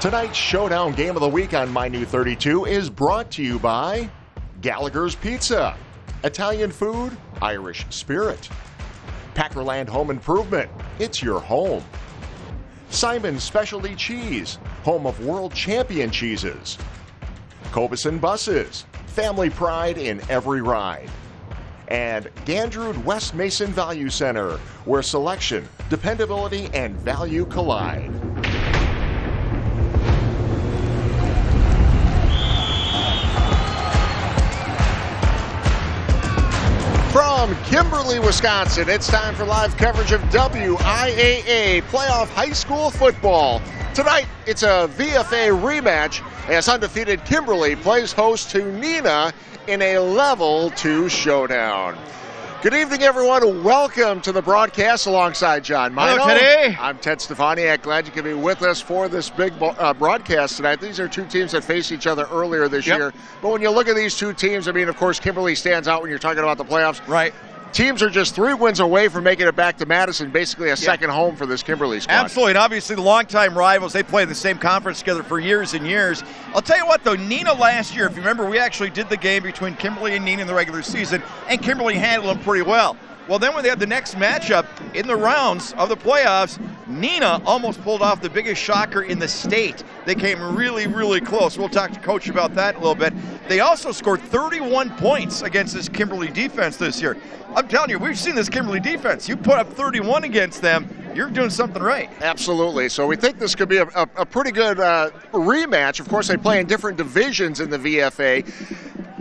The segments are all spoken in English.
Tonight's Showdown Game of the Week on My New 32 is brought to you by Gallagher's Pizza, Italian food, Irish spirit, Packerland Home Improvement, it's your home, Simon's Specialty Cheese, home of world champion cheeses, Cobison Buses, family pride in every ride, and Gandrud West Mason Value Center, where selection, dependability, and value collide. From Kimberly, Wisconsin, it's time for live coverage of WIAA playoff high school football. Tonight, it's a VFA rematch as undefeated Kimberly plays host to Neenah in a level 2 showdown. Good evening, everyone. Welcome to the broadcast alongside John Mino. Hello, Teddy. I'm Ted Stefaniak. Glad you could be with us for this big broadcast tonight. These are two teams that faced each other earlier this year. But when you look at these two teams, I mean, of course, Kimberly stands out when you're talking about the playoffs. Right. Teams are just 3 wins away from making it back to Madison, basically a second home for this Kimberly squad. Absolutely, and obviously the longtime rivals. They played in the same conference together for years and years. I'll tell you what, though, Neenah last year, if you remember, we actually did the game between Kimberly and Neenah in the regular season, and Kimberly handled them pretty well. Well, then when they had the next matchup in the rounds of the playoffs, Neenah almost pulled off the biggest shocker in the state. They came really, really close. We'll talk to Coach about that in a little bit. They also scored 31 points against this Kimberly defense this year. I'm telling you, we've seen this Kimberly defense. You put up 31 against them, you're doing something right. Absolutely. So we think this could be a pretty good rematch. Of course, they play in different divisions in the VFA.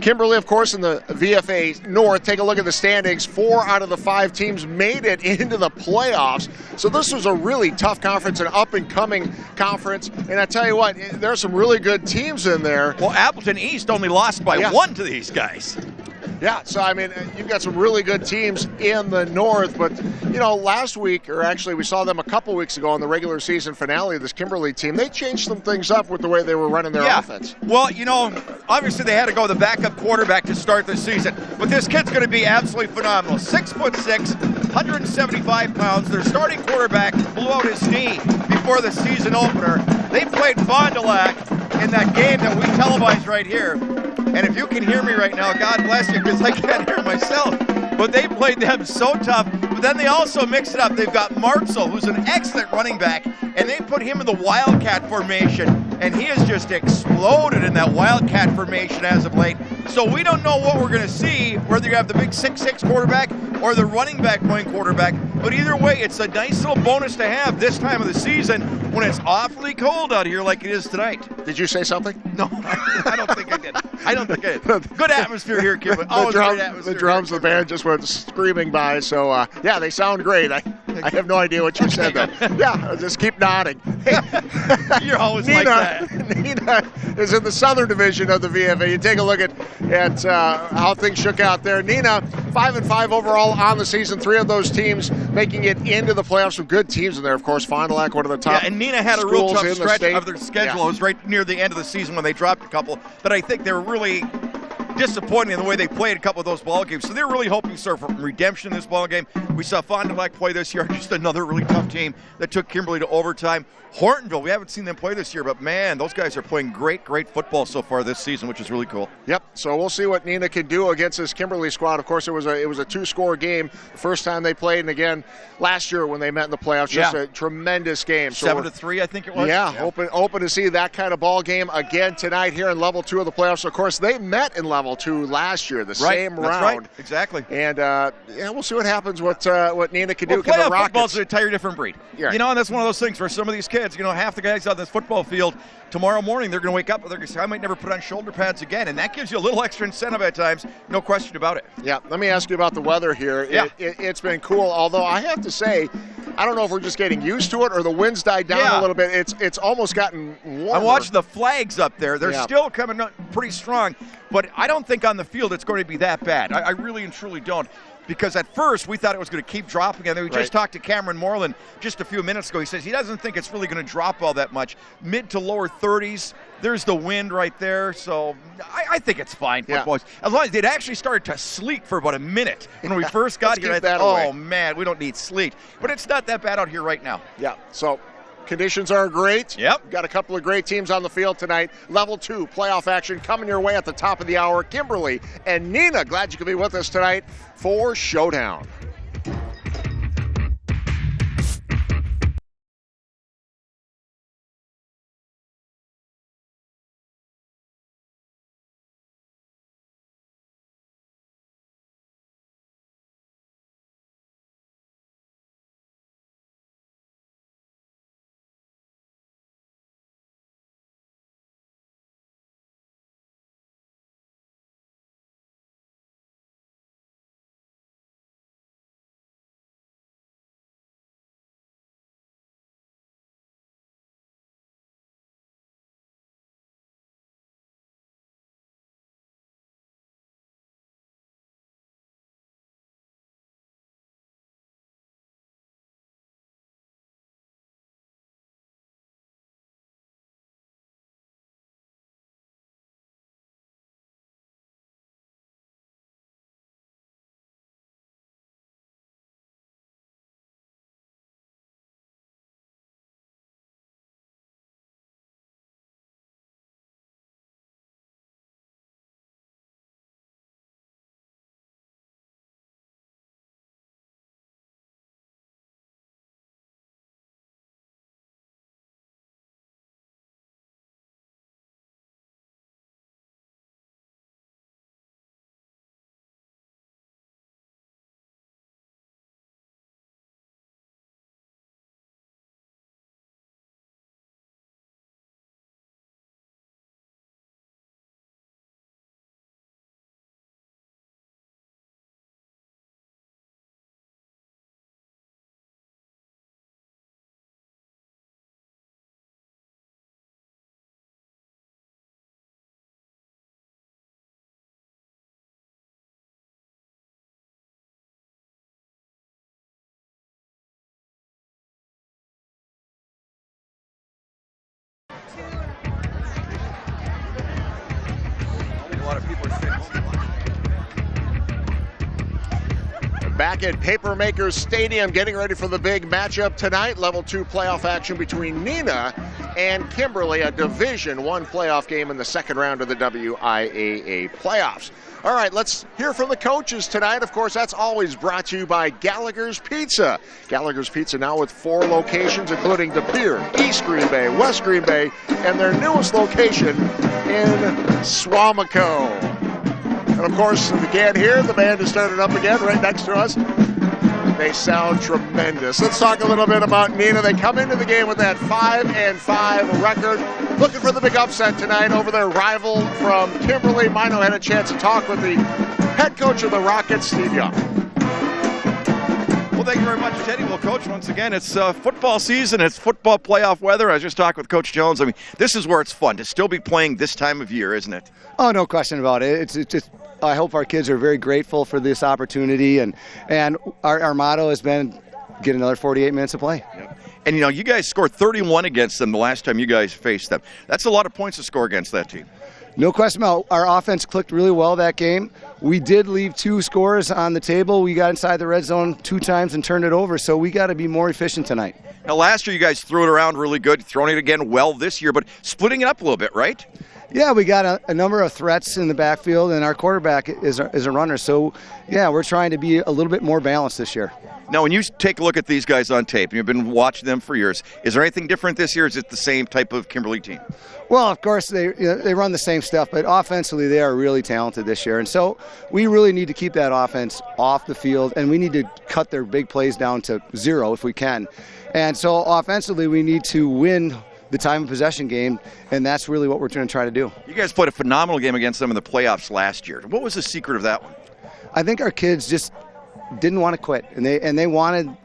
Kimberly, of course, in the VFA North. Take a look at the standings. 4 out of the 5 teams made it into the playoffs. So this was a really tough conference, an up-and-coming conference. And I tell you what, there are some really good teams in there. Well, Appleton East only lost by 1 to these guys. Yeah, so I mean, you've got some really good teams in the North, but, you know, last week, or actually we saw them a couple weeks ago in the regular season finale of this Kimberly team, they changed some things up with the way they were running their offense. Well, you know, obviously they had to go with the backup quarterback to start the season, but this kid's going to be absolutely phenomenal. 6'6", 175 pounds. Their starting quarterback blew out his knee before the season opener. They played Fond du Lac in that game that we televised right here. And if you can hear me right now, God bless you, because I can't hear myself. But they played them so tough. But then they also mix it up. They've got Martzel, who's an excellent running back, and they put him in the Wildcat formation. And he has just exploded in that Wildcat formation as of late. So we don't know what we're going to see, whether you have the big 6'6" quarterback or the running back playing quarterback. But either way, it's a nice little bonus to have this time of the season when it's awfully cold out here like it is tonight. Did you say something? No, I don't think I did. Good atmosphere here, Kimberly. The drums, the band just went screaming by. So, yeah, they sound great. I have no idea what you said, though. Yeah, just keep nodding. Hey, you're always like that. Neenah is in the Southern Division of the VFA. You take a look at how things shook out there. Neenah, 5-5 overall on the season. 3 of those teams making it into the playoffs. Some good teams in there, of course. Fond du Lac, one of the top. Yeah, and Neenah had a real tough stretch of their schedule. Yeah. It was right near the end of the season when they dropped a couple. But I think they were really disappointing in the way they played a couple of those ball games. So they're really hoping for redemption in this ball game. We saw Fond du Lac play this year, just another really tough team that took Kimberly to overtime. Hortonville, we haven't seen them play this year, but man, those guys are playing great football so far this season, which is really cool. Yep. So we'll see what Neenah can do against this Kimberly squad. Of course, it was a 2-score game the first time they played, and again last year when they met in the playoffs. Just a tremendous game. So 7-3, I think it was. Yeah, open to see that kind of ball game again tonight here in level 2 of the playoffs. Of course, they met in level 2 last year, the same round. Right, exactly. And we'll see what happens. What Neenah can do. Playoff football's an entirely different breed. Yeah. You know, and that's one of those things for some of these kids. You know, half the guys on this football field tomorrow morning, they're going to wake up and they're going to say, I might never put on shoulder pads again. And that gives you a little extra incentive at times. No question about it. Yeah, let me ask you about the weather here. Yeah. It's been cool, although I have to say, I don't know if we're just getting used to it or the wind's died down a little bit. It's almost gotten warmer. I'm watching the flags up there. They're still coming up pretty strong. But I don't think on the field it's going to be that bad. I really and truly don't. Because at first we thought it was going to keep dropping. And then we just talked to Cameron Moreland just a few minutes ago. He says he doesn't think it's really going to drop all that much. Mid to lower 30s. There's the wind right there. So I think it's fine for boys. As long as it actually started to sleet for about a minute when we first got here. I thought, oh, man, we don't need sleet. But it's not that bad out here right now. Yeah, so Conditions are great. Yep. Got a couple of great teams on the field tonight. Level 2 playoff action coming your way at the top of the hour. Kimberly and Neenah, glad you could be with us tonight for Showdown. A lot of people are staying home. Back at Papermakers Stadium, getting ready for the big matchup tonight. Level 2 playoff action between Neenah and Kimberly, a Division 1 playoff game in the second round of the WIAA playoffs. All right, let's hear from the coaches tonight. Of course, that's always brought to you by Gallagher's Pizza. Gallagher's Pizza now with 4 locations, including De Pere, East Green Bay, West Green Bay, and their newest location in Swamico. And of course, if you can't hear, the band has started up again right next to us. They sound tremendous. Let's talk a little bit about Neenah. They come into the game with that 5-5 record, looking for the big upset tonight over their rival from Kimberly. Mino had a chance to talk with the head coach of the Rockets, Steve Young. Well, thank you very much, Teddy. Well, Coach, once again, it's football season. It's football playoff weather. I was just talking with Coach Jones. I mean, this is where it's fun to still be playing this time of year, isn't it? Oh, no question about it. It's just, I hope our kids are very grateful for this opportunity, and our motto has been get another 48 minutes of play. Yep. And, you know, you guys scored 31 against them the last time you guys faced them. That's a lot of points to score against that team. No question about it. Our offense clicked really well that game. We did leave 2 scores on the table. We got inside the red zone 2 times and turned it over, so we got to be more efficient tonight. Now, last year you guys threw it around really good, throwing it again well this year, but splitting it up a little bit, right? Yeah, we got a number of threats in the backfield, and our quarterback is a runner. So, yeah, we're trying to be a little bit more balanced this year. Now, when you take a look at these guys on tape, and you've been watching them for years, is there anything different this year? Is it the same type of Kimberly team? Well, of course, they run the same stuff, but offensively they are really talented this year. And so we really need to keep that offense off the field, and we need to cut their big plays down to 0 if we can. And so offensively we need to win the time of possession game, and that's really what we're going to try to do. You guys played a phenomenal game against them in the playoffs last year. What was the secret of that one? I think our kids just didn't want to quit, and they wanted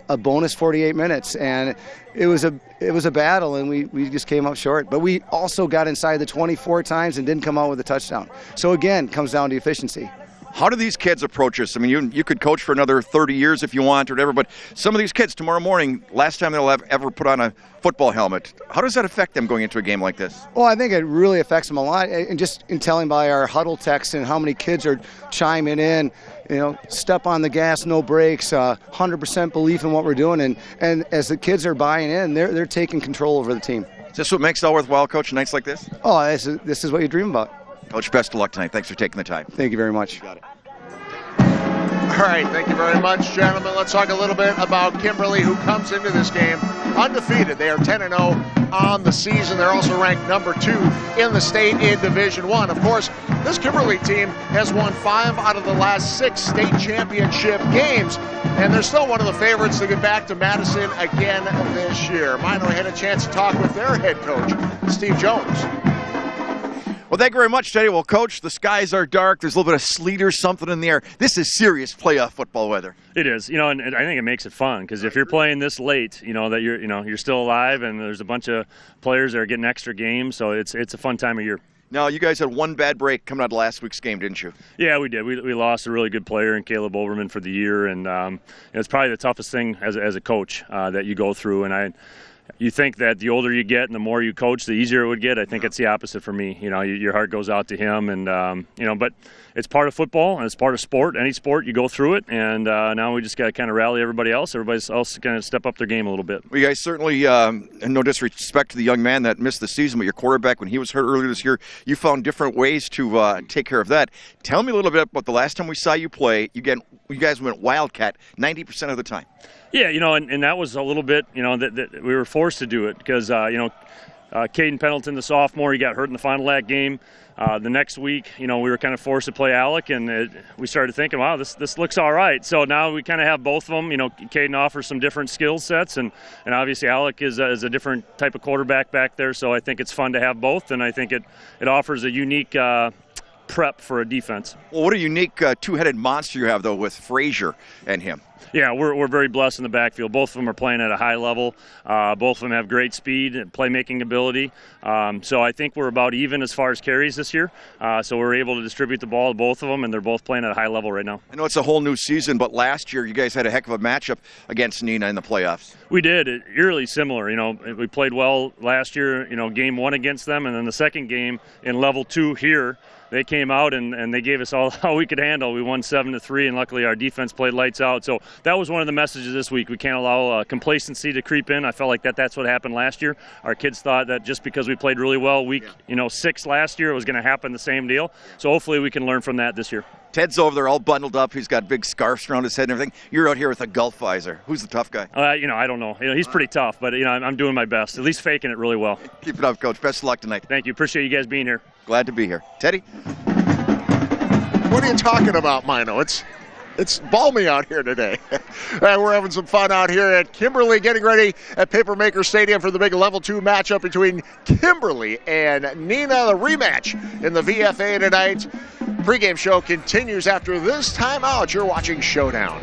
a bonus 48 minutes, and it was a battle, and we just came up short. But we also got inside the 24 times and didn't come out with a touchdown. So again, it comes down to efficiency. How do these kids approach us? I mean, you could coach for another 30 years if you want or whatever, but some of these kids tomorrow morning, last time they'll ever put on a football helmet, how does that affect them going into a game like this? Well, I think it really affects them a lot, and just in telling by our huddle text and how many kids are chiming in, step on the gas, no brakes, 100% belief in what we're doing. And as the kids are buying in, they're taking control over the team. Is this what makes it all worthwhile, Coach, nights like this? Oh, this is what you dream about. Coach, best of luck tonight. Thanks for taking the time. Thank you very much. You got it. All right, thank you very much, gentlemen. Let's talk a little bit about Kimberly, who comes into this game undefeated. They are 10-0 on the season. They're also ranked number 2 in the state in Division I. Of course, this Kimberly team has won 5 out of the last 6 state championship games, and they're still one of the favorites to get back to Madison again this year. Mino had a chance to talk with their head coach, Steve Jones. Well, thank you very much, Teddy. Well, Coach, the skies are dark. There's a little bit of sleet or something in the air. This is serious playoff football weather. It is, and I think it makes it fun because if you're playing this late, that you're still alive, and there's a bunch of players that are getting extra games, so it's a fun time of year. Now, you guys had one bad break coming out of last week's game, didn't you? Yeah, we did. We lost a really good player in Caleb Overman for the year, and it's probably the toughest thing as a coach that you go through. And you think that the older you get and the more you coach, the easier it would get. I think it's the opposite for me. Your heart goes out to him, and but it's part of football and it's part of sport. Any sport, you go through it, and now we just got to kind of rally everybody else. Everybody else kind of step up their game a little bit. Well, you guys certainly, and no disrespect to the young man that missed the season, but your quarterback, when he was hurt earlier this year, you found different ways to take care of that. Tell me a little bit about the last time we saw you play. You guys went Wildcat 90% of the time. Yeah, and that was a little bit, that we were forced to do it because, Caden Pendleton, the sophomore, he got hurt in the final leg game. The next week, we were kind of forced to play Alec, and we started thinking, wow, this looks all right. So now we kind of have both of them. Caden offers some different skill sets, and obviously Alec is a different type of quarterback back there. So I think it's fun to have both, and I think it offers a unique prep for a defense. Well, what a unique two-headed monster you have, though, with Frazier and him. Yeah, we're very blessed in the backfield. Both of them are playing at a high level. Both of them have great speed and playmaking ability. So I think we're about even as far as carries this year. So we're able to distribute the ball to both of them, and they're both playing at a high level right now. I know it's a whole new season, but last year you guys had a heck of a matchup against Neenah in the playoffs. We did. Eerily similar. We played well last year, game 1 against them, and then the second game in level 2 here, they came out and they gave us all we could handle. We won 7-3, and luckily our defense played lights out. So that was one of the messages this week. We can't allow complacency to creep in. I felt like that's what happened last year. Our kids thought that just because we played really well week 6 last year, it was going to happen the same deal. So hopefully we can learn from that this year. Ted's over there all bundled up. He's got big scarves around his head and everything. You're out here with a Gulf visor. Who's the tough guy? I don't know. He's pretty tough, but I'm doing my best. At least faking it really well. Keep it up, Coach. Best of luck tonight. Thank you. Appreciate you guys being here. Glad to be here. Teddy? What are you talking about, Mino? It's balmy out here today. And we're having some fun out here at Kimberly, getting ready at Papermaker Stadium for the big level 2 matchup between Kimberly and Neenah, the rematch in the VFA tonight. Pregame show continues after this timeout. You're watching Showdown.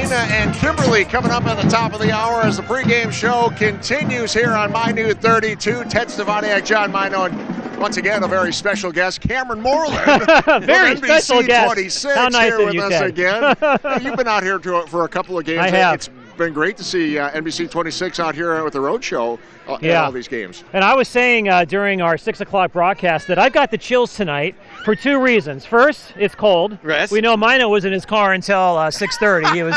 Neenah and Kimberly coming up at the top of the hour as the pregame show continues here on My New 32. Ted Stevaniak, John Mino, and once again a very special guest, Cameron Moreland. Very special guest. 26 How nice here of with you, us Ted. again. Hey, you've been out here for a couple of games. I have. It's been great to see NBC 26 out here with the road show in all these games. And I was saying during our 6 o'clock broadcast that I got the chills tonight for 2 reasons. First, it's cold. Yes. We know Mino was in his car until 6:30. He was.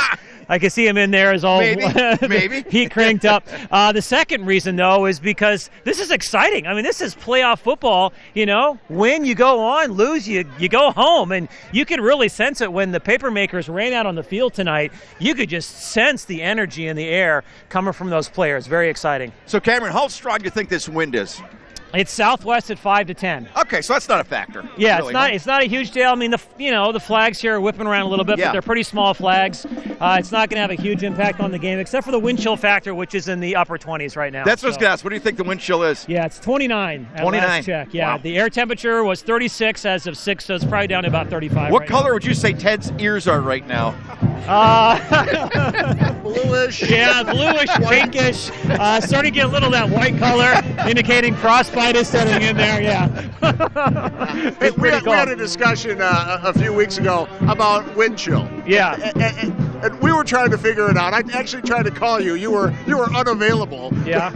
I could see him in there as all Maybe. he cranked up. The second reason, though, is because this is exciting. I mean, this is playoff football. You know, win, you go on, lose, you go home. And you could really sense it when the paper makers ran out on the field tonight. You could just sense the energy in the air coming from those players. Very exciting. So, Cameron, how strong do you think this wind is? It's southwest at 5 to 10. Okay, so that's not a factor. Yeah, really, it's not a huge deal. I mean, the flags here are whipping around a little bit, Yeah. but they're pretty small flags. It's not going to have a huge impact on the game, except for the wind chill factor, which is in the upper 20s right now. That's what I was going to ask. What do you think the wind chill is? Yeah, it's 29 at 29. last check. Yeah, Wow. The air temperature was 36 as of 6, so it's probably down to about 35. What right color would you say Ted's ears are right now? Bluish. Yeah, bluish, pinkish. Starting to get a little of that white color, indicating frostbite is setting in there. Yeah. Hey, It's we pretty had cold. a discussion a few weeks ago about wind chill. Yeah. And we were trying to figure it out. I actually tried to call you. You were unavailable. Yeah.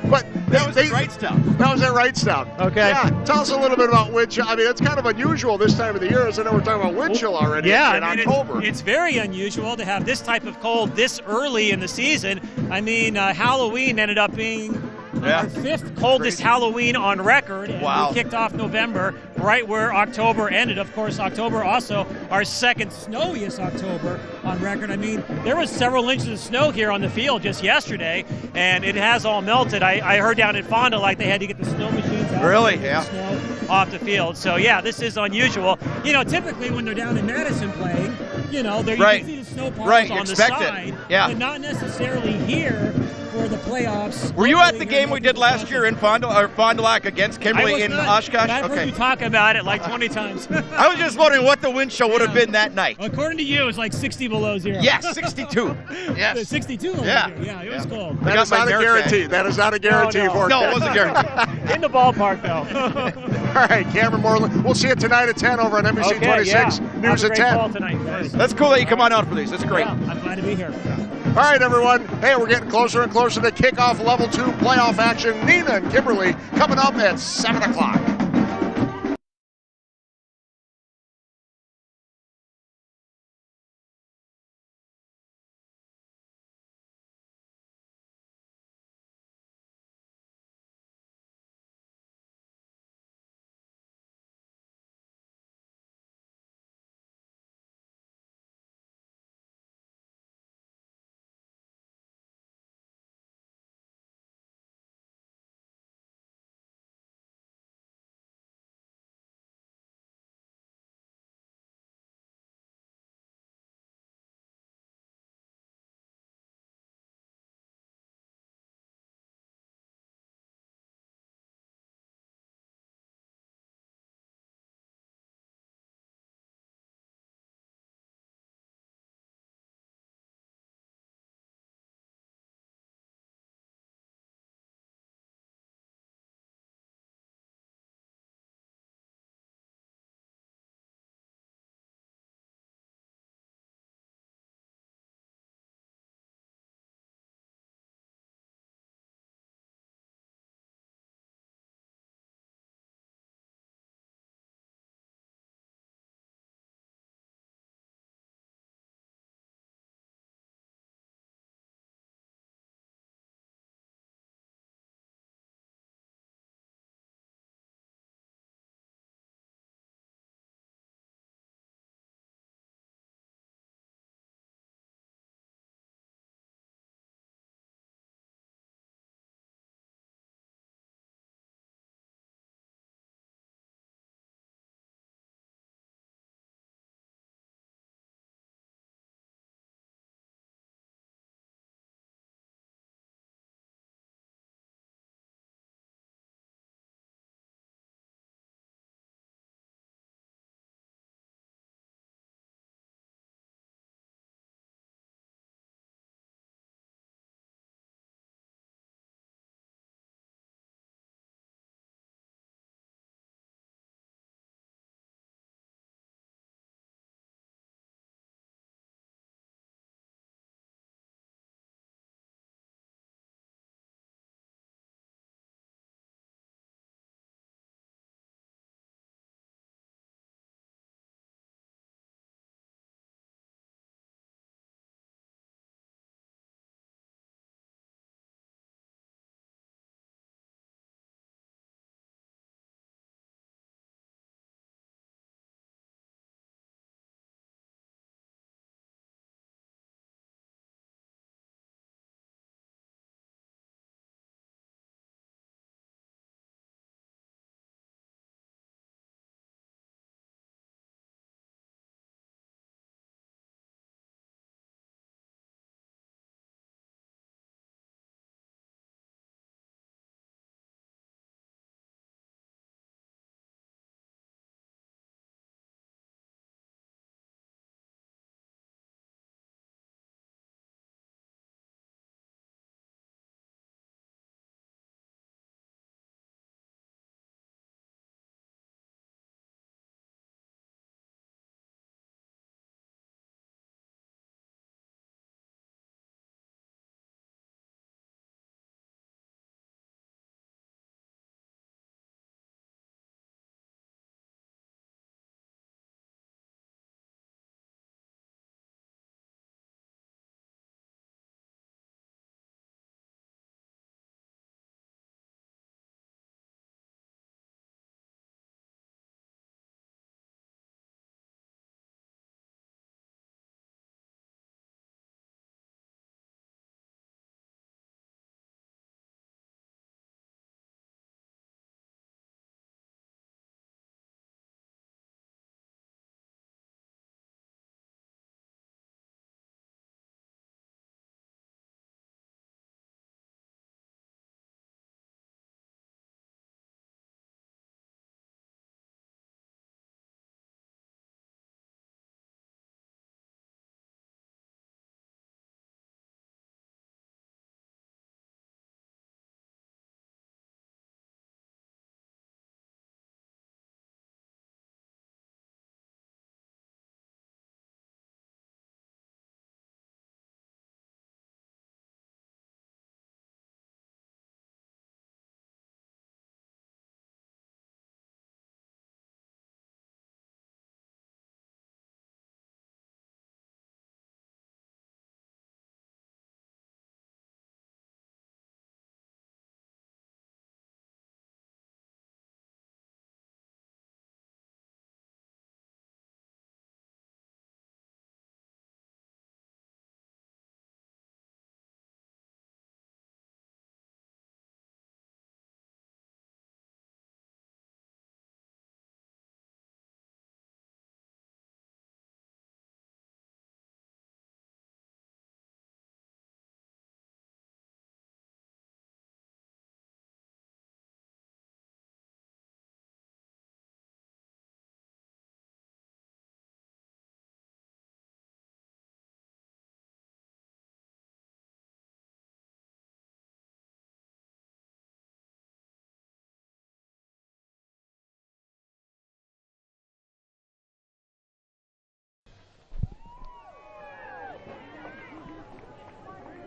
But That was at Wrightstown. That was at Wrightstown. Okay. Yeah. Tell us a little bit about wind chill. I mean, it's kind of unusual this time of the year, isn't it? We're talking about wind chill already in October. It's very unusual to have this type of cold this early in the season. I mean, Halloween ended up being our 5th coldest Halloween on record. And Wow. we kicked off November right where October ended. Of course, October also our 2nd snowiest October on record. I mean, there was several inches of snow here on the field just yesterday, and it has all melted. I heard down in Fonda like they had to get the snow machines out. Really? to get Yeah. the snow off the field. So, yeah, this is unusual. You know, typically when they're down in Madison playing, you know, there you Right. can see the snow piles Right, on the expect it. side, Yeah. but not necessarily here for the playoffs. Were you at the Hopefully game we did last year in Fond du Lac against I Kimberly was in not, Oshkosh? but I've heard you talk about it like 20 times. I was just wondering what the wind chill would have been that night. According to you, it's like 60 below zero. Yes, 62. Yes. 62 below Yeah. zero. Yeah, it was cold. That got is not my a merit guarantee. tag. That is not a guarantee No. for No, you. it wasn't guaranteed. In the ballpark, though. All right, Cameron Moreland. We'll see you tonight at 10 over on NBC 26. News Have a at great 10. call tonight, guys. That's cool that you come on out for these. That's great. Yeah, I'm glad to be here. All right, everyone. Hey, we're getting closer and closer to kickoff level 2 playoff action. Neenah and Kimberly coming up at 7 o'clock.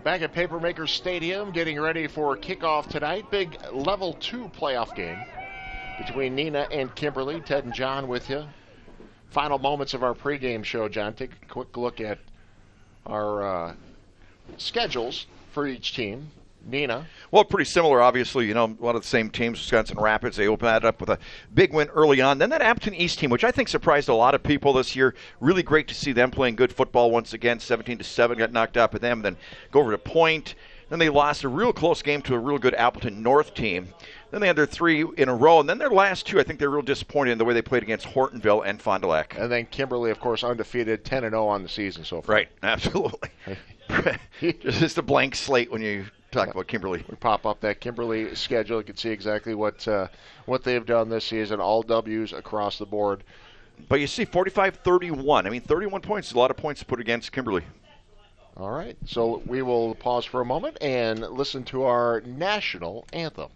Back at Papermakers Stadium, getting ready for kickoff tonight. Big level 2 playoff game between Neenah and Kimberly. Ted and John with you. Final moments of our pregame show, John. Take a quick look at our schedules for each team. Neenah. Well, pretty similar, obviously. You know, a lot of the same teams. Wisconsin Rapids, they opened that up with a big win early on. Then that Appleton East team, which I think surprised a lot of people this year. Really great to see them playing good football once again. 17-7, got knocked out by them. Then go over to Point. Then they lost a real close game to a real good Appleton North team. Then they had their 3 in a row. And then their last 2, I think they're real disappointed in the way they played against Hortonville and Fond du Lac. And then Kimberly, of course, undefeated, 10-0 on the season so far. Right, absolutely. Just a blank slate when you talk about Kimberly. We pop up that Kimberly schedule. You can see exactly what they've done this season. All W's across the board. But you see 45-31. I mean, 31 points is a lot of points to put against Kimberly. All right. So we will pause for a moment and listen to our national anthem.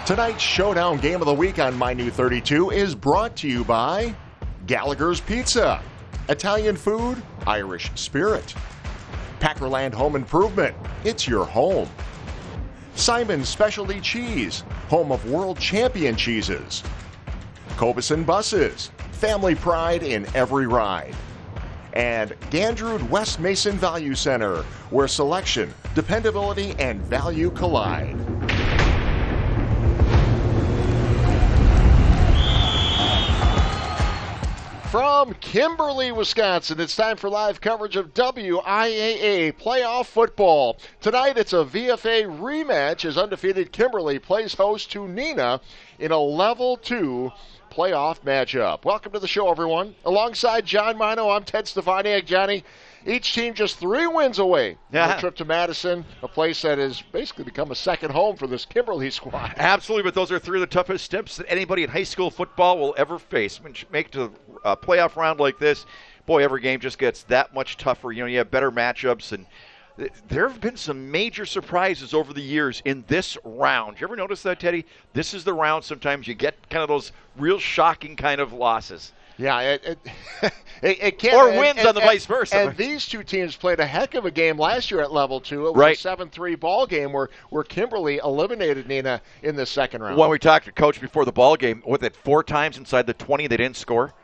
Tonight's Showdown Game of the Week on My New 32 is brought to you by Gallagher's Pizza, Italian food, Irish spirit. Packerland Home Improvement, it's your home. Simon's Specialty Cheese, home of world champion cheeses. Cobison Buses, family pride in every ride. and Gandrud West Mason Value Center, where selection, dependability, and value collide. From Kimberly, Wisconsin, it's time for live coverage of WIAA playoff football. Tonight, it's a VFA rematch as undefeated Kimberly plays host to Neenah in a Level 2 playoff matchup. Welcome to the show, everyone. Alongside John Mino, I'm Ted Stefaniak. Johnny, each team just 3 wins away from a trip to Madison, a place that has basically become a second home for this Kimberly squad. Absolutely, but those are 3 of the toughest steps that anybody in high school football will ever face. When you make to a playoff round like this, boy, every game just gets that much tougher. You know, you have better matchups, and there have been some major surprises over the years in this round. You ever notice that, Teddy? This is the round sometimes you get kind of those real shocking kind of losses. Yeah, it can. Or wins on the vice versa. And these 2 teams played a heck of a game last year at Level 2. It was a 7-3 ball game where Kimberly eliminated Neenah in the second round. When we talked to Coach before the ball game, was it 4 times inside the 20 they didn't score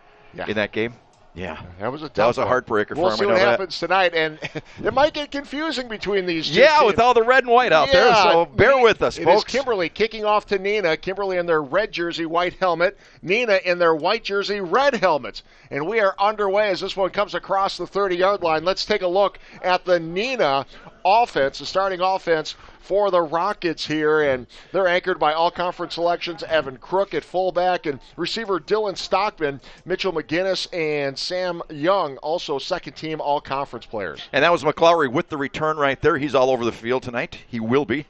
in that game? Yeah, that was a heartbreaker for him. We'll see what happens tonight, and it might get confusing between these 2 teams. With all the red and white out there, so bear with us, folks. It is Kimberly kicking off to Neenah. Kimberly in their red jersey, white helmet. Neenah in their white jersey, red helmets. And we are underway as this one comes across the 30-yard line. Let's take a look at the Neenah offense, the starting offense for the Rockets here, and they're anchored by all-conference selections Evan Crook at fullback and receiver Dylan Stockman, Mitchell McGinnis, and Sam Young, also second-team all-conference players. And that was McClowry with the return right there. He's all over the field tonight. He will be.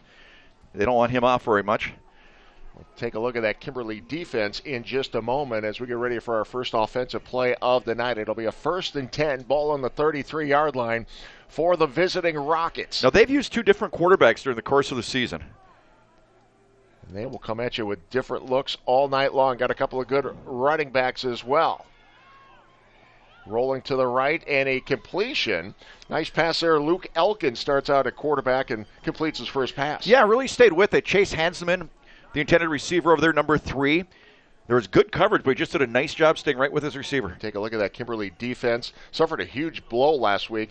They don't want him off very much. We'll take a look at that Kimberly defense in just a moment as we get ready for our first offensive play of the night. It'll be a 1st and 10, ball on the 33-yard line for the visiting Rockets. Now, they've used 2 different quarterbacks during the course of the season. And they will come at you with different looks all night long. Got a couple of good running backs as well. Rolling to the right and a completion. Nice pass there. Luke Elkin starts out at quarterback and completes his first pass. Yeah, really stayed with it. Chase Hanselman, the intended receiver over there, number 3. There was good coverage, but he just did a nice job staying right with his receiver. Take a look at that Kimberly defense. Suffered a huge blow last week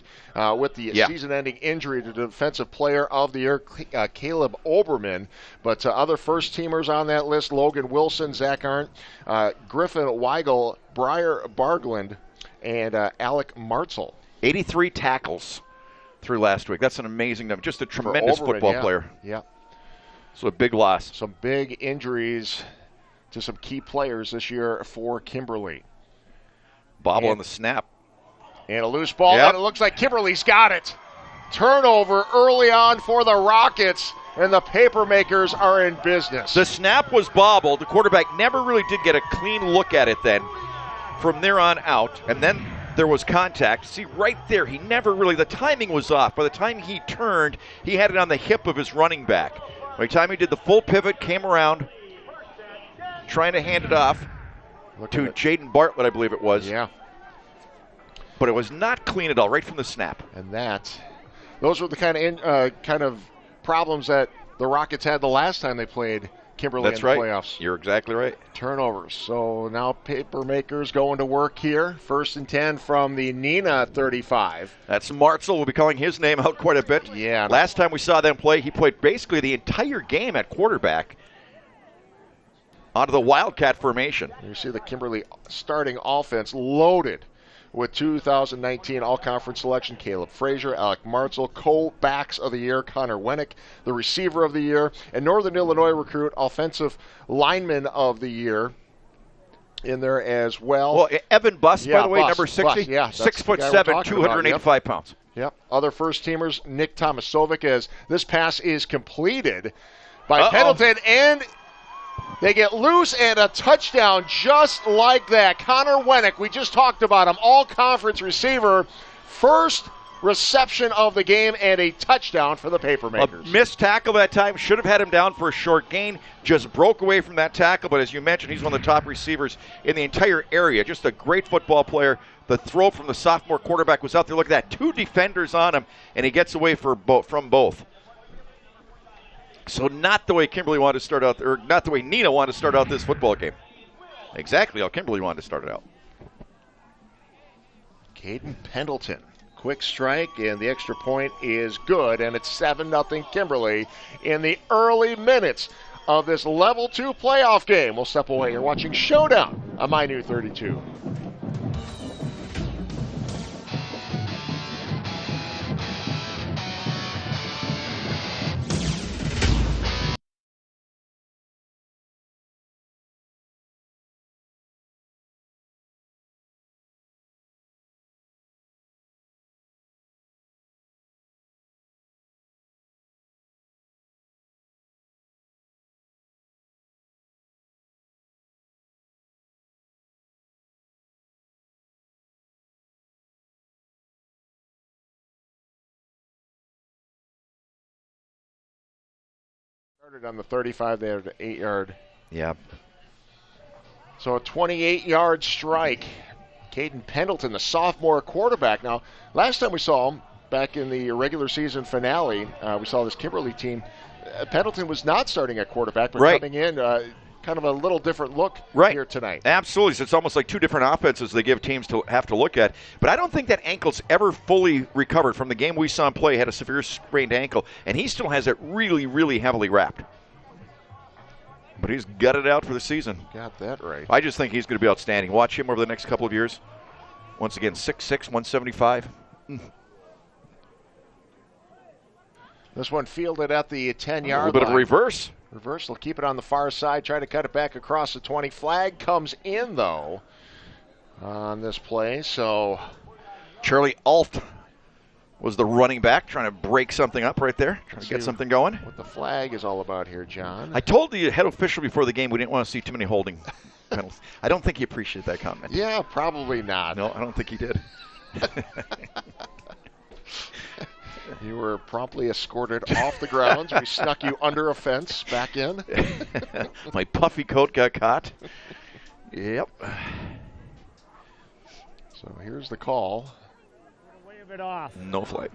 with the season-ending injury to the Defensive Player of the Year, Caleb Oberman. But other first-teamers on that list, Logan Wilson, Zach Arndt, Griffin Weigel, Briar Bargland, and Alec Martzel. 83 tackles through last week. That's an amazing number. Just a tremendous football player. Yeah. So a big loss. Some big injuries to some key players this year for Kimberly. Bobble on the snap. And a loose ball, and it looks like Kimberly's got it. Turnover early on for the Rockets, and the Papermakers are in business. The snap was bobbled. The quarterback never really did get a clean look at it then. From there on out, and then there was contact. See, right there, he never really, the timing was off. By the time he turned, he had it on the hip of his running back. By the time he did the full pivot, came around, trying to hand it off to Jaden Bartlett, I believe it was. Yeah. But it was not clean at all, right from the snap. And those were the kind of problems that the Rockets had the last time they played Kimberly in the playoffs. You're exactly right. Turnovers. So now Papermakers going to work here. 1st and 10 from the Neenah 35. That's Martzel. We'll be calling his name out quite a bit. Yeah. Last time we saw them play, he played basically the entire game at quarterback onto the Wildcat formation. You see the Kimberly starting offense loaded with 2019 All-Conference selection Caleb Frazier, Alec Martzel, co-backs of the year Connor Wennick, the receiver of the year, and Northern Illinois recruit offensive lineman of the year in there as well. Well, Evan Buss, by the way, number 60, 6'7", 285 pounds. Yep. Other first-teamers, Nick Tomasovic, as this pass is completed by Pendleton, and they get loose and a touchdown just like that. Connor Wennick, we just talked about him, all-conference receiver, first reception of the game and a touchdown for the Papermakers. A missed tackle that time, should have had him down for a short gain, just broke away from that tackle, but as you mentioned, he's one of the top receivers in the entire area. Just a great football player. The throw from the sophomore quarterback was out there. Look at that, 2 defenders on him, and he gets away from both. So not the way Kimberly wanted to start out, or not the way Neenah wanted to start out this football game. Exactly how Kimberly wanted to start it out. Caden Pendleton. Quick strike, and the extra point is good, and it's 7-0 Kimberly in the early minutes of this level 2 playoff game. We'll step away. You're watching Showdown on My New 32. Started on the 35 there to 8-yard. Yeah. So a 28-yard strike. Caden Pendleton, the sophomore quarterback. Now, last time we saw him, back in the regular season finale, we saw this Kimberly team. Pendleton was not starting at quarterback, but coming in, kind of a little different look here tonight. Absolutely. So it's almost like two different offenses they give teams to have to look at. But I don't think that ankle's ever fully recovered from the game we saw him play. He had a severe sprained ankle, and he still has it really, really heavily wrapped. But he's gutted out for the season. Got that right. I just think he's going to be outstanding. Watch him over the next couple of years. Once again, 6'6", 175. This one fielded at the 10-yard line. A little bit of a reverse. Reversal, keep it on the far side, try to cut it back across the 20. Flag comes in, though, on this play. So Charlie Alt was the running back, trying to break something up right there, trying to get something going. What the flag is all about here, John. I told the head official before the game we didn't want to see too many holding penalties. I don't think he appreciated that comment. Yeah, probably not. No, I don't think he did. You were promptly escorted off the grounds. We snuck you under a fence back in. My puffy coat got caught. Yep. So here's the call. Wave it off. No flag.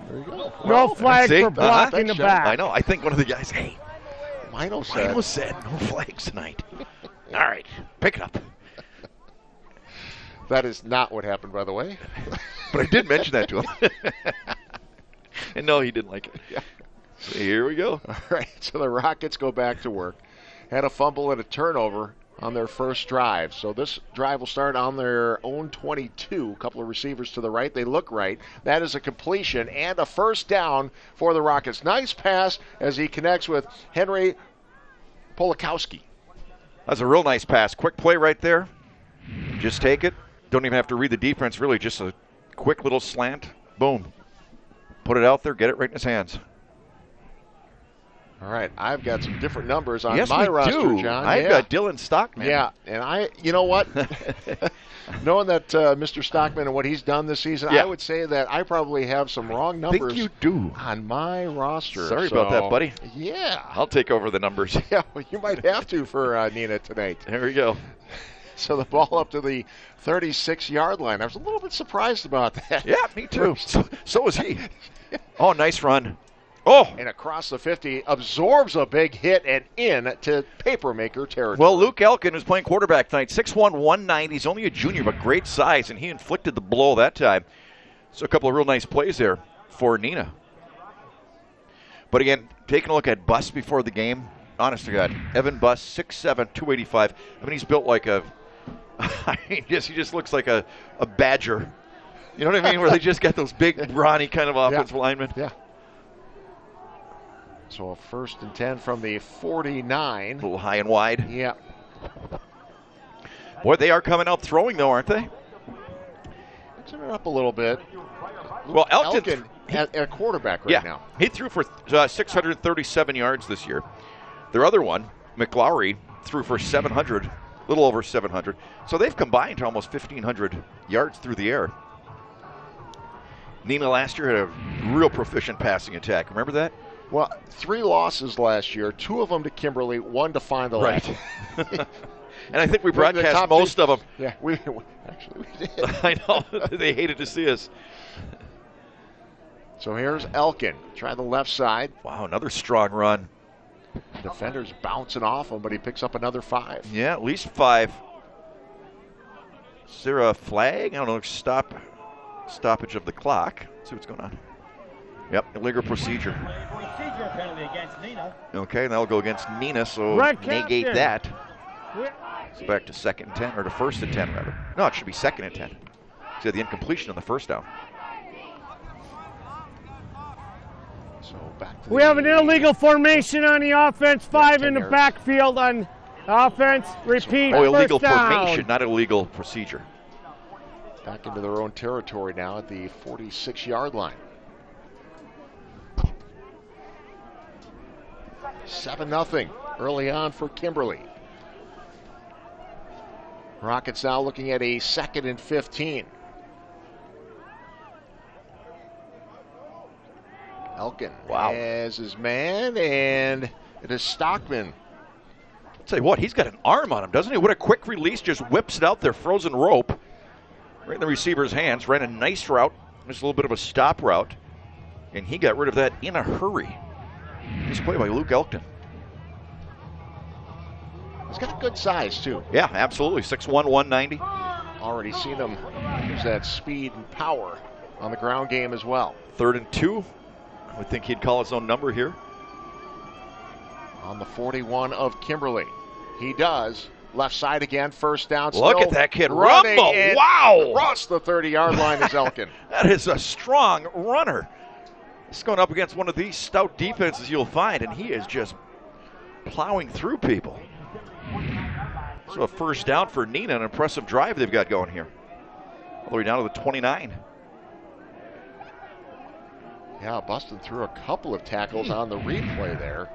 There you go. No flag See? for blocking the back. I know. I think one of the guys, hey, Mino said no flags tonight. All right, pick it up. That is not what happened, by the way. But I did mention that to him. And no, he didn't like it. Yeah. So here we go. All right, so the Rockets go back to work. Had a fumble and a turnover on their first drive. So this drive will start on their own 22. A couple of receivers to the right. They look right. That is a completion and a first down for the Rockets. Nice pass as he connects with Henry Polakowski. That's a real nice pass. Quick play right there. Just take it. Don't even have to read the defense, really. Just a quick little slant. Boom. Put it out there. Get it right in his hands. All right, I've got some different numbers on yes, my roster, do. John. I've got Dylan Stockman. Yeah, and you know what? Knowing that Mr. Stockman and what he's done this season, I would say that I probably have some wrong numbers. I think you do. On my roster. Sorry about that, buddy. Yeah. I'll take over the numbers. Yeah, well, you might have to for Neenah tonight. There we go. So the ball up to the 36-yard line. I was a little bit surprised about that. Yeah, me too. So was he. Oh, nice run. Oh! And across the 50, absorbs a big hit and in to papermaker territory. Well, Luke Elkin is playing quarterback tonight. 6'1", 190. He's only a junior, but great size, and he inflicted the blow that time. So a couple of real nice plays there for Neenah. But again, taking a look at Buss before the game, honest to God, Evan Buss, 6'7", 285. I mean, he's built like a he just looks like a badger. You know what I mean? Where they just got those big, brawny kind of offensive linemen. Yeah. So a 1st and 10 from the 49. A little high and wide. Yeah. Boy, they are coming out throwing, though, aren't they? Mixing it up a little bit. Well, Elkin at a quarterback now. He threw for 637 yards this year. Their other one, McLaury, threw for 700, a little over 700. So they've combined to almost 1,500 yards through the air. Neenah last year had a real proficient passing attack. Remember that? Well, 3 losses last year, 2 of them to Kimberly, 1 to Fond du Lac. Right. And I think we broadcast most of them. Yeah, we did. I know. They hated to see us. So here's Elkin. Try the left side. Wow, another strong run. Defender's bouncing off him, but he picks up another 5. Yeah, at least 5. Is there a flag? I don't know. Stop. stoppage of the clock. Let's see what's going on. Yep, illegal procedure. Procedure penalty against Neenah. Okay, and that'll go against Neenah, so negate that. So back to 2nd and 10, or to 1st and 10, rather. No, it should be 2nd and 10. See the incompletion on the first down. So back to We have an illegal formation on the offense, 5 in the 10 yards. backfield on offense. Repeat, Oh, illegal first down. formation, not illegal procedure. back into their own territory now at the 46-yard line. 7-0 early on for Kimberly. Rockets now looking at a 2nd and 15. Elkin has his man, and it is Stockman. I'll tell you what, he's got an arm on him, doesn't he? What a quick release, just whips it out there, frozen rope. Right in the receiver's hands, ran a nice route, just a little bit of a stop route, and he got rid of that in a hurry. Nice play by Luke Elkin. He's got good size, too. Yeah, absolutely, 6'1", 190. Already seen him use that speed and power on the ground game as well. 3rd and 2. I would think he'd call his own number here. On the 41 of Kimberly. He does. Left side again, first down. Look still at that kid running rumble. and Wow. Across the 30-yard line is Elkin. That is a strong runner. He's going up against one of these stout defenses you'll find, and he is just plowing through people. So a first down for Neenah, an impressive drive they've got going here. All the way down to the 29. Yeah, busting through a couple of tackles on the replay there.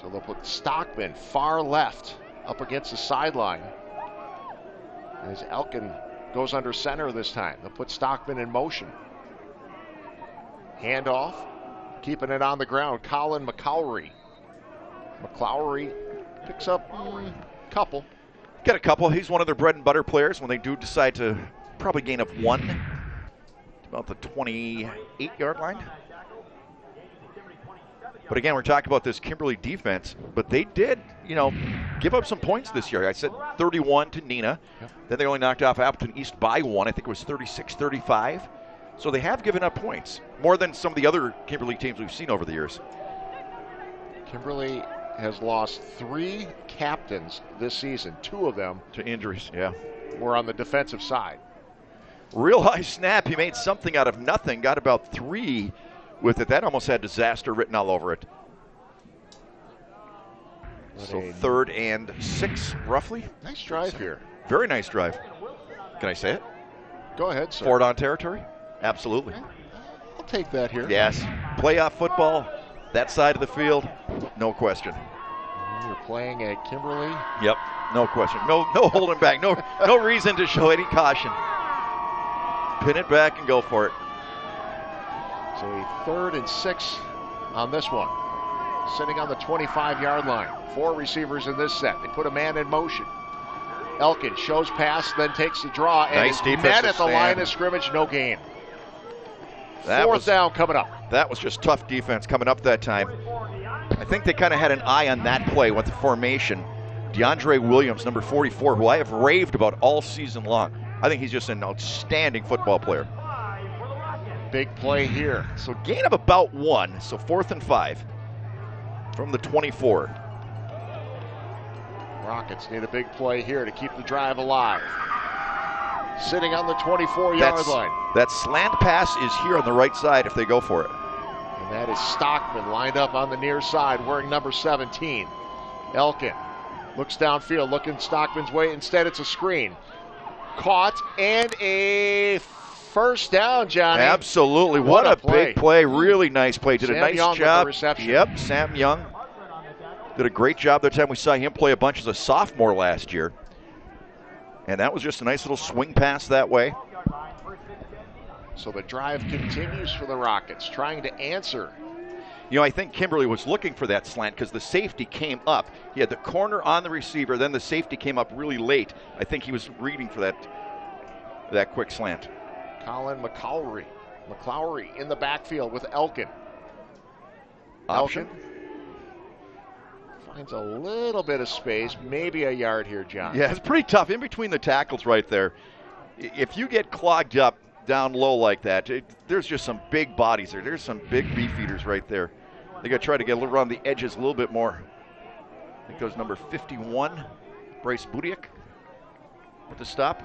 So they'll put Stockman far left up against the sideline. As Elkin goes under center this time. They'll put Stockman in motion. Handoff, keeping it on the ground. Colin McClowry. McClowry picks up a couple. Got a couple. He's one of their bread and butter players when they do decide to probably gain of 1. About the 28-yard line. But again, we're talking about this Kimberly defense, but they did, give up some points this year. I said 31 to Neenah. Yep. Then they only knocked off Appleton East by 1. I think it was 36-35. So they have given up points, more than some of the other Kimberly teams we've seen over the years. Kimberly has lost 3 captains this season. 2 of them To injuries, yeah. were on the defensive side. Real high snap. He made something out of nothing. Got about 3 with it. That almost had disaster written all over it. So 3rd and 6, roughly. Nice drive here. Very nice drive. Can I say it? Go ahead, sir. Ford on territory? Absolutely. I'll take that here. Yes. Playoff football, that side of the field, no question. You're playing at Kimberly. Yep, no question. No holding back. No reason to show any caution. Pin it back and go for it. So a 3rd and 6 on this one. Sitting on the 25-yard line. 4 receivers in this set. They put a man in motion. Elkin shows pass, then takes the draw, and Nice is defensive met at the stand. line of scrimmage, no gain. That 4th was- down coming up. That was just tough defense coming up that time. I think they kind of had an eye on that play with the formation. DeAndre Williams, number 44, who I have raved about all season long. I think he's just an outstanding football player. Big play here. So gain of about 1, so 4th and 5 from the 24. Rockets need a big play here to keep the drive alive. Sitting on the 24-yard line. That slant pass is here on the right side if they go for it. And that is Stockman lined up on the near side wearing number 17. Elkin looks downfield, looking Stockman's way. Instead, it's a screen. Caught and a first down, Johnny. Absolutely. What a big play. Really nice play. Did a Sam nice Young with the job. reception. Yep, Sam Young did a great job that time. We saw him play a bunch as a sophomore last year. And that was just a nice little swing pass that way. So the drive continues for the Rockets, trying to answer. I think Kimberly was looking for that slant because the safety came up. He had the corner on the receiver, then the safety came up really late. I think he was reading for that quick slant. Colin McClowry in the backfield with Elkin. Option. Elkin finds a little bit of space, maybe a yard here, John. Yeah, it's pretty tough in between the tackles right there. if you get clogged up down low like that, there's just some big bodies there. There's some big beef eaters right there. They got to try to get a little around the edges a little bit more. I think goes number 51, Bryce Budiak, with the stop.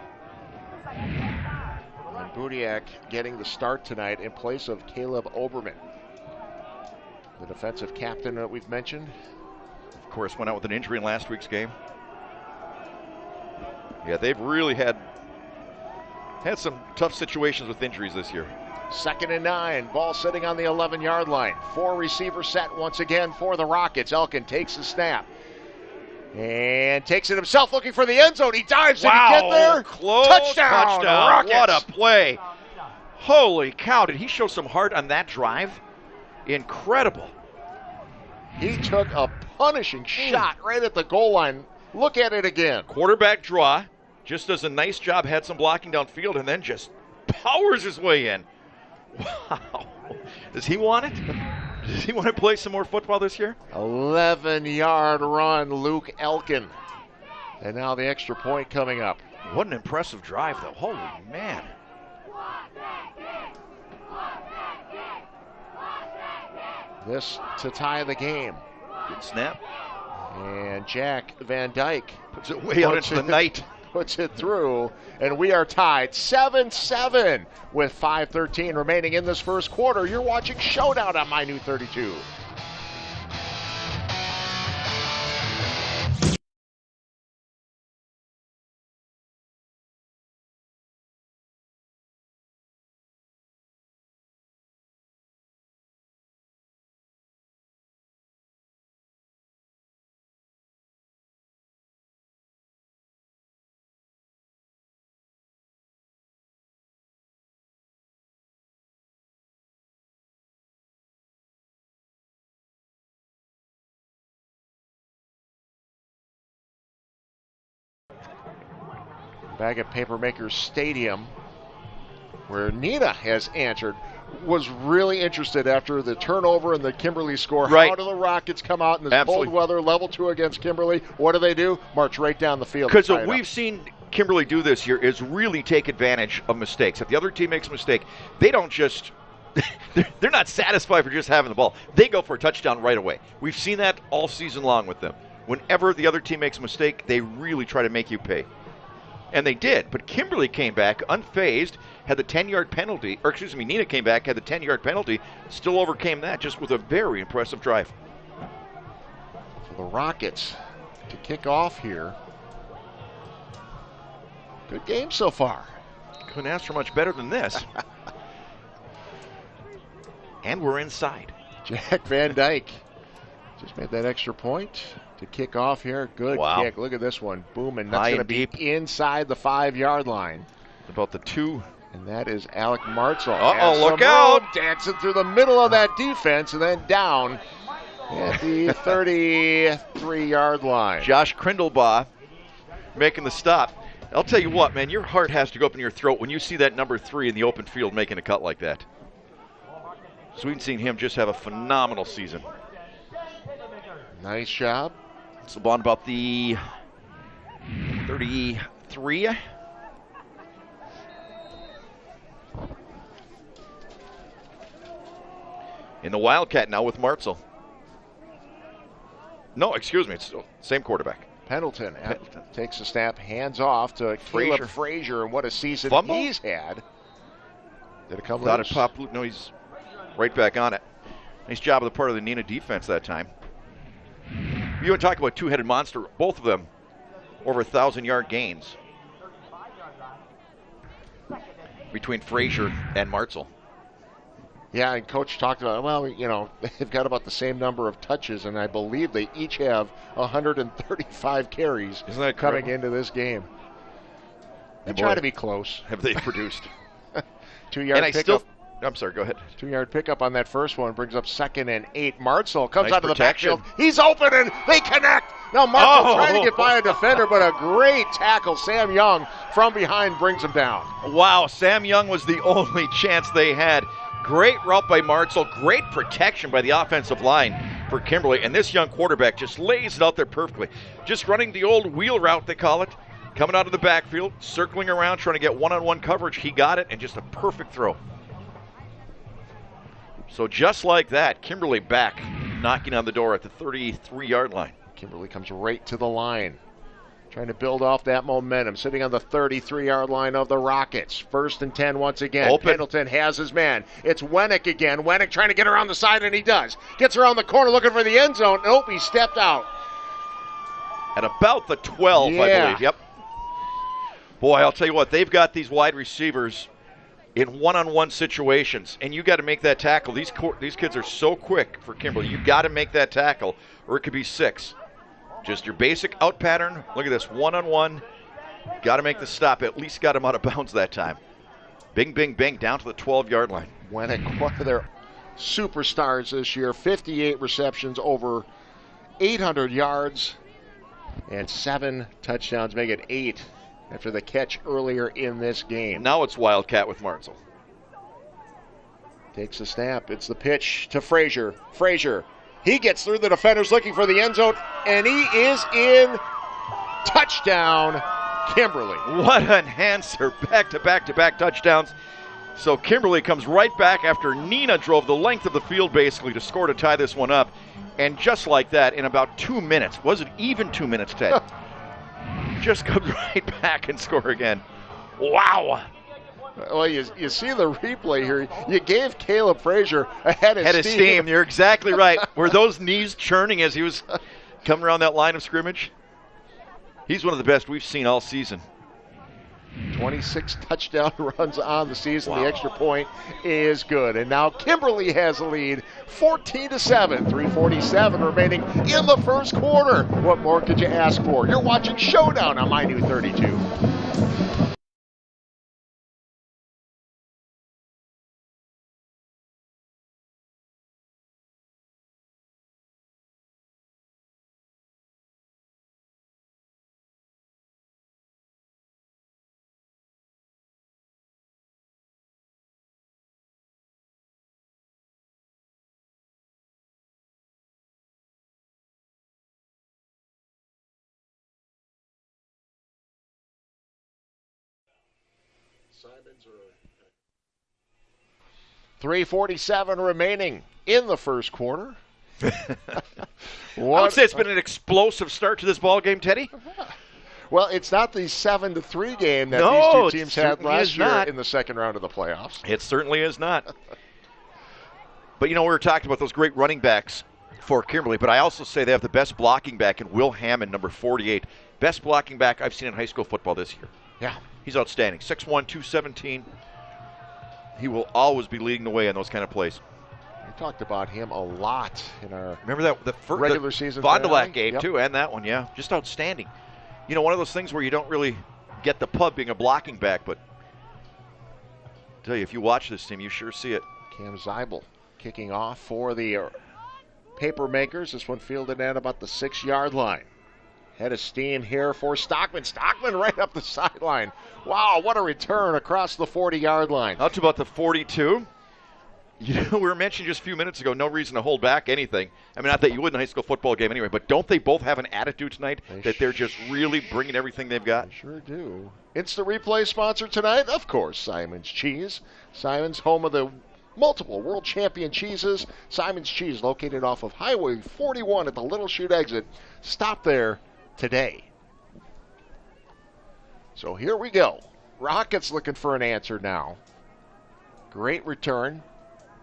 And Budiak getting the start tonight in place of Caleb Oberman, the defensive captain that we've mentioned. Of course, went out with an injury in last week's game. Yeah, they've really had some tough situations with injuries this year. 2nd and 9, ball sitting on the 11-yard line. 4 receiver set once again for the Rockets. Elkin takes the snap and takes it himself, looking for the end zone. He dives. Wow, did he get there? Close Touchdown, Rockets. What a play. Holy cow, did he show some heart on that drive? Incredible. He took a punishing shot right at the goal line. Look at it again. Quarterback draw, just does a nice job, had some blocking downfield, and then just powers his way in. Wow. Does he want it? Does he want to play some more football this year? 11-yard run, Luke Elkin. And now the extra point coming up. What an impressive drive, though. Holy man. This to tie the game. Good snap. And Jack Van Dyke puts it way out into the night. Puts it through, and we are tied 7-7 with 5:13 remaining in this first quarter. You're watching Showdown on My New 32. Back at Papermakers Stadium, where Neenah has answered, was really interested after the turnover and the Kimberly score. Right. How do the Rockets come out in this Absolutely. cold weather, level 2 against Kimberly? What do? March right down the field. Because what we've seen Kimberly do this year is really take advantage of mistakes. If the other team makes a mistake, they don't just they're not satisfied for just having the ball. They go for a touchdown right away. We've seen that all season long with them. Whenever the other team makes a mistake, they really try to make you pay. And they did, but Kimberly came back unfazed, had the 10-yard penalty, or excuse me, Neenah came back, had the 10-yard penalty, still overcame that just with a very impressive drive. For the Rockets to kick off here. Good game so far. Couldn't ask for much better than this. And we're inside. Jack Van Dyke just made that extra point to kick off here. Good kick. Look at this one. Boom, and that's going to be inside the 5-yard line. About the 2. And that is Alec Martzel. Uh-oh, look out. Dancing through the middle of that defense and then down at the 33-yard line. Josh Krindelbaugh making the stop. I'll tell you what, man, your heart has to go up in your throat when you see that number 3 in the open field making a cut like that. So we've seen him just have a phenomenal season. Nice job. It's about the 33. In the Wildcat now with Martzel. No, excuse me, it's still same quarterback. Pendleton takes a snap, hands off to Caleb Frazier, and what a season he's had. Did it come Thought loose? it popped loose. No, he's right back on it. Nice job of the part of the Neenah defense that time. You want to talk about two-headed monster, both of them over 1,000-yard gains between Frazier and Martzel. Yeah, and Coach talked about, well, you know, they've got about the same number of touches, and I believe they each have 135 carries coming into this game. They try to be close. Have they produced? 2-yard pickup. I'm sorry, go ahead. 2-yard pickup on that first one brings up 2nd and 8. Martzel comes out of the protection. backfield. He's open, and they connect. Now Martzel trying to get by a defender, but a great tackle. Sam Young from behind brings him down. Wow, Sam Young was the only chance they had. Great route by Martzel. Great protection by the offensive line for Kimberly. And this young quarterback just lays it out there perfectly. Just running the old wheel route, they call it. Coming out of the backfield, circling around, trying to get one-on-one coverage. He got it, and just a perfect throw. So just like that, Kimberly back, knocking on the door at the 33-yard line. Kimberly comes right to the line, trying to build off that momentum, sitting on the 33-yard line of the Rockets. 1st and 10 once again. Open. Pendleton has his man. It's Wennick again. Wennick trying to get around the side, and he does. Gets around the corner looking for the end zone. Nope, he stepped out. At about the 12, I believe. Yep. Boy, I'll tell you what, they've got these wide receivers in one-on-one situations, and you got to make that tackle. These kids are so quick for Kimberly. You got to make that tackle, or it could be 6. Just your basic out pattern. Look at this, one-on-one. Got to make the stop. At least got him out of bounds that time. Bing, bing, bing, down to the 12-yard line. Wennick, one of their superstars this year. 58 receptions, over 800 yards, and 7 touchdowns, make it 8 after the catch earlier in this game. Now it's Wildcat with Martzel. Takes the snap. It's the pitch to Frazier. Frazier, he gets through the defenders looking for the end zone, and he is in. Touchdown, Kimberly. What an answer. Back-to-back-to-back touchdowns. So Kimberly comes right back after Neenah drove the length of the field basically to score to tie this one up. And just like that, in about 2 minutes, was it even 2 minutes, Ted? Just comes right back and score again. Wow. Well, you see the replay here. You gave Caleb Frazier a head of steam. You're exactly right. Were those knees churning as he was coming around that line of scrimmage? He's one of the best we've seen all season. 26 touchdown runs on the season. Wow. The extra point is good. And now Kimberly has a lead, 14-7, 3:47 remaining in the first quarter. What more could you ask for? You're watching Showdown on My New 32. Simons 3:47 remaining in the first quarter. I would say it's been an explosive start to this ball game, Teddy. Well, it's not the 7-3 game that these two teams had last year in the second round of the playoffs. It certainly is not. But, you know, we were talking about those great running backs for Kimberly, but I also say they have the best blocking back in Will Hammond, number 48. Best blocking back I've seen in high school football this year. Yeah. He's outstanding. 6'1", 217. He will always be leading the way in those kind of plays. We talked about him a lot in our regular season Fond du Lac game, too, and that one, yeah. Just outstanding. You know, one of those things where you don't really get the pub being a blocking back, but I tell you, if you watch this team, you sure see it. Cam Zeibel kicking off for the Paper Makers. This one fielded at about the 6-yard line. Head of steam here for Stockman. Stockman right up the sideline. Wow, what a return across the 40-yard line. Out to about the 42. You know, we were mentioning just a few minutes ago, no reason to hold back anything. I mean, not that you would in a high school football game anyway, but don't they both have an attitude tonight that they're just really bringing everything they've got? They sure do. Instant replay sponsor tonight, of course, Simon's Cheese. Simon's, home of the multiple world champion cheeses. Simon's Cheese, located off of Highway 41 at the Little Chute exit. Stop there today. So here we go. Rockets looking for an answer now. Great return.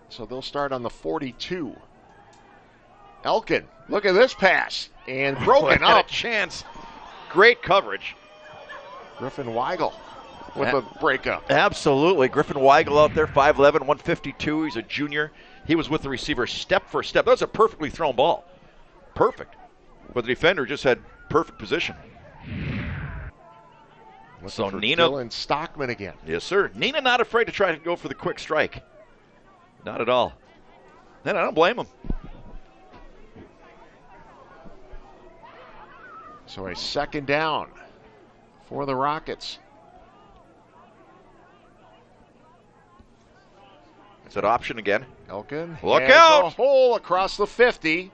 So they'll start on the 42. Elkin, look at this pass. And broken up. A chance. Great coverage. Griffin Weigel with a breakup. Absolutely. Griffin Weigel out there, 5'11", 152. He's a junior. He was with the receiver step for step. That was a perfectly thrown ball. Perfect. But the defender just had perfect position. So Neenah. Dylan Stockman again. Yes, sir. Neenah not afraid to try to go for the quick strike. Not at all. And I don't blame him. So a second down for the Rockets. It's an option again. Elkin. Look out! A hole across the 50.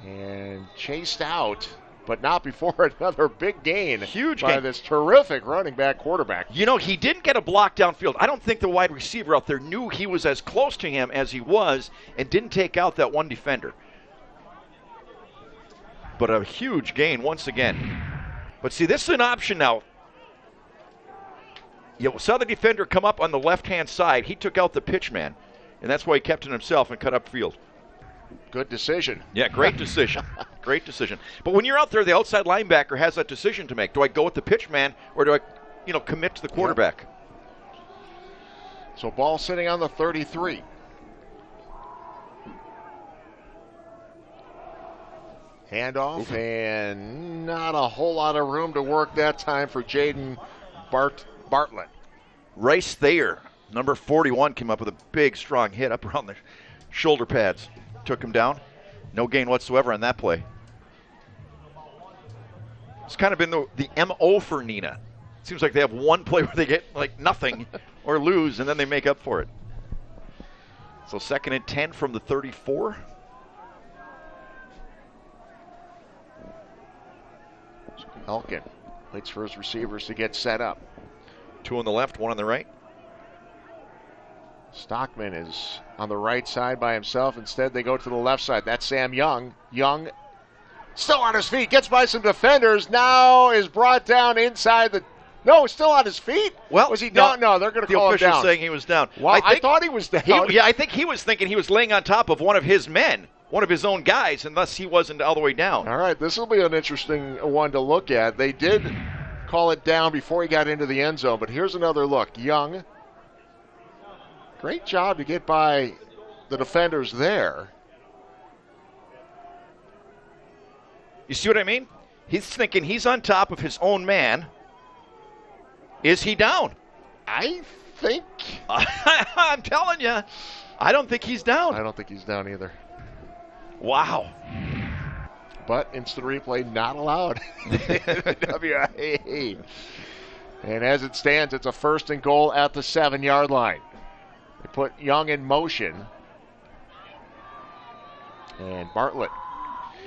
And chased out but not before another big gain. Huge by gain. this terrific running back quarterback. You know, he didn't get a block downfield. I don't think the wide receiver out there knew he was as close to him as he was and didn't take out that one defender. But a huge gain once again. But see, this is an option now. You saw the defender come up on the left-hand side. He took out the pitch man, and that's why he kept it himself and cut upfield. Good decision. Yeah, great decision. Great decision. But when you're out there, the outside linebacker has that decision to make. Do I go with the pitch man or do I, commit to the quarterback? So ball sitting on the 33. Handoff, and not a whole lot of room to work that time for Jaden Bartlett. Rice Thayer, number 41, came up with a big, strong hit up around the shoulder pads. Took him down. No gain whatsoever on that play. It's kind of been the MO for Neenah. Seems like they have one play where they get like nothing or lose, and then they make up for it. So 2nd and 10 from the 34. Elkin waits for his receivers to get set up. 2 on the left, 1 on the right. Stockman is on the right side by himself. Instead, they go to the left side. That's Sam Young. Young still on his feet, gets by some defenders, now is brought down inside the... No, still on his feet? Well, was he down? No, they're going to call him down. The official's saying he was down. Well, I thought he was down. I think he was thinking he was laying on top of one of his men, one of his own guys, and thus he wasn't all the way down. All right, this will be an interesting one to look at. They did call it down before he got into the end zone, but here's another look. Young, great job to get by the defenders there. You see what I mean? He's thinking he's on top of his own man. Is he down? I think. I'm telling you, I don't think he's down. I don't think he's down either. Wow. But instant replay not allowed. WIA. And as it stands, it's a 1st and goal at the 7-yard line. They put Young in motion. And Bartlett.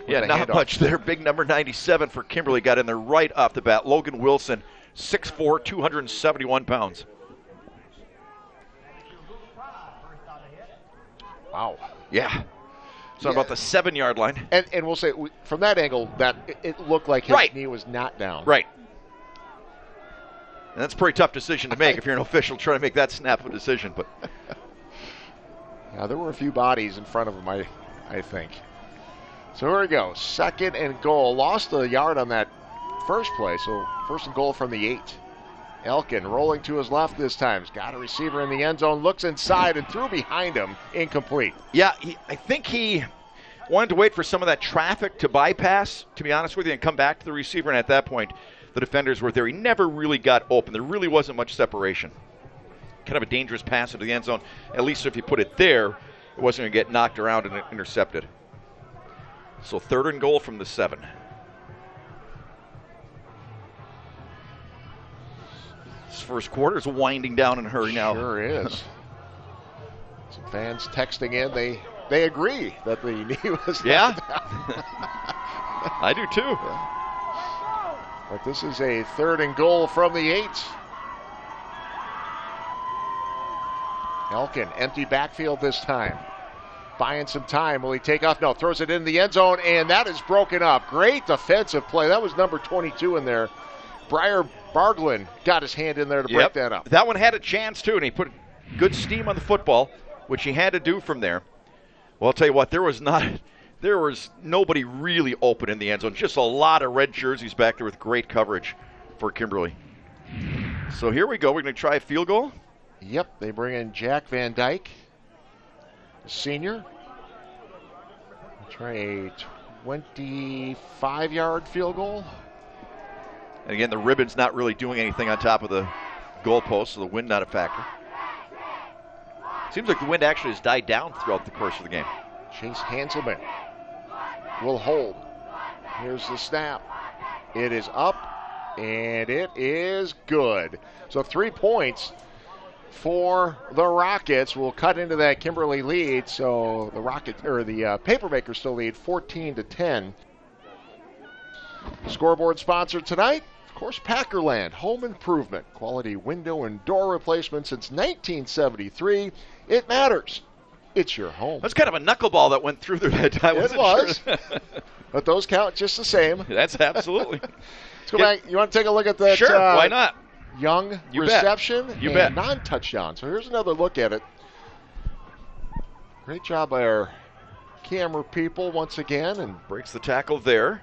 Yeah, not much there. Big number 97 for Kimberly got in there right off the bat. Logan Wilson, 6'4", 271 pounds. Wow. Yeah. So about the 7-yard line. And we'll say, from that angle, that it looked like his knee was not down. Right. And that's a pretty tough decision to make if you're an official trying to make that snap of a decision. But yeah, there were a few bodies in front of him, I think. So here we go. 2nd and goal. Lost a yard on that first play, so 1st and goal from the 8. Elkin rolling to his left this time. He's got a receiver in the end zone, looks inside and threw behind him. Incomplete. Yeah, I think he wanted to wait for some of that traffic to bypass, to be honest with you, and come back to the receiver. And at that point, the defenders were there. He never really got open. There really wasn't much separation. Kind of a dangerous pass into the end zone. At least if you put it there, it wasn't going to get knocked around and intercepted. So 3rd and goal from the 7. This first quarter is winding down in a hurry now. Sure is. Some fans texting in. They agree that the knee was down. I do too. Yeah. But this is a 3rd and goal from the 8. Elkin, empty backfield this time. Buying some time. Will he take off? No, throws it in the end zone, and that is broken up. Great defensive play. That was number 22 in there. Briar Barglin got his hand in there to break that up. That one had a chance, too, and he put good steam on the football, which he had to do from there. Well, I'll tell you what, there was nobody really open in the end zone. Just a lot of red jerseys back there with great coverage for Kimberly. So here we go. We're going to try a field goal. Yep, they bring in Jack Van Dyke, senior. Try a 25-yard field goal. And again, the ribbon's not really doing anything on top of the goalpost, so the wind not a factor. Seems like the wind actually has died down throughout the course of the game. Chase Hanselman will hold. Here's the snap. It is up, and it is good. So 3 points for the Rockets. Will cut into that Kimberly lead. So the Papermakers still lead 14-10. Scoreboard sponsor tonight, of course, Packerland Home Improvement. Quality window and door replacement since 1973. It matters. It's your home. That's kind of a knuckleball that went through there that time. It was. But those count just the same. That's absolutely. Let's go back. You want to take a look at that? Sure, why not? Young You reception bet. You and bet. non-touchdown. So here's another look at it. Great job by our camera people once again. And Breaks the tackle there.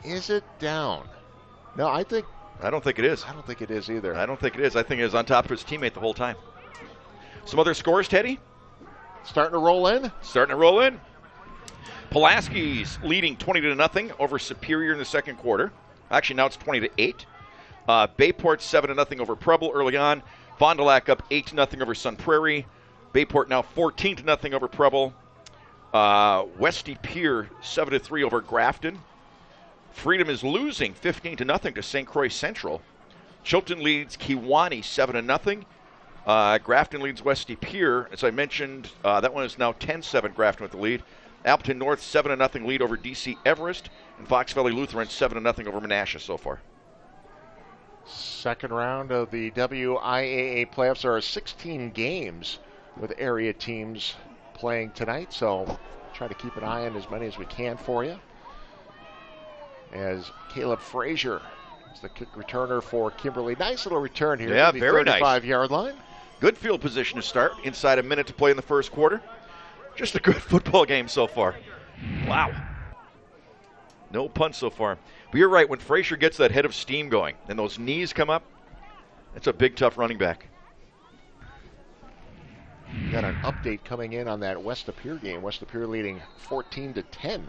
is it down? No, I don't think it is. don't think it is either. I don't think it is. I think it was on top of his teammate the whole time. Some other scores, Teddy? Starting to roll in. Starting to roll in. Pulaski's leading 20-0 over Superior in the second quarter. Actually, now it's 20-8. Bayport 7-0 over Preble early on. Fond du Lac up 8-0 over Sun Prairie. Bayport now 14-0 over Preble. Westy Pier 7-3 over Grafton. Freedom is losing 15-0 to St. Croix Central. Chilton leads Kewanee 7-0. Grafton leads Westy Pier. As I mentioned, that one is now 10-7 Grafton with the lead. Appleton North 7-0 lead over DC Everest. And Fox Valley Lutheran 7-0 over Menasha so far. Second round of the WIAA playoffs. There are 16 games with area teams playing tonight, so try to keep an eye on as many as we can for you. As Caleb Frazier is the kick returner for Kimberly. Nice little return here. Yeah, to the very nice. 35-yard line. Good field position to start. Inside a minute to play in the first quarter. Just a good football game so far. Wow. No punts so far. But you're right, when Frazier gets that head of steam going and those knees come up, it's a big, tough running back. Got an update coming in on that West Pier game. West Pier leading 14-10.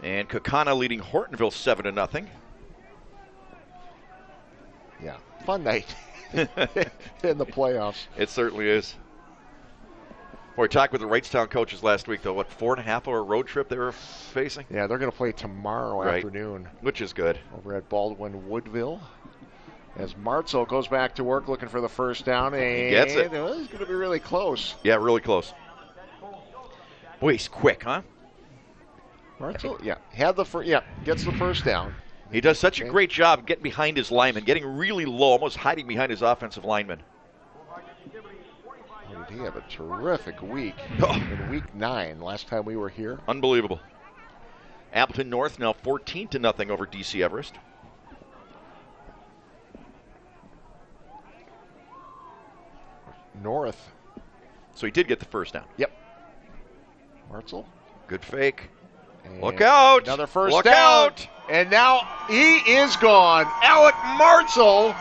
And Kakana leading Hortonville 7-0. Yeah, fun night in the playoffs. It certainly is. We talked with the Wrightstown coaches last week, though. What, 4.5-hour road trip they were facing? Yeah, they're going to play tomorrow Right. afternoon. Which is good. Over at Baldwin Woodville. As Martzel goes back to work looking for the first down. And He gets it. It's going to be really close. Yeah, really close. Boy, he's quick, huh? Martzel, gets the first down. He does such a great job getting behind his lineman, getting really low, almost hiding behind his offensive lineman. Did he have a terrific week in week 9 last time we were here? Unbelievable. Appleton North now 14-0 over DC Everest. North. So he did get the first down. Yep. Martzel. Good fake. And Look out. Another first Look down. out. And now he is gone. Alec Martzel,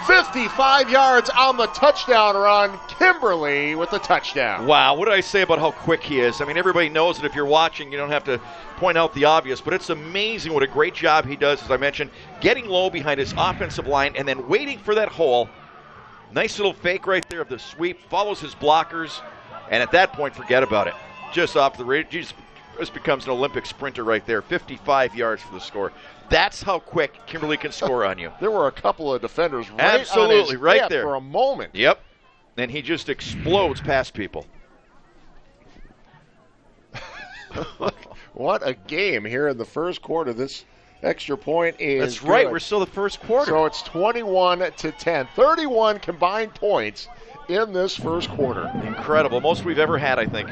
55 yards on the touchdown run. Kimberly with the touchdown. Wow, what did I say about how quick he is? I mean, everybody knows that if you're watching, you don't have to point out the obvious, but it's amazing what a great job he does, as I mentioned, getting low behind his offensive line and then waiting for that hole. Nice little fake right there of the sweep, follows his blockers, and at that point, forget about it. Just off the radar, just becomes an Olympic sprinter right there. 55 yards for the score. That's how quick Kimberly can score on you. There were a couple of defenders right Absolutely, on his right hip there for a moment. Yep. And he just explodes past people. What a game here in the first quarter. This extra point is That's right. good. We're still the first quarter. So it's 21-10. 31 combined points in this first quarter. Incredible. Most we've ever had, I think.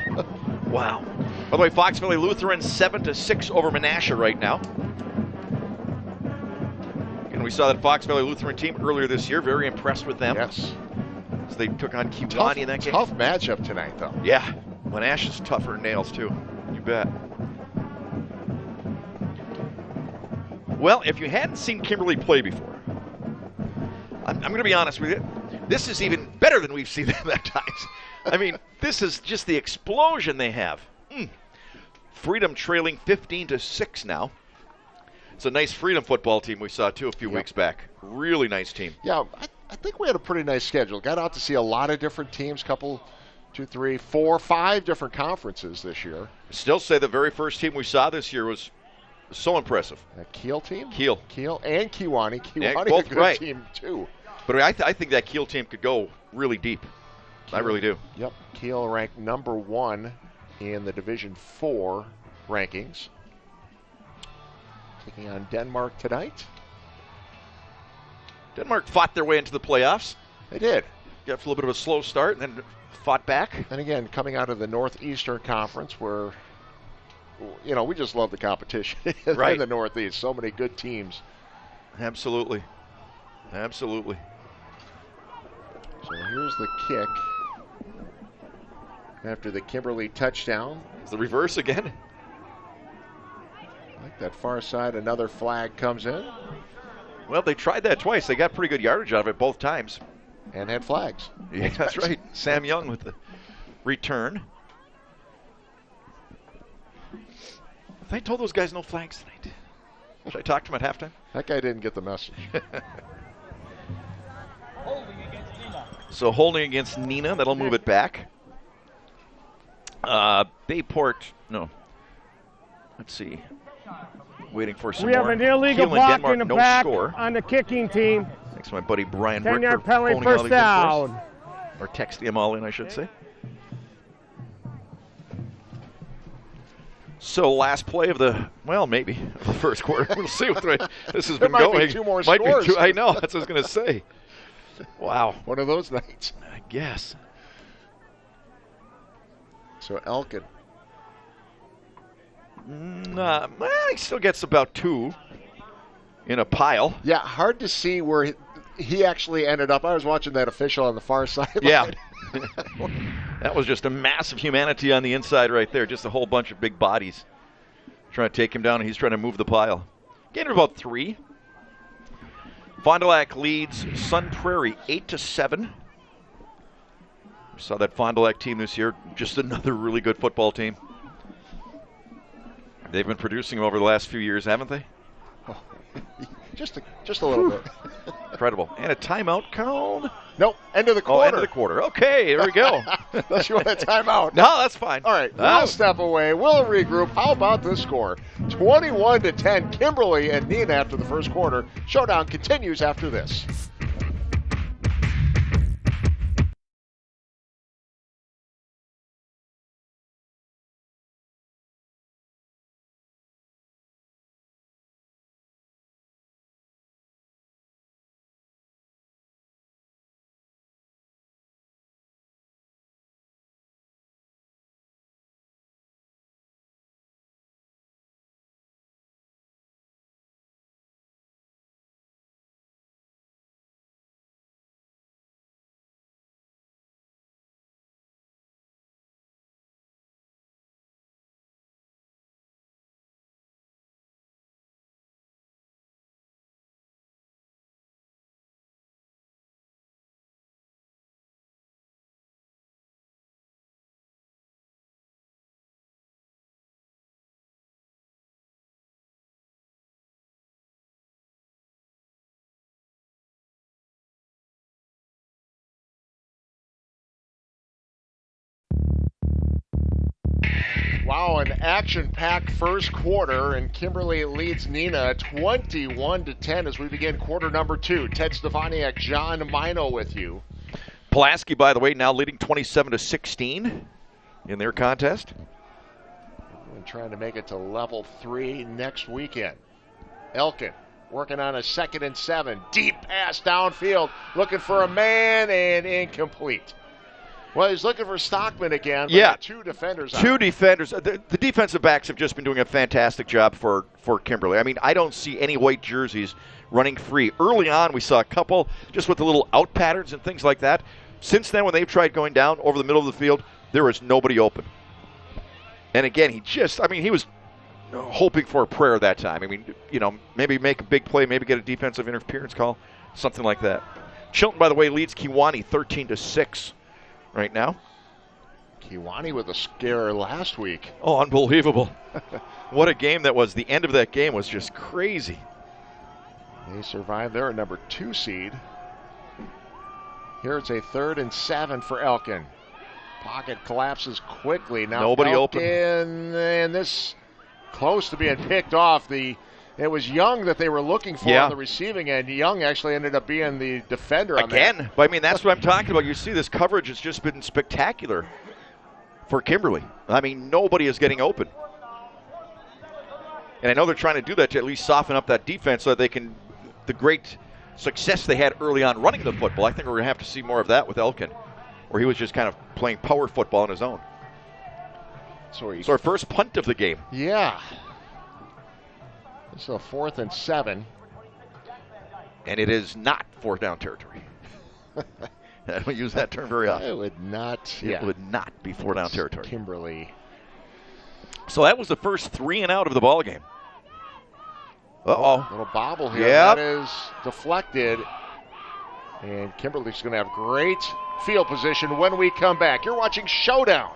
Wow. By the way, Fox Valley Lutheran 7-6 over Menasha right now. And we saw that Fox Valley Lutheran team earlier this year. Very impressed with them. Yes. So they took on Kewanee in that game. Tough matchup tonight, though. Yeah. Menasha's tougher than nails, too. You bet. Well, if you hadn't seen Kimberly play before, I'm going to be honest with you. This is even better than we've seen them at times. I mean, this is just the explosion they have. Freedom trailing 15-6 now. It's a nice Freedom football team we saw, too, a few weeks back. Really nice team. Yeah, I think we had a pretty nice schedule. Got out to see a lot of different teams, 2, 3, 4, 5 different conferences this year. Still say the very first team we saw this year was so impressive. That Kiel team? Kiel and Kewanee. Kewanee both a good right. team, too. But I think that Kiel team could go really deep. I really do. Yep. Kiel ranked number 1 in the Division 4 rankings. Taking on Denmark tonight. Denmark fought their way into the playoffs. They did. Got a little bit of a slow start and then fought back. And again, coming out of the Northeastern Conference where, we just love the competition Right. in the Northeast. So many good teams. Absolutely. Absolutely. So here's the kick. After the Kimberly touchdown. It's the reverse again. Like that far side, another flag comes in. Well, they tried that twice. They got pretty good yardage out of it both times. And had flags. Yeah, that's right. Sam Young with the return. I told those guys no flags tonight. Should I talk to them at halftime? That guy didn't get the message. Holding against Neenah. So holding against Neenah, that'll move it back. Bayport, no. Let's see. Waiting for some We have more. an illegal Keelan, block Denmark, in the no back score. on the kicking team. Thanks to my buddy Brian Rick 10-yard for penalty, phoning all first these in for us. down. Or texting them all in, I should say. So last play of the, maybe, of the first quarter. We'll see what this has been might be going. two more Might be scores. two, I know, that's what I was going to say. Wow. One of those nights. I guess. So Elkin. He still gets about 2 in a pile. Yeah, hard to see where he actually ended up. I was watching that official on the far side. Yeah. That was just a massive humanity on the inside right there. Just a whole bunch of big bodies trying to take him down, and he's trying to move the pile. Gained about 3. Fond du Lac leads Sun Prairie 8-7. We saw that Fond du Lac team this year. Just another really good football team. They've been producing over the last few years, haven't they? Oh, just a little bit. Incredible. And a timeout called. Nope, end of the quarter. Oh, end of the quarter. Okay, there we go. Unless you want a timeout. No, that's fine. All right, we'll step away. We'll regroup. How about this score? 21-10, Kimberly and Neenah after the first quarter. Showdown continues after this. Wow, an action-packed first quarter, and Kimberly leads Neenah 21-10 as we begin quarter number 2. Ted Stefaniak, John Mino with you. Pulaski, by the way, now leading 27-16 in their contest. And trying to make it to level 3 next weekend. Elkin working on a 2nd and 7. Deep pass downfield, looking for a man, and incomplete. Well, he's looking for Stockman again. But yeah, 2 defenders. Two defenders. The defensive backs have just been doing a fantastic job for Kimberly. I mean, I don't see any white jerseys running free. Early on, we saw a couple just with the little out patterns and things like that. Since then, when they've tried going down over the middle of the field, there was nobody open. And again, he was hoping for a prayer that time. I mean, maybe make a big play, maybe get a defensive interference call, something like that. Chilton, by the way, leads Kewanee 13-6 right now. Kewanee with a scare last week. Oh, unbelievable. What a game that was. The end of that game was just crazy. They survived. They're a number 2 seed. Here it's a 3rd and 7 for Elkin. Pocket collapses quickly. Now nobody Elkin, open. And this close to being picked off. It was Young that they were looking for on the receiving end. Young actually ended up being the defender on again. that. But I mean, that's what I'm talking about. You see, this coverage has just been spectacular for Kimberly. I mean, nobody is getting open. And I know they're trying to do that to at least soften up that defense so that they can, the great success they had early on running the football. I think we're going to have to see more of that with Elkin, where he was just kind of playing power football on his own. So our first punt of the game. Yeah. This is a 4th and 7. And it is not fourth down territory. I don't use that term very often. It would not. It would not be fourth down territory. Kimberly. So that was the first 3 and out of the ball game. Uh-oh. Little bobble here. Yep. That is deflected. And Kimberly's going to have great field position when we come back. You're watching Showdown.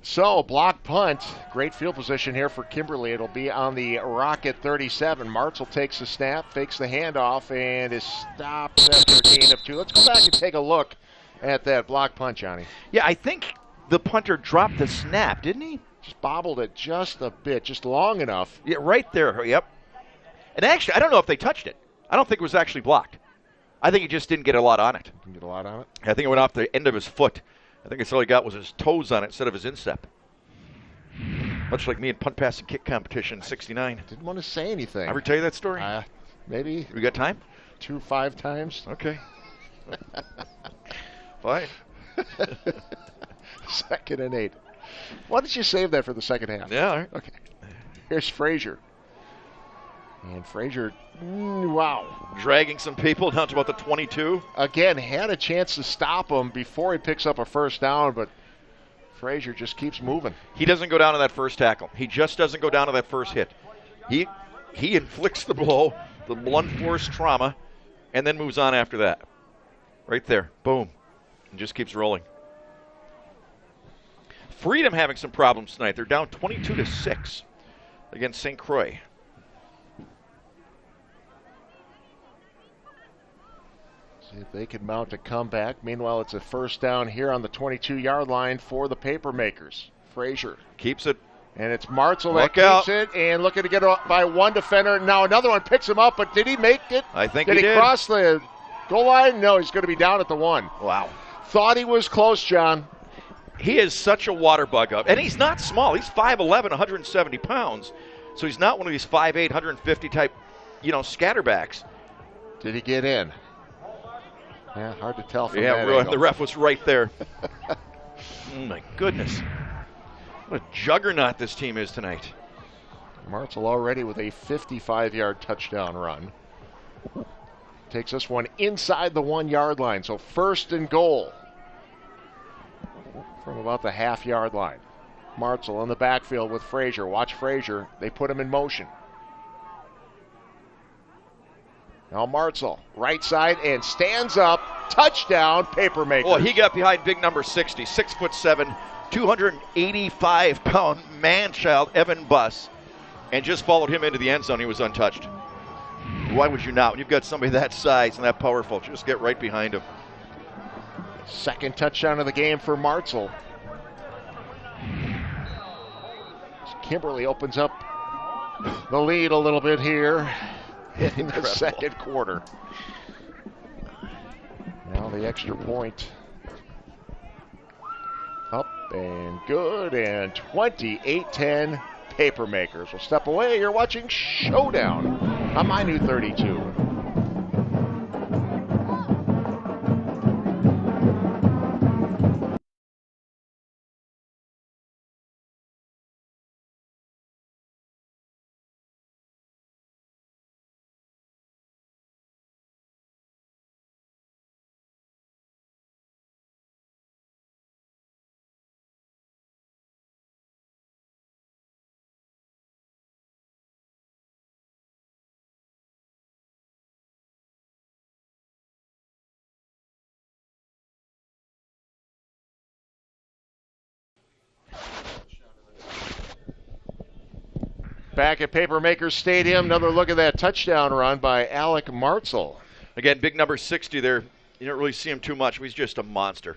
So, block punt. Great field position here for Kimberly. It'll be on the Rocket 37. Martzel takes the snap, fakes the handoff, and is stopped after a gain of 2. Let's go back and take a look at that block punt, Johnny. Yeah, I think the punter dropped the snap, didn't he? Just bobbled it just a bit, just long enough. Yeah, right there. Yep. And actually, I don't know if they touched it. I don't think it was actually blocked. I think he just didn't get a lot on it. Didn't get a lot on it? I think it went off the end of his foot. I think it's all he got was his toes on it instead of his instep. Much like me in punt, pass, and kick competition in '69. Didn't want to say anything. Ever tell you that story? Maybe. We got time? 5 times. Okay. Fine. 2nd and 8. Why did you save that for the second half? Yeah, all right. Okay. Here's Frazier. And Frazier, wow. Dragging some people down to about the 22. Again, had a chance to stop him before he picks up a first down, but Frazier just keeps moving. He doesn't go down to that first tackle. He just doesn't go down to that first hit. He inflicts the blow, the blunt force trauma, and then moves on after that. Right there. Boom. And just keeps rolling. Freedom having some problems tonight. They're down 22-6 against St. Croix. See if they can mount a comeback. Meanwhile, it's a first down here on the 22-yard line for the Papermakers. Frazier keeps it. And it's Martzel Look that out. keeps it and looking to get up by one defender. Now another one picks him up, but did he make it? I think did he did. Cross the goal line? No, he's going to be down at the 1. Wow. Thought he was close, John. He is such a water bug up. And he's not small. He's 5'11", 170 pounds. So he's not one of these 5'8", 150 type, scatterbacks. Did he get in? Yeah, hard to tell from that Yeah, angle. the ref was right there. Oh, my goodness. What a juggernaut this team is tonight. Martzel already with a 55-yard touchdown run. Takes this one inside the 1-yard line. So 1st and goal from about the half-yard line. Martzel in the backfield with Frazier. Watch Frazier. They put him in motion. Now Martzel, right side, and stands up. Touchdown, Papermakers. Oh, he got behind big number 60, 6'7", 285-pound man-child Evan Buss, and just followed him into the end zone. He was untouched. Why would you not? When you've got somebody that size and that powerful, just get right behind him. 2nd touchdown of the game for Martzel. Kimberly opens up the lead a little bit here in the 2nd quarter. Now the extra point. Up and good, and 28-10 Papermakers. We'll step away. You're watching Showdown on My New 32. Back at Papermaker Stadium, another look at that touchdown run by Alec Martzel. Again, big number 60 there. You don't really see him too much. He's just a monster.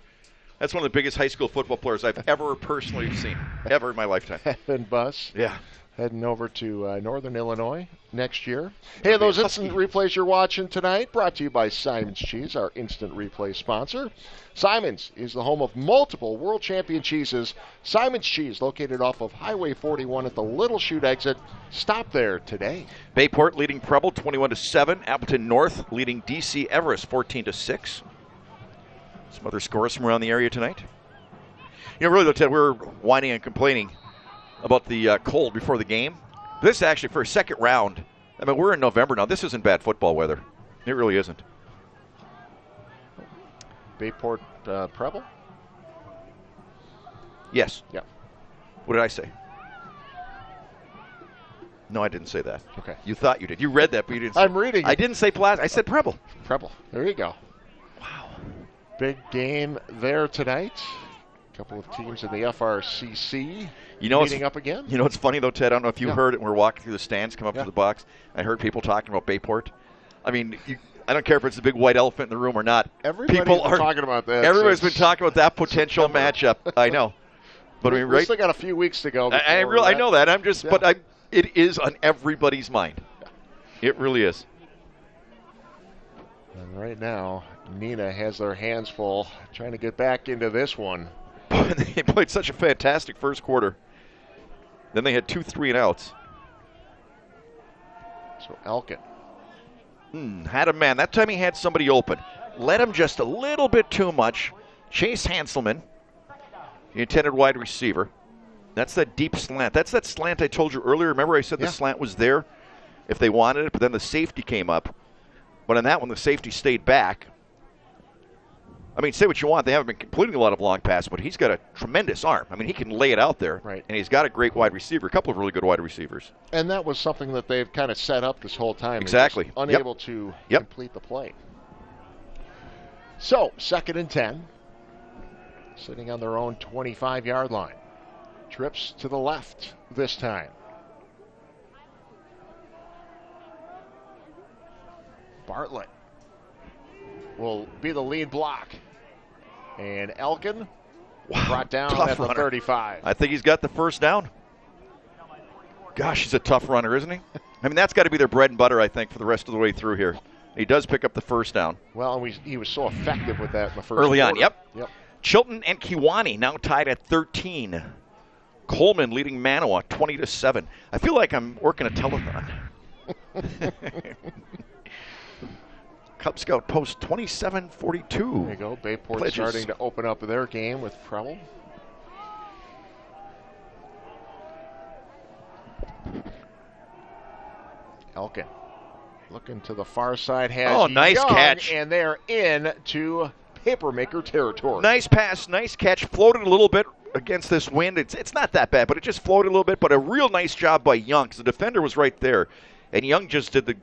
That's one of the biggest high school football players I've ever personally seen, ever in my lifetime. And Bus. Yeah. Heading over to Northern Illinois next year. Hey, those instant replays you're watching tonight, brought to you by Simon's Cheese, our instant replay sponsor. Simon's is the home of multiple world champion cheeses. Simon's Cheese, located off of Highway 41 at the Little Chute exit. Stop there today. Bayport leading Preble 21-7. Appleton North leading DC Everest 14-6. Some other scores from around the area tonight. You know, really, though, Ted, we're whining and complaining about the cold before the game. This actually, for a second round, I mean, we're in November now. This isn't bad football weather. It really isn't. Bayport Preble? Yes. Yeah. What did I say? No, I didn't say that. Okay. You thought you did. You read that, but you didn't say I'm reading it. I didn't say Plaza. I said Preble. Preble. There you go. Wow. Big game there tonight. A couple of teams in the FRCC meeting up again. You know what's funny, though, Ted? I don't know if you heard it when we were walking through the stands, come up to the box. I heard people talking about Bayport. I mean, I don't care if it's the big white elephant in the room or not. Everybody's been talking about that. Everybody's been talking about that potential matchup. I know. But I mean, we still got a few weeks to go. I know that. I'm just, but it is on everybody's mind. It really is. And right now, Neenah has their hands full trying to get back into this one. They played such a fantastic first quarter. Then they had 2 3-and-outs. So Elkin. Had a man. That time he had somebody open. Led him just a little bit too much. Chase Hanselman, the intended wide receiver. That's that deep slant. That's that slant I told you earlier. Remember I said the slant was there if they wanted it, but then the safety came up. But on that one, the safety stayed back. I mean, say what you want. They haven't been completing a lot of long passes, but he's got a tremendous arm. I mean, he can lay it out there. Right. And he's got a great wide receiver, a couple of really good wide receivers. And that was something that they've kind of set up this whole time. Exactly. Unable to complete the play. So, 2nd and 10. Sitting on their own 25-yard line. Trips to the left this time. Bartlett will be the lead block. And Elkin brought down at the 35. I think he's got the first down. Gosh, he's a tough runner, isn't he? I mean, that's got to be their bread and butter, I think, for the rest of the way through here. He does pick up the first down. Well, and he was so effective with that in the first early quarter. On, yep. Chilton and Kiwani now tied at 13. Coleman leading Manawa 20-7. I feel like I'm working a telethon. Cub Scout post 27-42. There you go. Bayport starting to open up their game with Preble. Elkin looking to the far side. Has nice Young, catch. And they're in to Papermaker territory. Nice pass, nice catch. Floated a little bit against this wind. It's not that bad, but it just floated a little bit. But a real nice job by Young because the defender was right there. And Young just did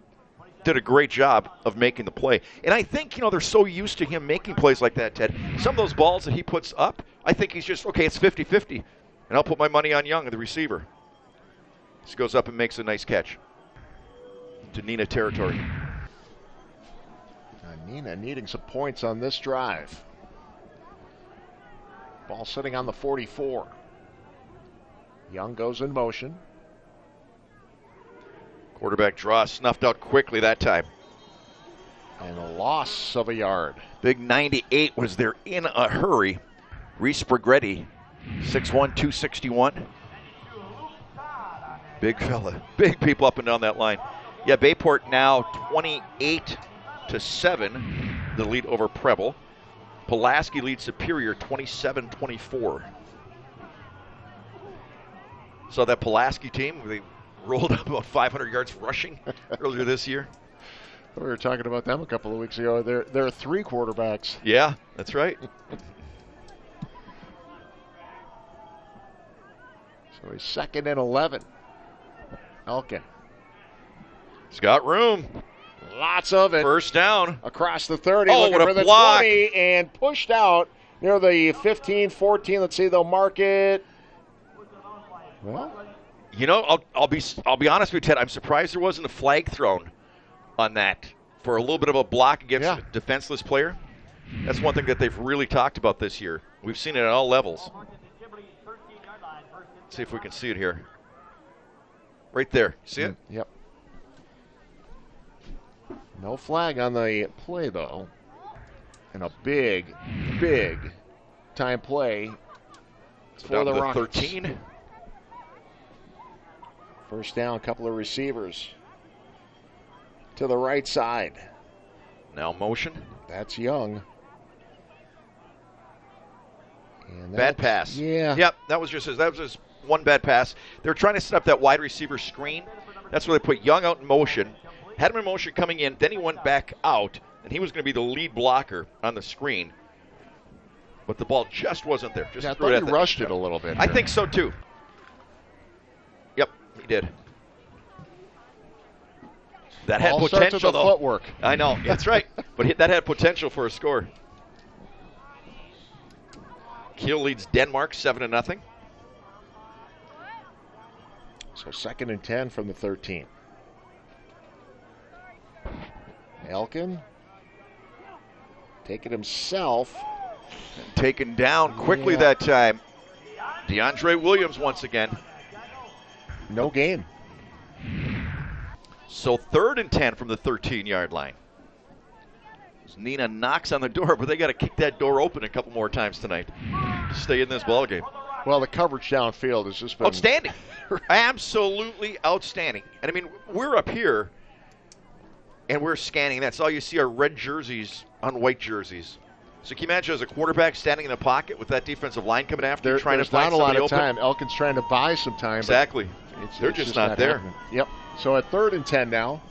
a great job of making the play. And I think, they're so used to him making plays like that, Ted. Some of those balls that he puts up, I think he's just, okay, it's 50-50. And I'll put my money on Young, the receiver. Just goes up and makes a nice catch. To Neenah territory. Neenah needing some points on this drive. Ball sitting on the 44. Young goes in motion. Quarterback draw snuffed out quickly that time. And a loss of a yard. Big 98 was there in a hurry. Reese Brigretti, 6'1", 261. Big fella. Big people up and down that line. Yeah, Bayport now 28-7, the lead over Preble. Pulaski leads Superior 27-24. So that Pulaski team, they rolled up about 500 yards rushing earlier this year. We were talking about them a couple of weeks ago. They're 3 quarterbacks. Yeah, that's right. So he's 2nd and 11. Elkin. He's got room. Lots of it. First down. Across the 30. Oh, looking what a for the block. 20 and pushed out near the 15, 14. Let's see, they'll mark it. Well, You know, I'll be honest with you, Ted. I'm surprised there wasn't a flag thrown on that for a little bit of a block against a defenseless player. That's one thing that they've really talked about this year. We've seen it at all levels. Let's see if we can see it here. Right there. See it? Yep. No flag on the play, though. And a big time play for the Rockets. 13. First down, couple of receivers to the right side. Now motion. That's Young. And bad pass. Yeah. Yep, that was just one bad pass. They were trying to set up that wide receiver screen. That's where they put Young out in motion. Had him in motion coming in, then he went back out, and he was going to be the lead blocker on the screen. But the ball just wasn't there. Just I thought he rushed it a little bit. I think so, too. Yep, he did. That had All potential, starts with the footwork. I know, that's right. But that had potential for a score. Kiel leads Denmark 7-0. So 2nd and 10 from the 13. Elkin taking himself. Taken down quickly that time. DeAndre Williams once again. No gain. So 3rd and 10 from the 13-yard line. Neenah knocks on the door, but they got to kick that door open a couple more times tonight to stay in this ballgame. Well, the coverage downfield has just been outstanding. Absolutely outstanding. And I mean, we're up here and we're scanning. That's all you see are red jerseys on white jerseys. So can you imagine as a quarterback standing in a pocket with that defensive line coming after you, trying to find somebody open? There's not a lot of time. Elkin's trying to buy some time. Exactly. They're just not there. Happening. Yep. So at 3rd and 10 now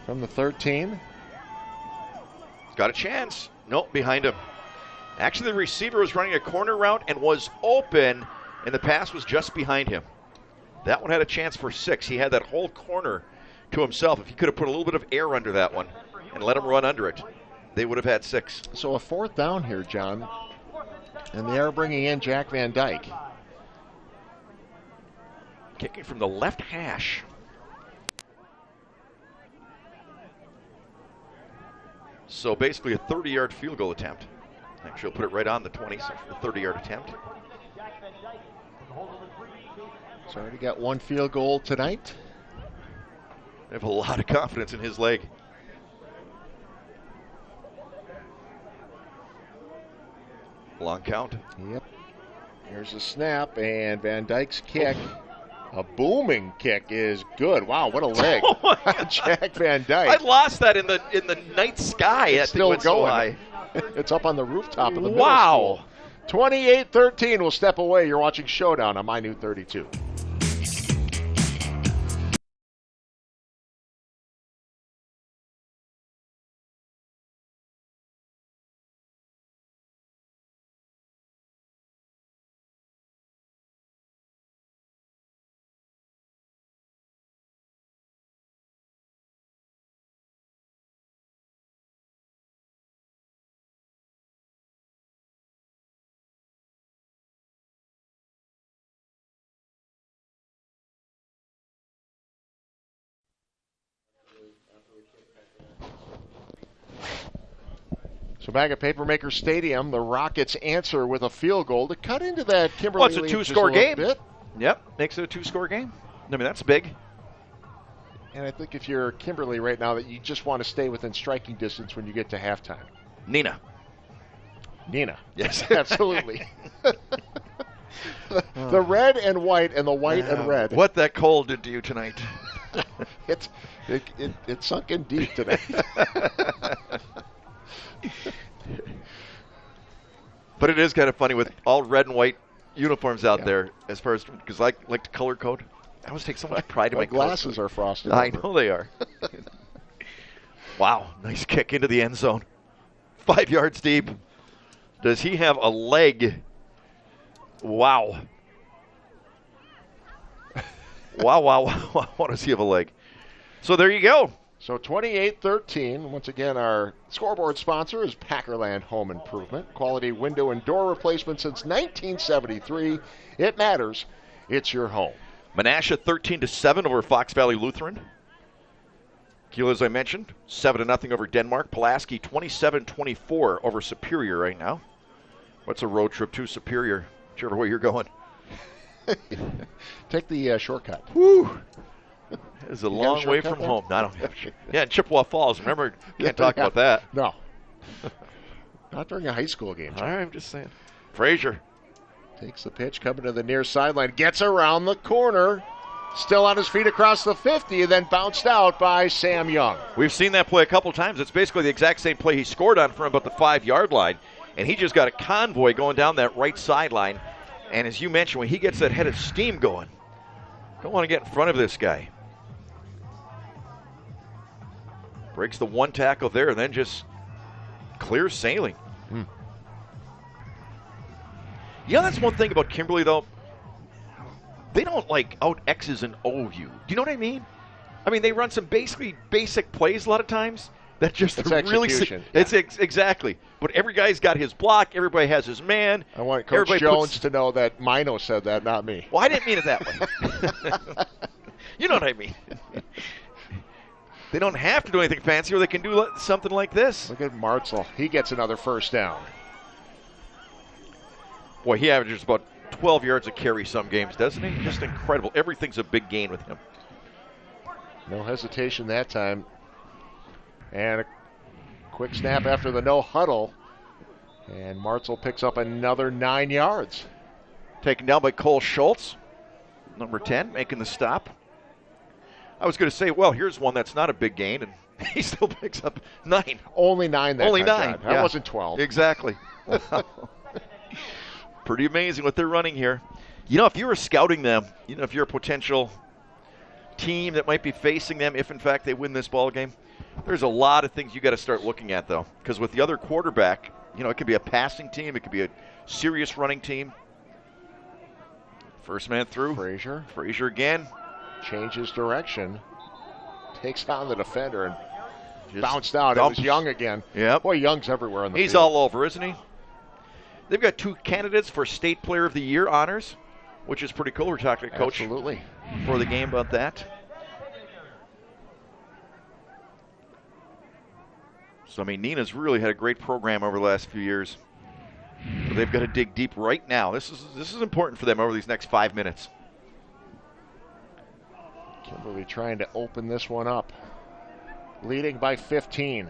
from the 13. He's got a chance. Nope, behind him. Actually, the receiver was running a corner route and was open, and the pass was just behind him. That one had a chance for 6. He had that whole corner to himself. If he could have put a little bit of air under that one and let him run under it, they would have had 6. So a 4th down here, John. And they are bringing in Jack Van Dyke. Kicking from the left hash. So basically a 30-yard field goal attempt. Actually, he'll put it right on the 20, so the 30-yard attempt. He's already got 1 field goal tonight. They have a lot of confidence in his leg. Long count. Yep. Here's a snap, and Van Dyke's kick. A booming kick is good. Wow, what a leg. Jack Van Dyke. I lost that in the night sky. It's still going. So high. It's up on the rooftop of the middle school. 28-13 will step away. You're watching Showdown on My New 32. So back at Papermaker Stadium, the Rockets answer with a field goal to cut into that Kimberly Well, it's a lead two-score game. Bit. Yep, makes it a 2-score game. I mean, that's big. And I think if you're Kimberly right now, that you just want to stay within striking distance when you get to halftime. Neenah. Yes, absolutely. The red and white and the white and red. What that cold did to you tonight. It sunk in deep tonight. But it is kind of funny with all red and white uniforms out there, as far as, because I like to color code. I always take so much pride in my glasses are frosted. I know they are. Wow, nice kick into the end zone. 5 yards deep. Does he have a leg? Wow. Wow. What does he have a leg? So there you go. So 28-13. Once again, our scoreboard sponsor is Packerland Home Improvement. Quality window and door replacement since 1973. It matters. It's your home. Menasha 13-7 over Fox Valley Lutheran. Keele, as I mentioned, 7-0 over Denmark. Pulaski 27-24 over Superior right now. What's a road trip to Superior, whichever way you're going? Take the shortcut. Whew. It's a long way shortcut from there? home. No, I don't have Yeah, in Chippewa Falls. Remember, can't talk about that. No. Not during a high school game. All right, I'm just saying. Frazier. Takes the pitch, coming to the near sideline, gets around the corner, still on his feet across the 50, and then bounced out by Sam Young. We've seen that play a couple times. It's basically the exact same play he scored on from about the 5-yard line, and he just got a convoy going down that right sideline. And as you mentioned, when he gets that head of steam going, don't want to get in front of this guy. Breaks the one tackle there and then just clears sailing. Yeah, that's one thing about Kimberly, though. They don't, out X's and O you. Do you know what I mean? I mean, they run some basically basic plays a lot of times that just It's really... execution. Yeah. It's exactly. But every guy's got his block. Everybody has his man. I want Coach Jones to know that Mino said that, not me. Well, I didn't mean it that way. You know what I mean. They don't have to do anything fancy, or they can do something like this. Look at Martzel. He gets another first down. Boy, he averages about 12 yards a carry some games, doesn't he? Just incredible. Everything's a big gain with him. No hesitation that time. And a quick snap after the no huddle. And Martzel picks up another 9 yards. Taken down by Cole Schultz, number 10, making the stop. I was going to say, well, here's one that's not a big gain, and he still picks up 9. Only 9 that Only time. 9. That wasn't 12. Exactly. Pretty amazing what they're running here. You know, if you were scouting them, if you're a potential team that might be facing them, if in fact they win this ball game, there's a lot of things you got to start looking at, though. Because with the other quarterback, it could be a passing team, it could be a serious running team. First man through. Frazier again. Changes direction. Takes on the defender and just bounced out. It was Young again. Yeah. Boy, Young's everywhere on the field. He's all over, isn't he? They've got 2 candidates for State Player of the Year honors, which is pretty cool. We're talking to Coach for the game about that. So, I mean, Neenah's really had a great program over the last few years. But they've got to dig deep right now. This is important for them over these next 5 minutes. Kimberly trying to open this one up. Leading by 15.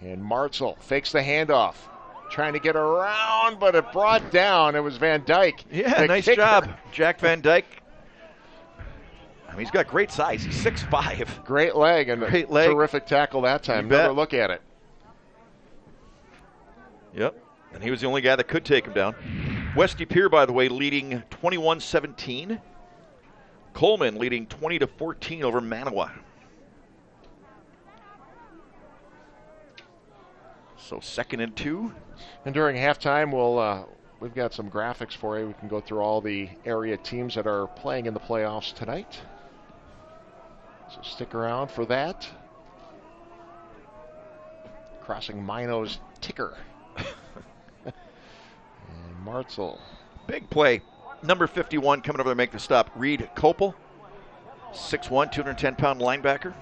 And Martzel fakes the handoff. Trying to get around, but it brought down. It was Van Dyke. Yeah, nice job, Jack Van Dyke. I mean, he's got great size. He's 6'5". Great leg and great leg. Terrific tackle that time. Another look at it. Yep, and he was the only guy that could take him down. West Pier, by the way, leading 21-17. Coleman leading 20-14 over Manawa. So 2nd and 2. And during halftime, we've got some graphics for you. We can go through all the area teams that are playing in the playoffs tonight. So stick around for that. Crossing Mino's ticker. And Martzel. Big play. Number 51 coming over to make the stop. Reed Kopel, 6'1", 210-pound linebacker.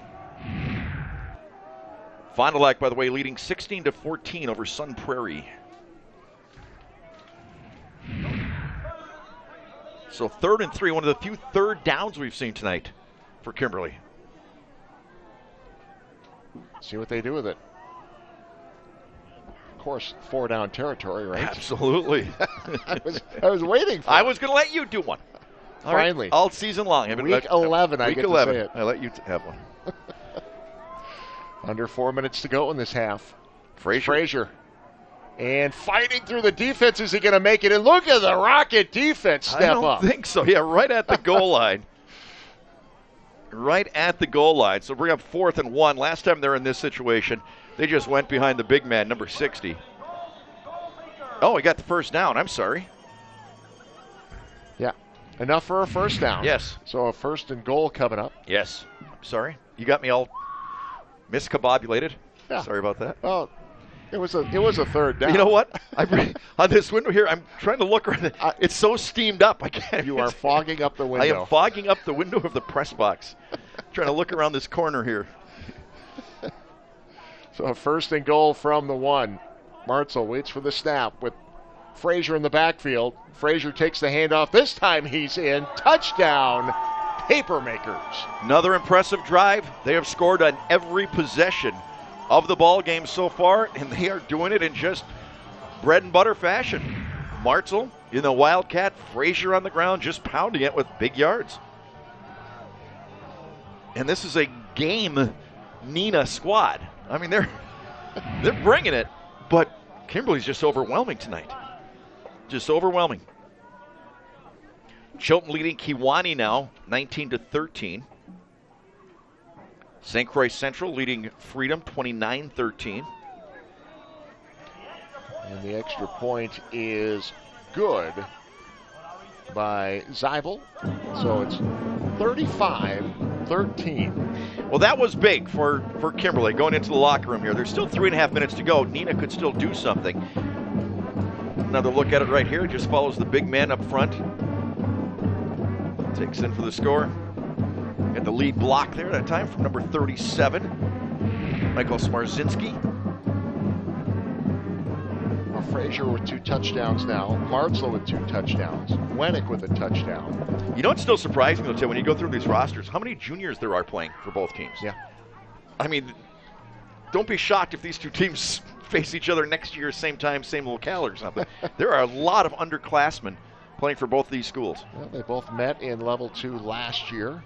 Fond du Lac, by the way, leading 16-14 over Sun Prairie. So 3rd and 3, one of the few third downs we've seen tonight for Kimberly. See what they do with it. Of course, 4-down territory, right? Absolutely. I was waiting for it. I was going to let you do one. Finally. Right. All season long. Week 11, I get 11. to say it. I let you have one. Under 4 minutes to go in this half. Frazier. And fighting through the defense. Is he going to make it? And look at the Rocket defense step up. I don't think so. Yeah, right at the goal line. Right at the goal line. So bring up 4th and 1. Last time they were in this situation, they just went behind the big man, number 60. Oh, he got the first down. I'm sorry. Yeah. Enough for a first down. Yes. So a 1st and goal coming up. Yes. Sorry. You got me all miscabobulated. Yeah. Sorry about that. Well, It was a third down. You know what? On this window here, I'm trying to look around. It's so steamed up. I can't. You are fogging up the window. I am fogging up the window of the press box. Trying to look around this corner here. So a 1st and goal from the 1. Martzel waits for the snap with Frazier in the backfield. Frazier takes the handoff. This time he's in. Touchdown, Papermakers. Another impressive drive. They have scored on every possession of the ball game so far, and they are doing it in just bread and butter fashion. Martzel in the Wildcat, Frazier on the ground, just pounding it with big yards. And this is a game Neenah squad. I mean, they're bringing it, but Kimberly's just overwhelming tonight. Just overwhelming. Chilton leading Kewanee now, 19-13. St. Croix Central leading Freedom, 29-13. And the extra point is good by Zeibel. So it's 35-13. Well, that was big for Kimberly going into the locker room here. There's still 3.5 minutes to go. Neenah could still do something. Another look at it right here. Just follows the big man up front. Takes in for the score. Got the lead block there that time from number 37, Michael Smarzinski. Well, Frazier with 2 touchdowns now. Martzel with 2 touchdowns. Wennick with a touchdown. You know what's still surprising, though, Tim, when you go through these rosters, how many juniors there are playing for both teams? Yeah. I mean, don't be shocked if these two teams face each other next year, same time, same locale or something. There are a lot of underclassmen playing for both these schools. Well, they both met in level 2 last year.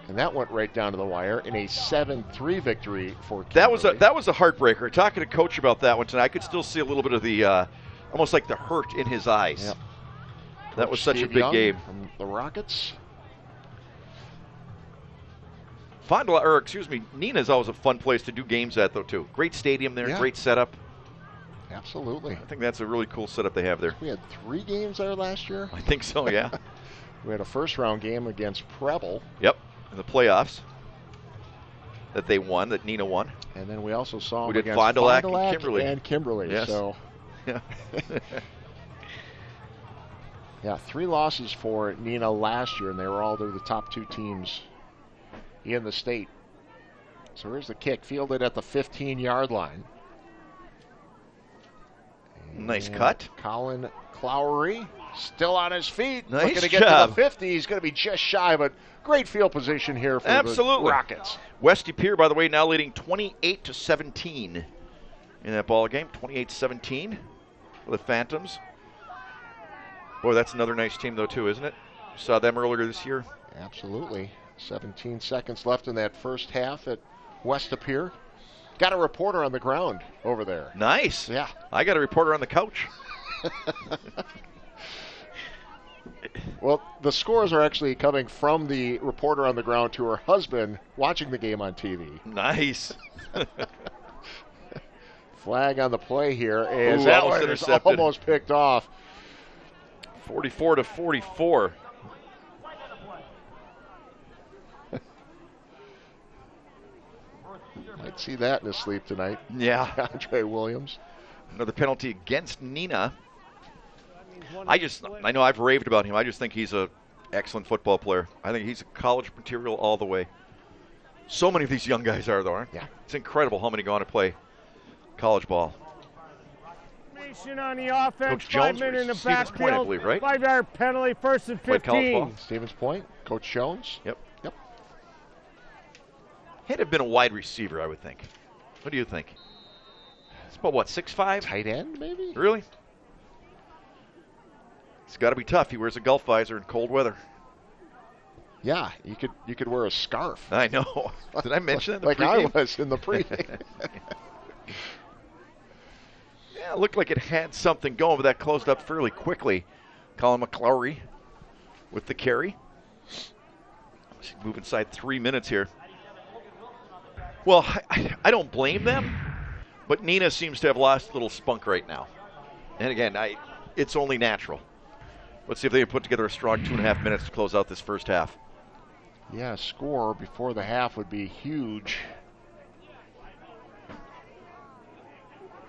And that went right down to the wire in a 7-3 victory for Kimberly. That was a heartbreaker. Talking to Coach about that one tonight, I could still see a little bit of the, almost like the hurt in his eyes. Yep. That was such Steve a big Young game. From the Rockets. Neenah's always a fun place to do games at, though, too. Great stadium there, Yeah. great setup. Absolutely. I think that's a really cool setup they have there. We had 3 games there last year. I think so, yeah. We had a first-round game against Preble. Yep, in the playoffs that they won, that Neenah won. And then we also saw we them did against Fond du Lac and Kimberly. Yes. So, yeah. Yeah, 3 losses for Neenah last year, and they're the top 2 teams in the state. So here's the kick, fielded at the 15-yard line. Nice And cut. Colin Clowery still on his feet. Nice looking to get job. to the 50. He's going to be just shy, but great field position here for Absolutely. the Rockets. Westy Pier, by the way, now leading 28-17 in that ball game. 28-17 for the Phantoms. Boy, that's another nice team, though, too, isn't it? Saw them earlier this year. Absolutely. 17 seconds left in that first half at West Pier. Got a reporter on the ground over there. Nice. Yeah. I got a reporter on the couch. Well, the scores are actually coming from the reporter on the ground to her husband watching the game on TV. Nice. Flag on the play here. As Ooh, that almost one is intercepted. almost picked off. 44-44. Might see that in his sleep tonight. Yeah. Andre Williams. Another penalty against Neenah. I know I've raved about him. I just think he's an excellent football player. I think he's a college material all the way. So many of these young guys are, though, aren't they? Yeah. It's incredible how many go on to play college ball. On the offense, Coach Jones, 5 men in the Stevens Point, I backfield, believe, right? 5-yard penalty, 1st and Played college ball. 15. Stevens Point, Coach Jones. Yep. Yep. He'd have been a wide receiver, I would think. What do you think? It's about, what, 6'5"? Tight end, maybe? Really? It's got to be tough. He wears a Gulf visor in cold weather. Yeah, you could wear a scarf. I know. Did I mention that in the like pregame? I was in the pregame. Yeah, it looked like it had something going, but that closed up fairly quickly. Colin McClowry with the carry. Let's move inside 3 minutes here. Well, I don't blame them, but Neenah seems to have lost a little spunk right now. And again, it's only natural. Let's see if they can put together a strong 2.5 minutes to close out this first half. Yeah, score before the half would be huge.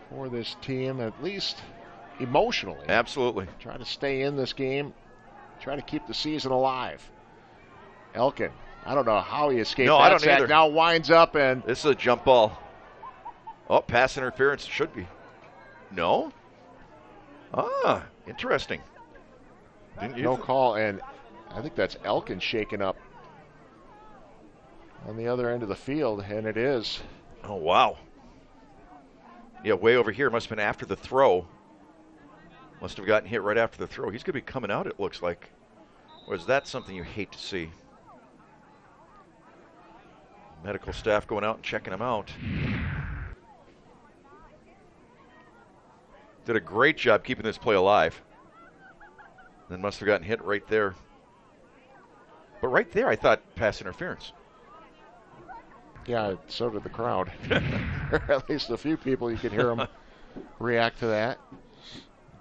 for this team, at least emotionally. Absolutely. Try to stay in this game, try to keep the season alive. Elkin, I don't know how he escaped No, that I don't sack. either. Now winds up and This is a jump ball. Oh, pass interference should be. No? Ah, interesting. no call, and I think that's Elkin shaking up on the other end of the field, and it is. Oh, wow. Yeah, way over here. Must have been after the throw. Must have gotten hit right after the throw. He's going to be coming out, it looks like. Or is that something you hate to see? Medical staff going out and checking him out. Did a great job keeping this play alive. Then must have gotten hit right there. But right there, I thought pass interference. Yeah, so did the crowd. At least a few people, you could hear them react to that.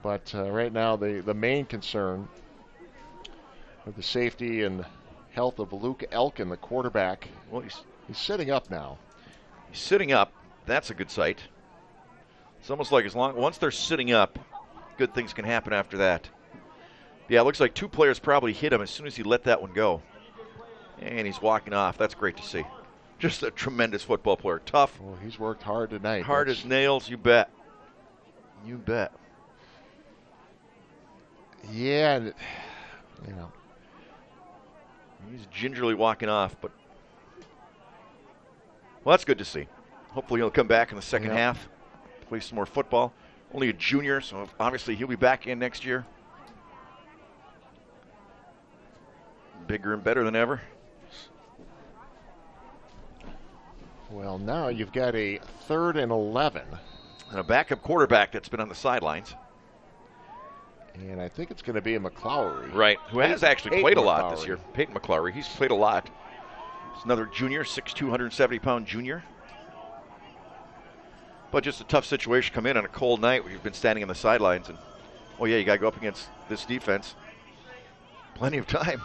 But right now, the main concern with the safety and health of Luke Elkin, the quarterback. Well, he's sitting up now. He's sitting up. That's a good sight. It's almost like once they're sitting up, good things can happen after that. Yeah, it looks like two players probably hit him as soon as he let that one go. And he's walking off. That's great to see. Just a tremendous football player. Tough. Well, he's worked hard tonight. Hard as nails, you bet. You bet. Yeah, and, you know. He's gingerly walking off, but well, that's good to see. Hopefully he'll come back in the second half, play some more football. Only a junior, so obviously he'll be back in next year. Bigger and better than ever. Well, now you've got a 3rd and 11. And a backup quarterback that's been on the sidelines. And I think it's going to be a McClowry. Right, who has actually played a lot McClowry this year. Peyton McClowry, he's played a lot. He's another junior, 6'2", 170-pound junior. But just a tough situation, come in on a cold night where you've been standing on the sidelines. And, oh yeah, you got to go up against this defense. Plenty of time.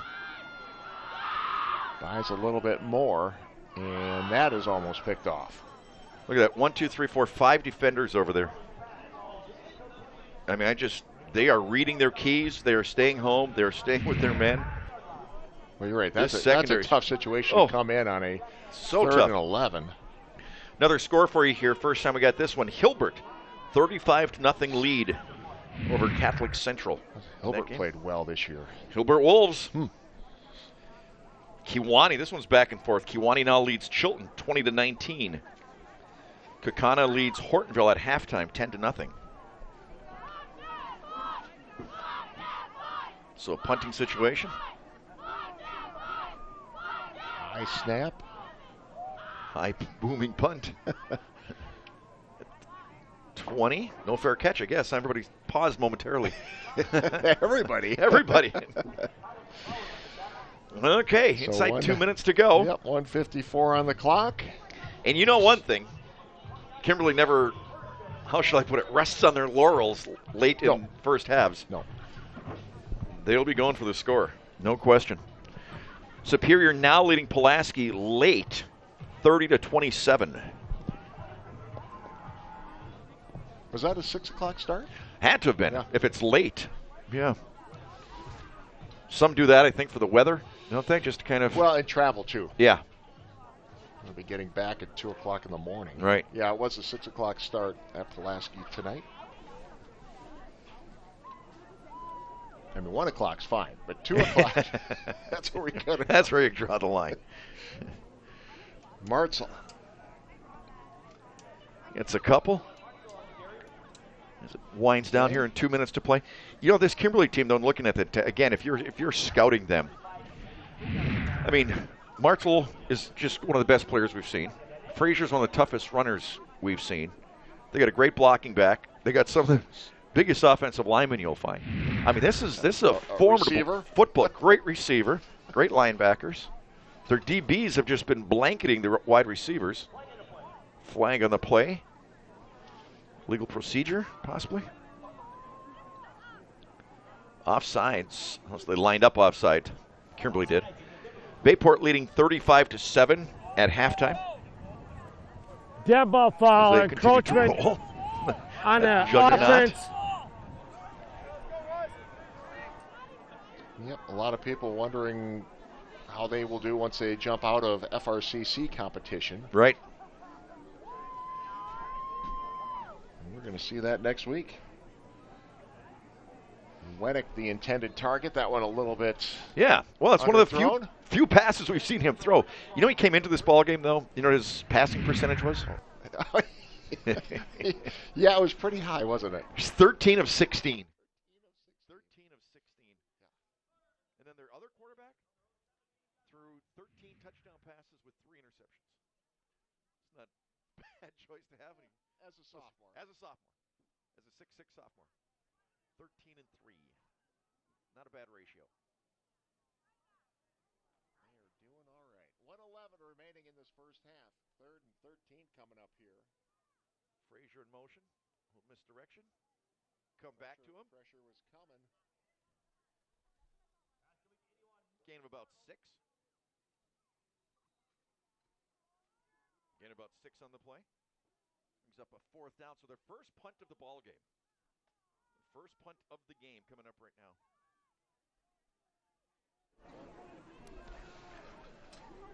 Buys a little bit more, and that is almost picked off. Look at that, 1, 2, 3, 4, 5 defenders over there. I mean, they are reading their keys. They are staying home. They are staying with their men. Well, you're right. That's a tough situation to come in on a 3rd and 11. Another score for you here. First time we got this one. Hilbert, 35-0 lead over Catholic Central. Hilbert played well this year. Hilbert Wolves. Kewanee, this one's back and forth. Kewanee now leads Chilton, 20-19. Kakana leads Hortonville at halftime, 10-0. So a punting situation. High snap. High booming punt. 20. No fair catch, I guess. Everybody paused momentarily. Everybody. Okay, So inside 2 minutes to go. Yep, 1:54 on the clock. And you know one thing. Kimberly never, how shall I put it, rests on their laurels late in first halves. No. They'll be going for the score. No question. Superior now leading Pulaski late, 30-27. Was that a 6 o'clock start? Had to have been, if it's late. Yeah. Some do that, I think, for the weather. Don't they? Just kind of. Well, and travel, too. Yeah. We'll be getting back at 2 o'clock in the morning. Right. Yeah, it was a 6 o'clock start at Pulaski tonight. I mean, 1 o'clock's fine, but 2 o'clock, that's where we go. That's where you draw the line. Martzel. It's a couple. As it winds down here in 2 minutes to play. You know, this Kimberly team, though, looking at it, again, if you're scouting them, I mean, Martzel is just one of the best players we've seen. Frazier's one of the toughest runners we've seen. They got a great blocking back. They got some of the biggest offensive linemen you'll find. I mean, this is a formidable football. Great receiver, great linebackers. Their DBs have just been blanketing the wide receivers. Flag on the play. Legal procedure, possibly. Offsides. They lined up offside. Kimberly did. Bayport leading 35-7 at halftime. Dead ball foul, As they continue to encroachment. roll. On the Juggernaut. offense. Yep, a lot of people wondering how they will do once they jump out of FRCC competition. Right. We're going to see that next week. Weddick, the intended target. That one a little bit. Yeah. Well, that's one of the underthrown. few passes we've seen him throw. You know, he came into this ball game though. You know what his passing percentage was? Yeah, it was pretty high, wasn't it? He's 13 of 16. 13 of 16. And then their other quarterback threw 13 touchdown passes with 3 interceptions. It's not a bad choice to have As a sophomore. As a sophomore. As a 6'6 sophomore. 13 and 3. Not a bad ratio. They're doing all right. 1:11 remaining in this first half. 3rd and 13 coming up here. Frazier in motion. A little misdirection. Come back to him. Pressure was coming. Gain of about 6. Gain about 6 on the play. Brings up a 4th down. So their first punt of the ball game. First punt of the game coming up right now.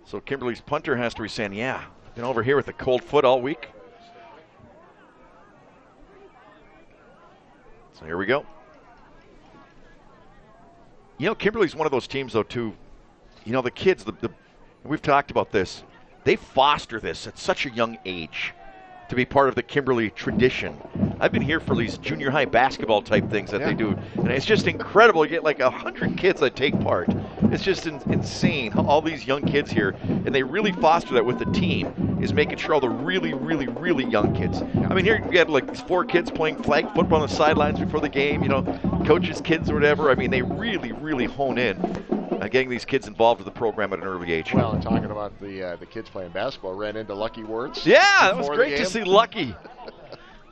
So Kimberly's punter has to be saying, yeah, been over here with a cold foot all week. So here we go. You know, Kimberly's one of those teams, though, too. You know, the kids, we've talked about this. They foster this at such a young age to be part of the Kimberly tradition. I've been here for these junior high basketball type things that they do, and it's just incredible. You get like 100 kids that take part. It's just insane how all these young kids here, and they really foster that with the team, is making sure all the really, really, really young kids. I mean, here you get like these 4 kids playing flag football on the sidelines before the game, you know, coaches' kids or whatever. I mean, they really, really hone in getting these kids involved with the program at an early age. Well, and talking about the kids playing basketball, ran into Lucky Words. Yeah, that was great to see Lucky.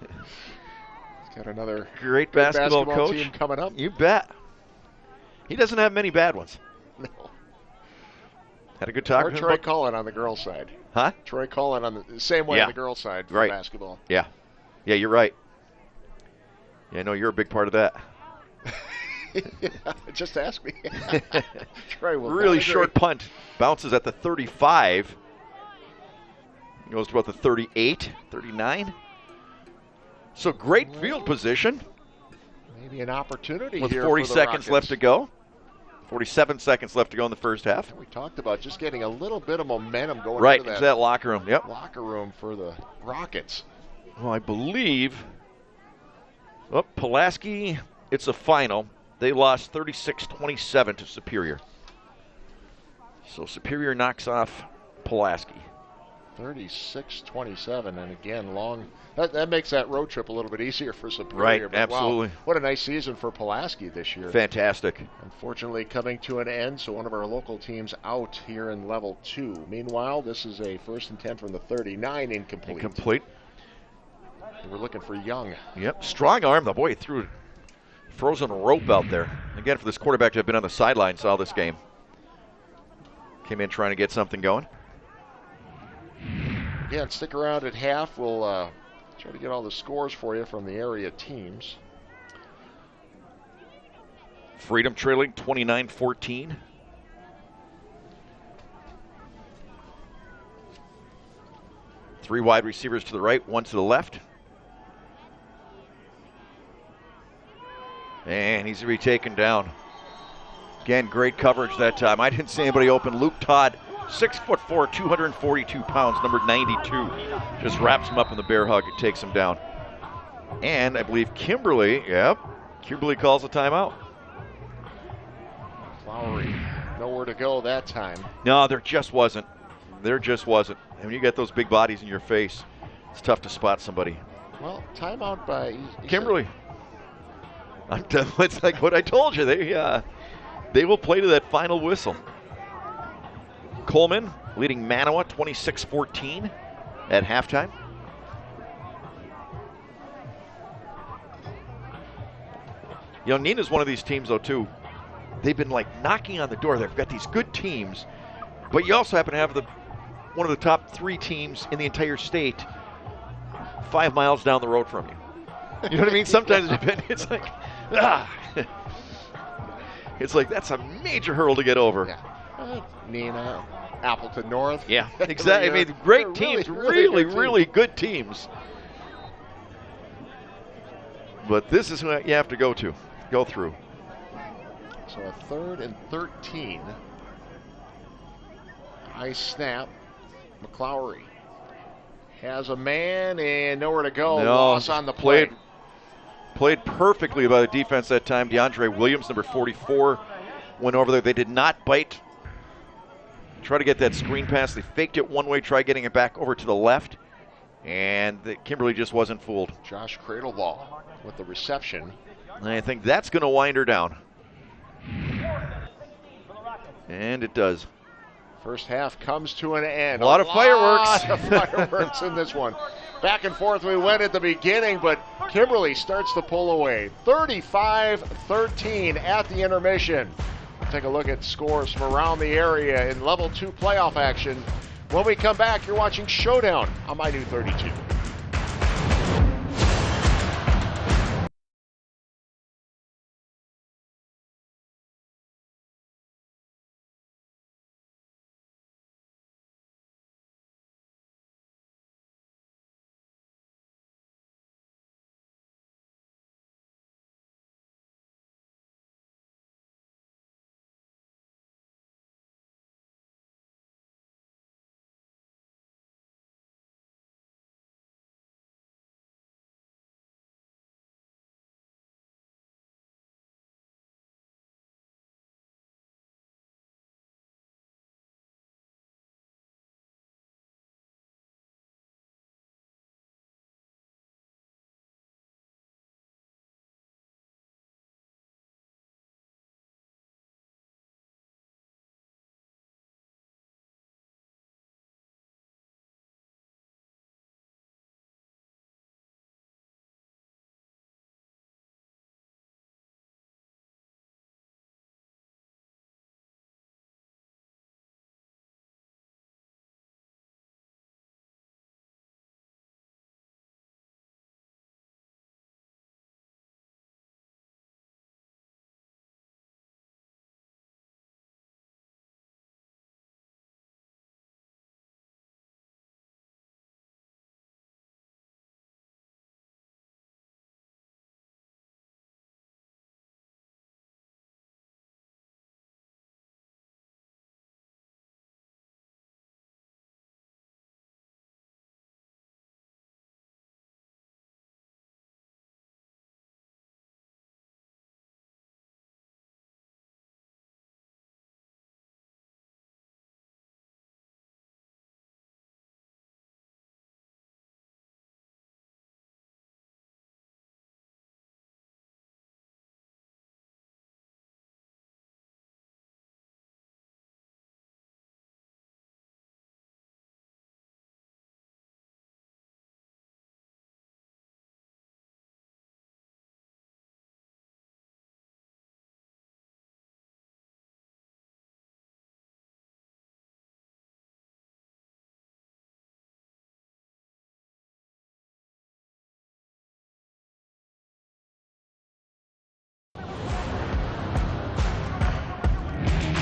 He's got another great basketball coach team coming up. You bet. He doesn't have many bad ones. No. Had a good talk. Or Troy Cullen on the girls' side. Huh? Troy Cullen on the same way on the girls' side for basketball. Yeah. Yeah, you're right. Yeah, I know you're a big part of that. Yeah, just ask me. Troy will really short punt. Bounces at the 35. Goes to about the 38, 39. So great field position. Maybe an opportunity with here 40 for the seconds Rockets. left to go. 47 seconds left to go in the first half. We talked about just getting a little bit of momentum going into that locker room. Yep. Locker room for the Rockets. Well, I believe Pulaski, it's a final. They lost 36-27 to Superior. So Superior knocks off Pulaski. 36-27, and again, that makes that road trip a little bit easier for Superior. Right, but absolutely. Wow, what a nice season for Pulaski this year. Fantastic. Unfortunately, coming to an end, so one of our local teams out here in level 2. Meanwhile, this is a 1st and 10 from the 39, incomplete. We're looking for Young. Yep, strong arm. The boy threw a frozen rope out there. Again, for this quarterback to have been on the sideline, saw this game. Came in trying to get something going. Yeah, stick around at half. We'll try to get all the scores for you from the area teams. Freedom trailing 29-14. Three wide receivers to the right, one to the left. And he's going to be taken down. Again, great coverage that time. I didn't see anybody open. Luke Todd, 6'4", 242 pounds, number 92. Just wraps him up in the bear hug and takes him down. And I believe Kimberly calls a timeout. Lowry, nowhere to go that time. No, there just wasn't. And when you get those big bodies in your face, it's tough to spot somebody. Well, timeout by Kimberly. It's like what I told you. They will play to that final whistle. Coleman leading Manawa 26-14 at halftime. You know, Neenah's one of these teams, though, too. They've been, knocking on the door. They've got these good teams, but you also happen to have one of the top 3 teams in the entire state 5 miles down the road from you. You know what I mean? Sometimes it's like, it's like that's a major hurdle to get over. Yeah. Neenah, Appleton North. Yeah, exactly. I mean, great teams, really good teams. But this is what you have to go through. So a 3rd and 13. Nice snap. McClowry has a man and nowhere to go. Loss on the play. Played perfectly by the defense that time. DeAndre Williams, number 44, went over there. They did not bite. Try to get that screen pass. They faked it one way, try getting it back over to the left. And Kimberly just wasn't fooled. Josh Cradleball with the reception. And I think that's going to wind her down. And it does. First half comes to an end. A lot of fireworks. A lot of fireworks in this one. Back and forth we went at the beginning, but Kimberly starts to pull away. 35-13 at the intermission. We'll take a look at scores from around the area in Level 2 playoff action. When we come back, you're watching Showdown on My New 32.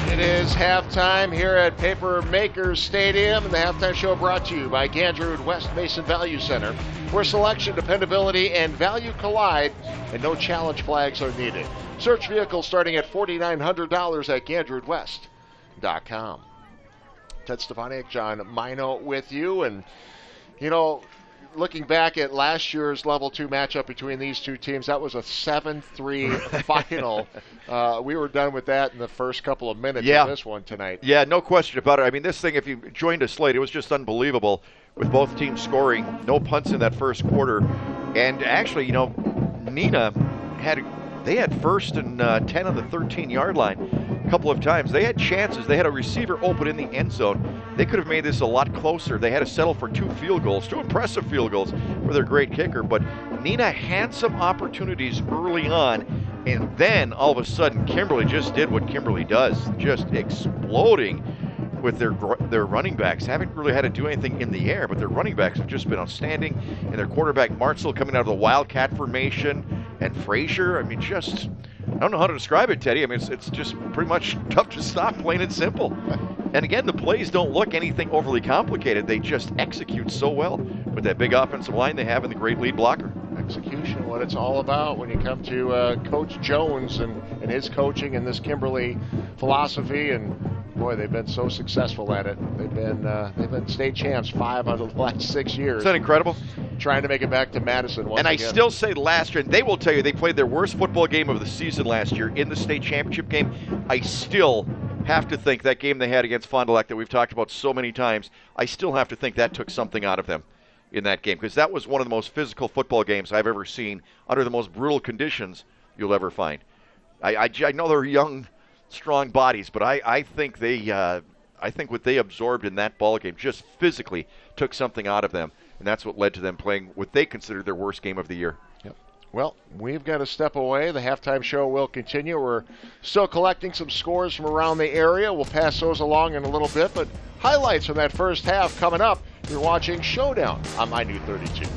It is halftime here at Paper Makers Stadium, and the halftime show brought to you by Gandrud West Mason Value Center, where selection, dependability, and value collide, and no challenge flags are needed. Search vehicles starting at $4,900 at GandrudWest.com. Ted Stefaniak, John Mino with you, and you know, looking back at last year's Level 2 matchup between these two teams, that was a 7-3 final. We were done with that in the first couple of minutes of this one tonight. Yeah, no question about it. I mean, this thing, if you joined us late, it was just unbelievable with both teams scoring. No punts in that first quarter. And actually, you know, Neenah they had first and 10 on the 13-yard line a couple of times. They had chances. They had a receiver open in the end zone. They could have made this a lot closer. They had to settle for 2 field goals, 2 impressive field goals for their great kicker. But Neenah had some opportunities early on, and then all of a sudden Kimberly just did what Kimberly does, just exploding with their running backs. Haven't really had to do anything in the air, but their running backs have just been outstanding. And their quarterback, Martzell, coming out of the Wildcat formation, and Frazier, I mean, just, I don't know how to describe it, Teddy. I mean, it's just pretty much tough to stop, plain and simple. And again, the plays don't look anything overly complicated. They just execute so well with that big offensive line they have and the great lead blocker. Execution, what it's all about when you come to Coach Jones and his coaching and this Kimberly philosophy. And boy, they've been so successful at it. They've been state champs 5 out of the last 6 years. Is that incredible? Trying to make it back to Madison once and again. I still say last year, and they will tell you they played their worst football game of the season last year in the state championship game. I still have to think that game they had against Fond du Lac that we've talked about so many times, I still have to think that took something out of them in that game, because that was one of the most physical football games I've ever seen under the most brutal conditions you'll ever find. I know they're young, strong bodies, but I think I think what they absorbed in that ball game just physically took something out of them, and that's what led to them playing what they consider their worst game of the year. Yep. Well, we've got to step away. The halftime show will continue. We're still collecting some scores from around the area. We'll pass those along in a little bit, but highlights from that first half coming up. You're watching Showdown on My New 32.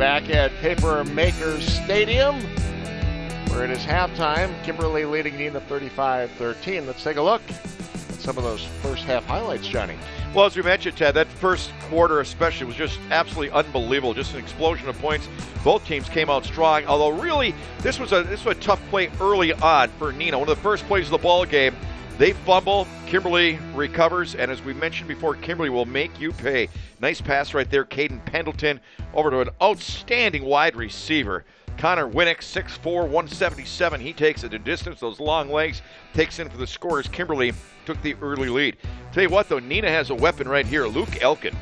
Back at Paper Makers Stadium, where it is halftime. Kimberly leading Neenah 35-13. Let's take a look at some of those first half highlights, Johnny. Well, as we mentioned, Ted, that first quarter especially was just absolutely unbelievable. Just an explosion of points. Both teams came out strong, although really this was a tough play early on for Neenah. One of the first plays of the ball game, they fumble, Kimberly recovers, and as we mentioned before, Kimberly will make you pay. Nice pass right there, Caden Pendleton over to an outstanding wide receiver. Connor Winnick, 6'4", 177. He takes it a distance, those long legs, takes in for the score as Kimberly took the early lead. Tell you what, though, Neenah has a weapon right here. Luke Elkin,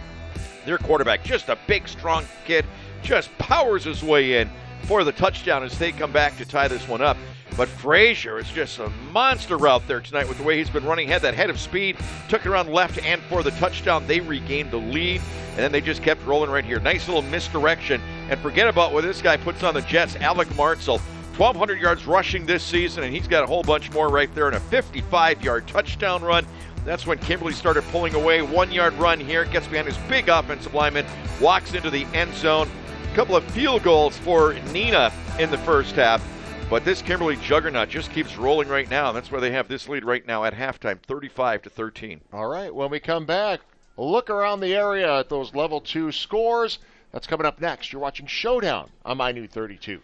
their quarterback, just a big, strong kid, just powers his way in for the touchdown as they come back to tie this one up. But Frazier is just a monster out there tonight with the way he's been running. Had that head of speed, took it around left and for the touchdown. They regained the lead, and then they just kept rolling right here. Nice little misdirection. And forget about what this guy puts on the Jets, Alec Martzel. 1,200 yards rushing this season, and he's got a whole bunch more right there in a 55-yard touchdown run. That's when Kimberly started pulling away. 1 yard run here, gets behind his big offensive lineman, walks into the end zone. A couple of field goals for Neenah in the first half. But this Kimberly juggernaut just keeps rolling right now. And that's where they have this lead right now at halftime, 35-13. All right, when we come back, look around the area at those level 2 scores. That's coming up next. You're watching Showdown on My New 32.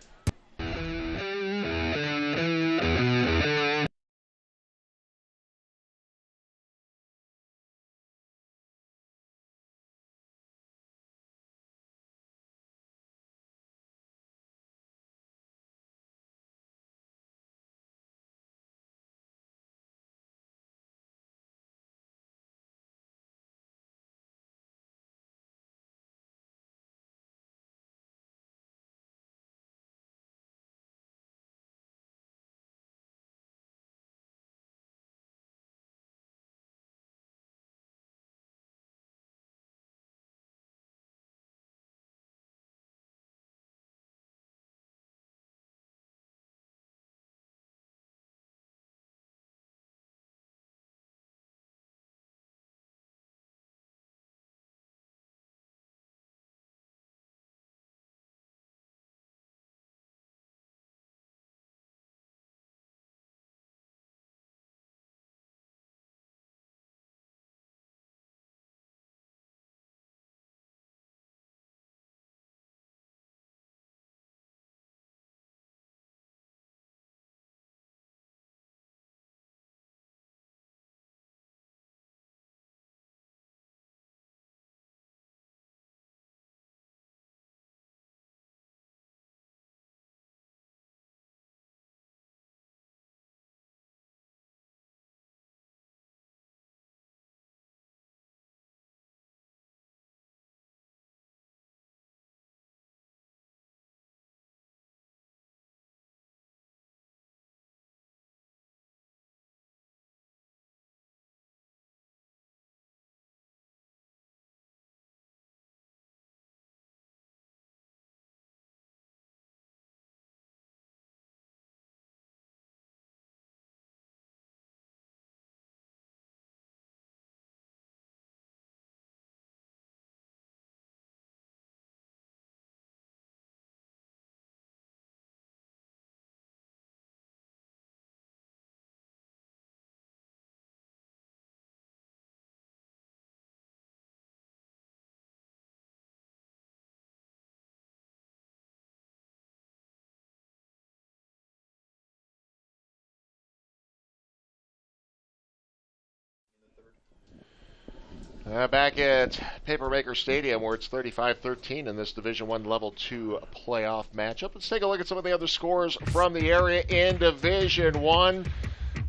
Back at Papermaker Stadium, where it's 35-13 in this Division I Level 2 playoff matchup. Let's take a look at some of the other scores from the area in Division I.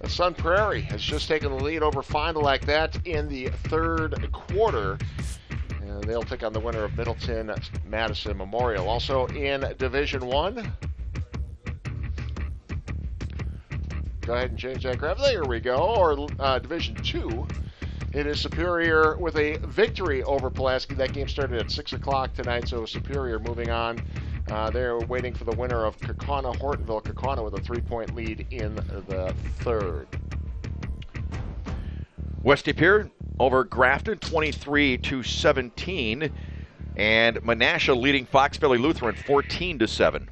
Sun Prairie has just taken the lead over Fond du Lac. That in the third quarter. And they'll take on the winner of Middleton Madison Memorial. Also in Division I. Go ahead and change that graph. There we go. Or Division II. It is Superior with a victory over Pulaski. That game started at 6 o'clock tonight, so Superior moving on. They're waiting for the winner of Kaukauna-Hortonville. Kaukauna with a 3-point lead in the third. West Pier over Grafton, 23-17. And Menasha leading Fox Valley Lutheran 14-7.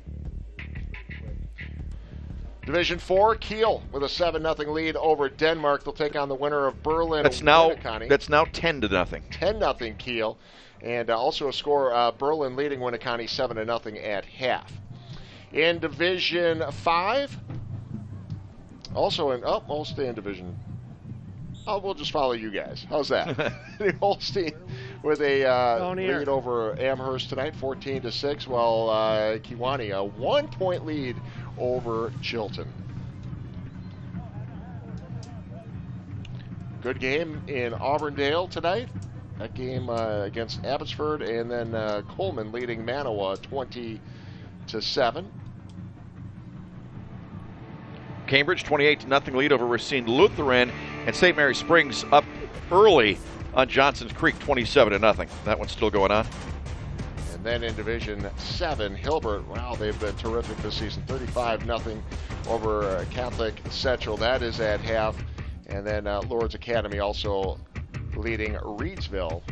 Division 4, Kiel with a 7-0 lead over Denmark. They'll take on the winner of Berlin. That's now Winnicott. 10-0. 10-0 Kiel. And also a score, Berlin leading Winnicott 7-0 at half. In Division 5, we'll stay in Division. We'll just follow you guys. How's that? Holstein with a lead over Amherst tonight, 14-6, while Kewanee a 1-point lead over Chilton. Good game in Auburndale tonight. That game against Abbotsford, and then Coleman leading Manawa 20-7. Cambridge 28-0 lead over Racine Lutheran, and St. Mary Springs up early on Johnson's Creek 27-0. That one's still going on. And then in Division 7, Hilbert, wow, they've been terrific this season. 35-0 over Catholic Central. That is at half. And then Lourdes Academy also leading Reedsville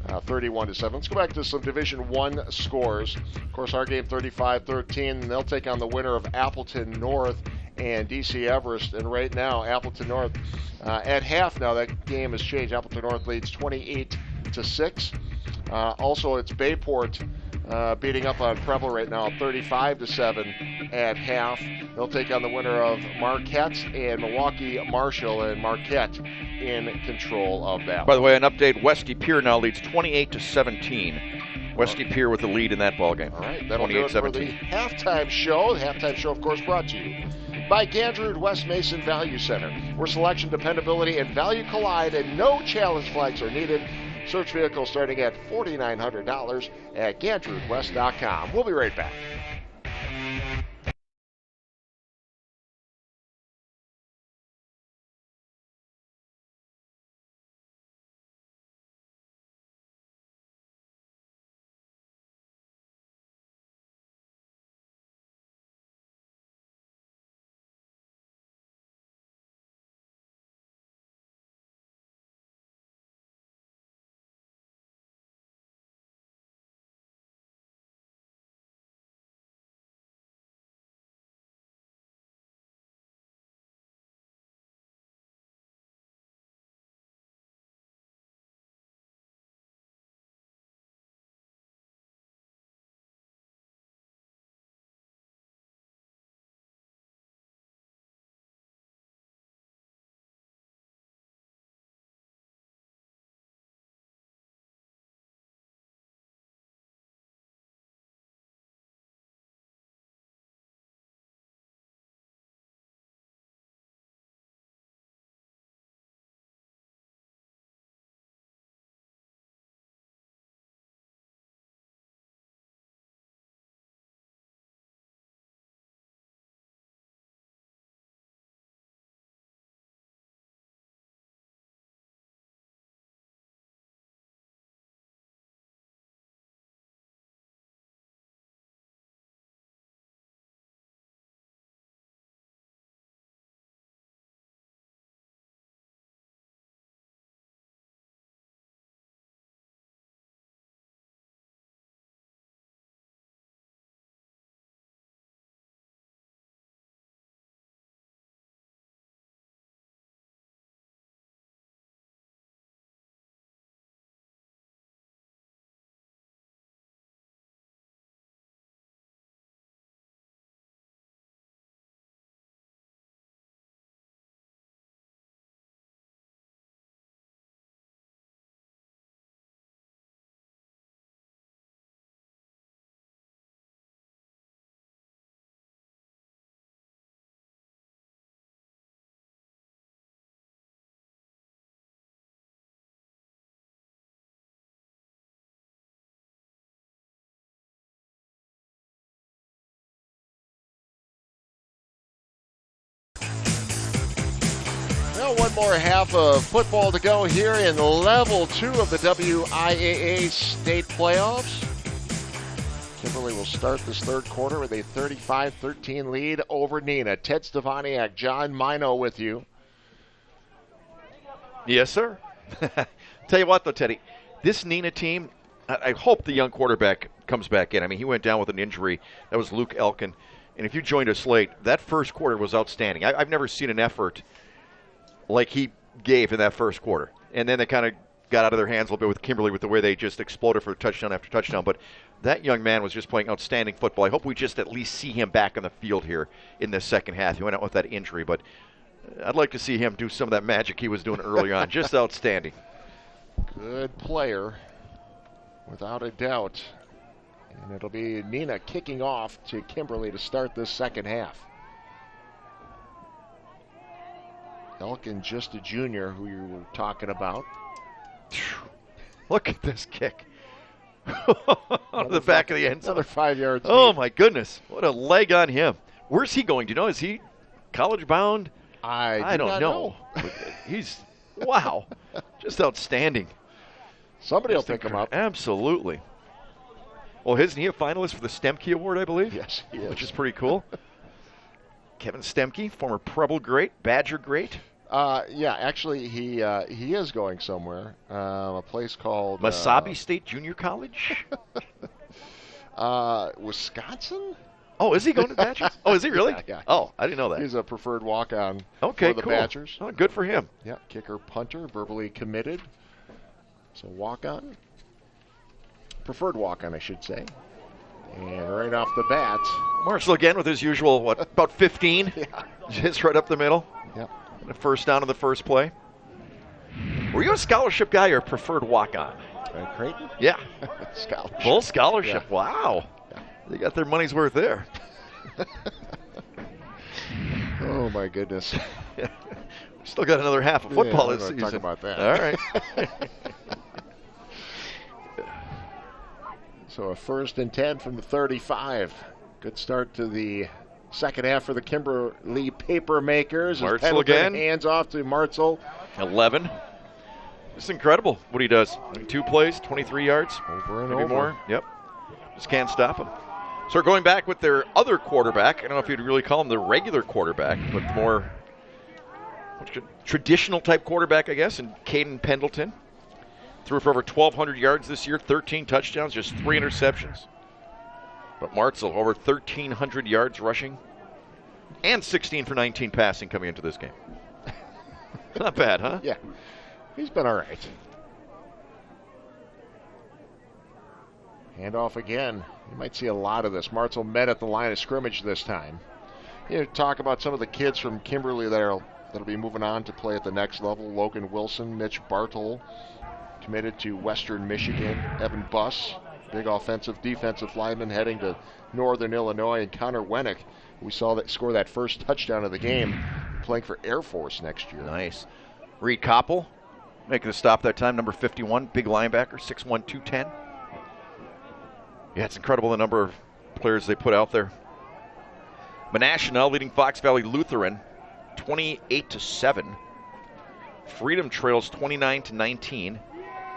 31-7. Let's go back to some Division 1 scores. Of course, our game 35-13. They'll take on the winner of Appleton North and DC Everest. And right now, Appleton North at half now, that game has changed. Appleton North leads 28-6. Also, it's Bayport beating up on Preble right now, 35-7 at half. They'll take on the winner of Marquette and Milwaukee Marshall, and Marquette in control of that. By the way, an update: Westy Pier now leads 28-17. Westy Pier with the lead in that ball game. All right, that'll do it for the halftime show. The halftime show, of course, brought to you by Gandrud West Mason Value Center, where selection, dependability, and value collide, and no challenge flags are needed. Search vehicles starting at $4,900 at GandrudWest.com. We'll be right back. Well, one more half of football to go here in level 2 of the WIAA state playoffs. Kimberly will start this third quarter with a 35-13 lead over Neenah. Ted Stevaniak, John Mino with you. Yes, sir. Tell you what, though, Teddy, this Neenah team, I hope the young quarterback comes back in. I mean, he went down with an injury. That was Luke Elkin. And if you joined us late, that first quarter was outstanding. I've never seen an effort like he gave in that first quarter. And then they kind of got out of their hands a little bit with Kimberly with the way they just exploded for touchdown after touchdown. But that young man was just playing outstanding football. I hope we just at least see him back on the field here in the second half. He went out with that injury, but I'd like to see him do some of that magic he was doing early on. Just outstanding. Good player, without a doubt. And it'll be Neenah kicking off to Kimberly to start this second half. Elkin, just a junior, who you were talking about. Look at this kick. On the back of the end zone. Another 5 yards. Oh, my goodness. What a leg on him. Where's he going? Do you know? Is he college bound? I don't know. He's, wow. Just outstanding. Somebody will pick him up. Absolutely. Well, isn't he a finalist for the Stemke Award, I believe? Yes, he is. Which is pretty cool. Kevin Stemke, former Preble great, Badger great. Yeah, actually, he is going somewhere. A place called Masabi State Junior College? Wisconsin? Oh, is he going to Badgers? Oh, is he really? Yeah. Oh, I didn't know that. He's a preferred walk-on for the cool. Badgers. Oh, good for him. Yeah, kicker, punter, verbally committed. So walk-on. Preferred walk-on, I should say. And right off the bat. Marshall again with his usual, about 15? Yeah. Just right up the middle. Yep. The first down of the first play. Were you a scholarship guy or preferred walk-on? Creighton? Yeah. Scholarship. Full scholarship. Yeah. Wow. Yeah. They got their money's worth there. Oh, my goodness. Still got another half of football this this season. season. Talk about that. All right. So a 1st and 10 from the 35. Good start to the second half for the Kimberly Papermakers. Martzel again. Hands off to Martzel. 11. It's incredible what he does. 2 plays, 23 yards. Over and maybe over. more. Yep. Just can't stop him. So we're going back with their other quarterback. I don't know if you'd really call him the regular quarterback, but more traditional type quarterback, I guess, and Caden Pendleton. Threw for over 1,200 yards this year, 13 touchdowns, just 3 interceptions. But Martzel, over 1,300 yards rushing, and 16 for 19 passing coming into this game. Not bad, huh? Yeah. He's been all right. Handoff again. You might see a lot of this. Martzel met at the line of scrimmage this time. You talk about some of the kids from Kimberly that'll be moving on to play at the next level. Logan Wilson, Mitch Bartle, committed to Western Michigan. Evan Buss, big offensive, defensive lineman heading to Northern Illinois. And Connor Wennick, we saw that score that first touchdown of the game, playing for Air Force next year. Nice. Reed Koppel making the stop that time, number 51, big linebacker, 6'1", 210. Yeah, it's incredible the number of players they put out there. Menasha leading Fox Valley Lutheran 28-7. Freedom trails 29-19.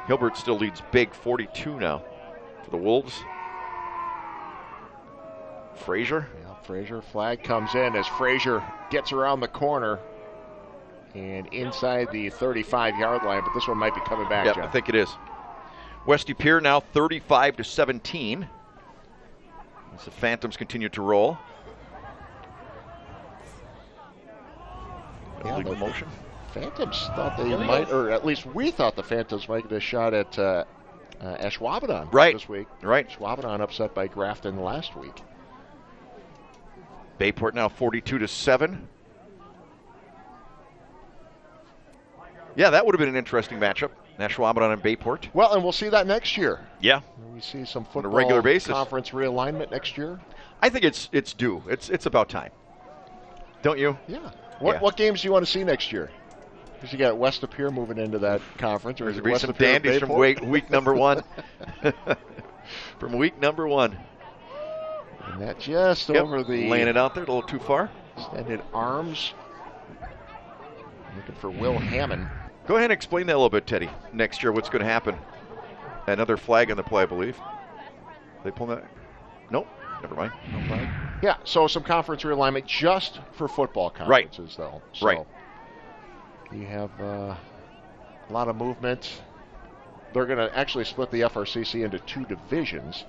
Hilbert still leads big 42 now for the Wolves. Frazier. Yeah, Frazier, flag comes in as Frazier gets around the corner and inside the 35-yard line, but this one might be coming back, Yep, John. I think it is. Westy Pier now 35-17. As the Phantoms continue to roll. Yeah, Illegal the motion. Phantoms thought they might, or at least we thought the Phantoms might get a shot at Ashwaubenon this week. Right. Ashwaubenon upset by Grafton last week. Bayport now 42-7. Yeah, that would have been an interesting matchup. Ashwaubenon and Bayport. Well, and we'll see that next year. Yeah. We see some football on a regular basis. Conference realignment next year. I think it's due. It's about time. Don't you? Yeah. What games do you want to see next year? Because you got West Pier moving into that conference. Or There's going to be some dandies from week number 1. From week number 1. And that just over the... Laying it out there a little too far. Extended arms. Looking for Will Hammond. Go ahead and explain that a little bit, Teddy. Next year, what's going to happen? Another flag on the play, I believe. They pull that? Nope. Never mind. No flag. Yeah, so some conference realignment just for football conferences, though. So right. You have a lot of movement. they're going to actually split the FRCC into 2 divisions.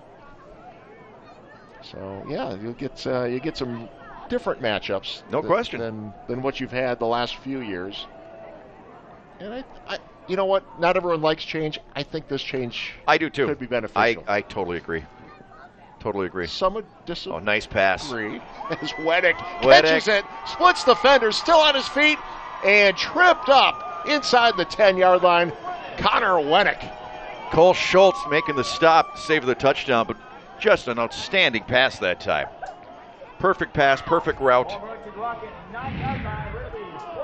So yeah, you get some different matchups. No question. Than what you've had the last few years. And I you know what? Not everyone likes change. I think this change I do too. could be beneficial. I totally agree. Totally agree. Some would disagree. Oh, nice pass. As Weddick catches it, splits the fender, still on his feet, and tripped up inside the 10-yard line. Connor Weddick. Cole Schultz making the stop, save the touchdown, but just an outstanding pass that time. Perfect pass, perfect route.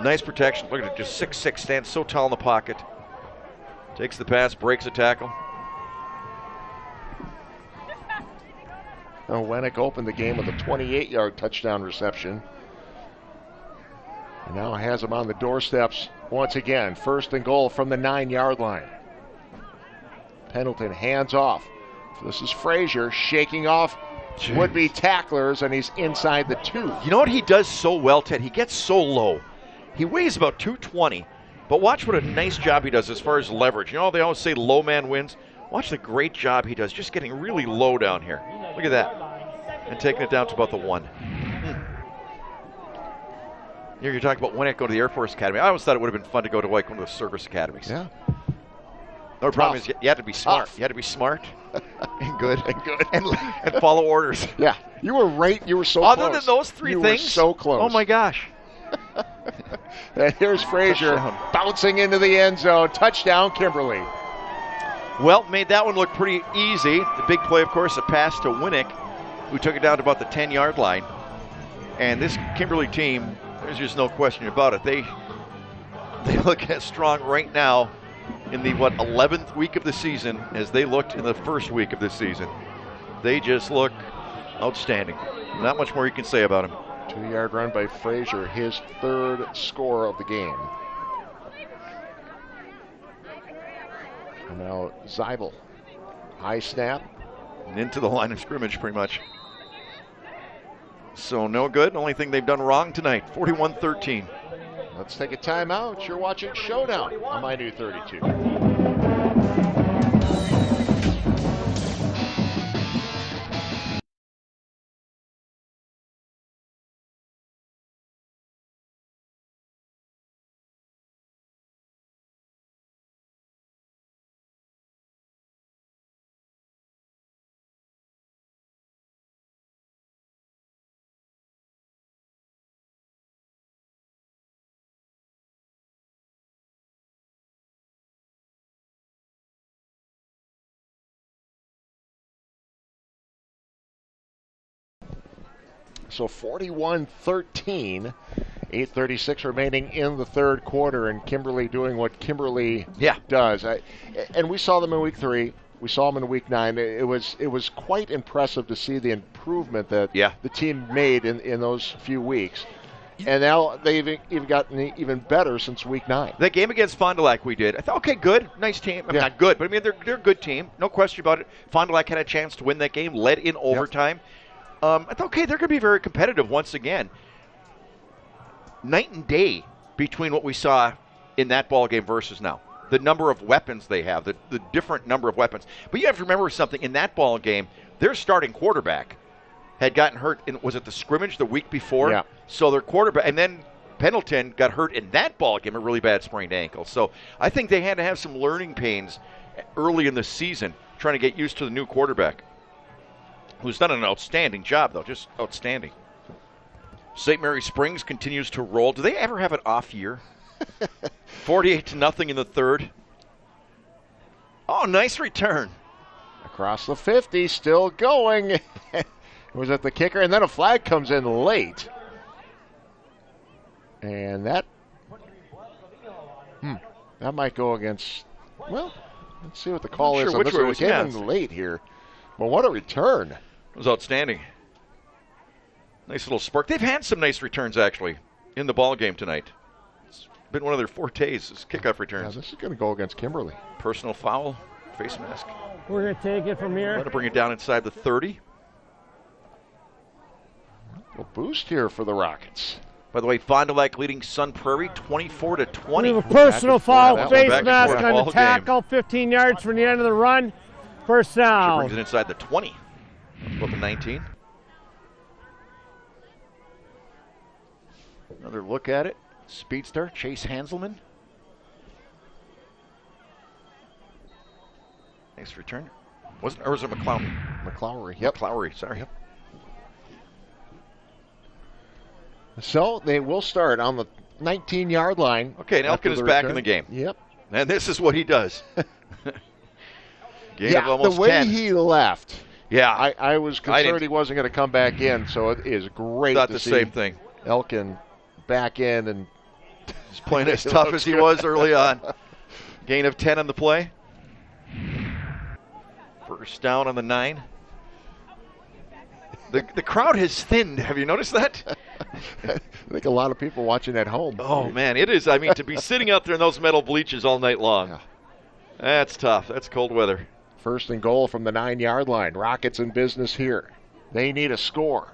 Nice protection. Look at it, just 6'6", stands so tall in the pocket. Takes the pass, breaks a tackle. Now Wennick opened the game with a 28-yard touchdown reception. And now has him on the doorsteps once again. 1st and goal from the 9-yard line. Pendleton hands off. This is Frazier shaking off would-be tacklers, and he's inside the 2. You know what he does so well, Ted? He gets so low. He weighs about 220, but watch what a nice job he does as far as leverage. You know, they always say low man wins. Watch the great job he does, just getting really low down here. Look at that. And taking it down to about the 1. You're talking about when I go to the Air Force Academy. I always thought it would have been fun to go to like one of the service academies. Yeah. The problem is you had to be smart. Tough. You had to be smart and good. And follow orders. Yeah. You were right. You were so close. Other than those 3 things. You were so close. Oh, my gosh. And here's Frazier bouncing into the end zone. Touchdown, Kimberly. Well, made that one look pretty easy. The big play, of course, a pass to Winnick, who took it down to about the 10-yard line. And this Kimberly team, there's just no question about it. They look as strong right now in the, 11th week of the season as they looked in the first week of the season. They just look outstanding. Not much more you can say about them. 2-yard run by Frazier, his 3rd score of the game. And now Zeibel. High snap. And into the line of scrimmage, pretty much. So no good. Only thing they've done wrong tonight, 41-13. Let's take a timeout. You're watching Showdown on My New 32. So 41-13, 8:36 remaining in the 3rd quarter, and Kimberly doing what Kimberly does. And we saw them in week 3. We saw them in week 9. It was quite impressive to see the improvement that the team made in those few weeks. And now they've even gotten even better since week 9. That game against Fond du Lac we did. I thought, okay, good, nice team. I mean, not good, but I mean, they're a good team. No question about it. Fond du Lac had a chance to win that game, led in overtime. I thought, okay, they're going to be very competitive once again. Night and day between what we saw in that ball game versus now. The number of weapons they have, the different number of weapons. But you have to remember something. In that ball game, their starting quarterback had gotten hurt was it the scrimmage the week before? Yeah. So their quarterback, and then Pendleton got hurt in that ball game, a really bad sprained ankle. So I think they had to have some learning pains early in the season trying to get used to the new quarterback, who's done an outstanding job, though, just outstanding. St. Mary Springs continues to roll. Do they ever have an off year? 48-0 in the 3rd. Oh, nice return. Across the 50, still going. Was it the kicker? And then a flag comes in late. And that might go against, well, let's see what the call is on this one. It came in late here. Well, what a return. It was outstanding. Nice little spark. They've had some nice returns, actually, in the ball game tonight. It's been one of their fortes, is kickoff returns. Yeah, this is going to go against Kimberly. Personal foul, face mask. We're going to take it from here. Want to bring it down inside the 30. A boost here for the Rockets. By the way, Fond du Lac leading Sun Prairie 24-20. We have a personal foul, that face one back and mask forth on all the game. tackle, 15 yards from the end of the run. First She down. brings it inside the 20. About the 19. Another look at it. Speedster, Chase Hanselman. Nice return. Or was it McClowry? McClowry. Yep. McClowry, sorry. Yep. So they will start on the 19-yard line. Okay, and Elkin is back in the game. Yep. And this is what he does. Gain of The almost way 10. he left, Yeah. I was concerned he wasn't going to come back in, so it is great Thought to the see same thing. Elkin back in and He's playing as tough as he was early on. Gain of 10 on the play. First down on the 9. The crowd has thinned. Have you noticed that? I think a lot of people watching at home. Oh, man, it is. I mean, to be sitting out there in those metal bleachers all night long, Yeah. That's tough. That's cold weather. First and goal from the 9-yard line. Rockets in business here. They need a score.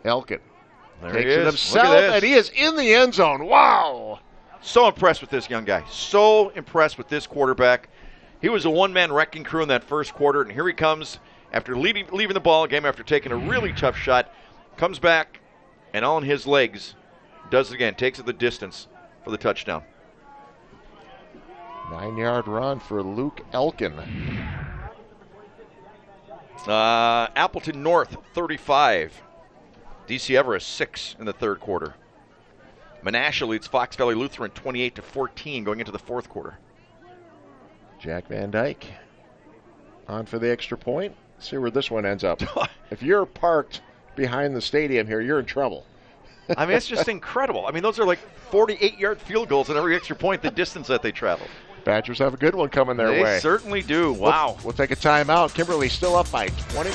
Elkin There takes he it is. himself, Look at this. and he is in the end zone. Wow! So impressed with this young guy. So impressed with this quarterback. He was a one-man wrecking crew in that first quarter, and here he comes after leaving the ball game after taking a really tough shot. Comes back, and on his legs, does it again. Takes it the distance for the touchdown. 9-yard run for Luke Elkin. Appleton North, 35. DC Everest, 6 in the third quarter. Menasha leads Fox Valley Lutheran 28-14 going into the fourth quarter. Jack Van Dyke on for the extra point. See where this one ends up. If you're parked behind the stadium here, you're in trouble. I mean, it's just incredible. I mean, those are like 48-yard field goals at every extra point, the distance that they travel. Badgers have a good one coming their way. They certainly do. Wow. We'll take a timeout. Kimberly still up by 21.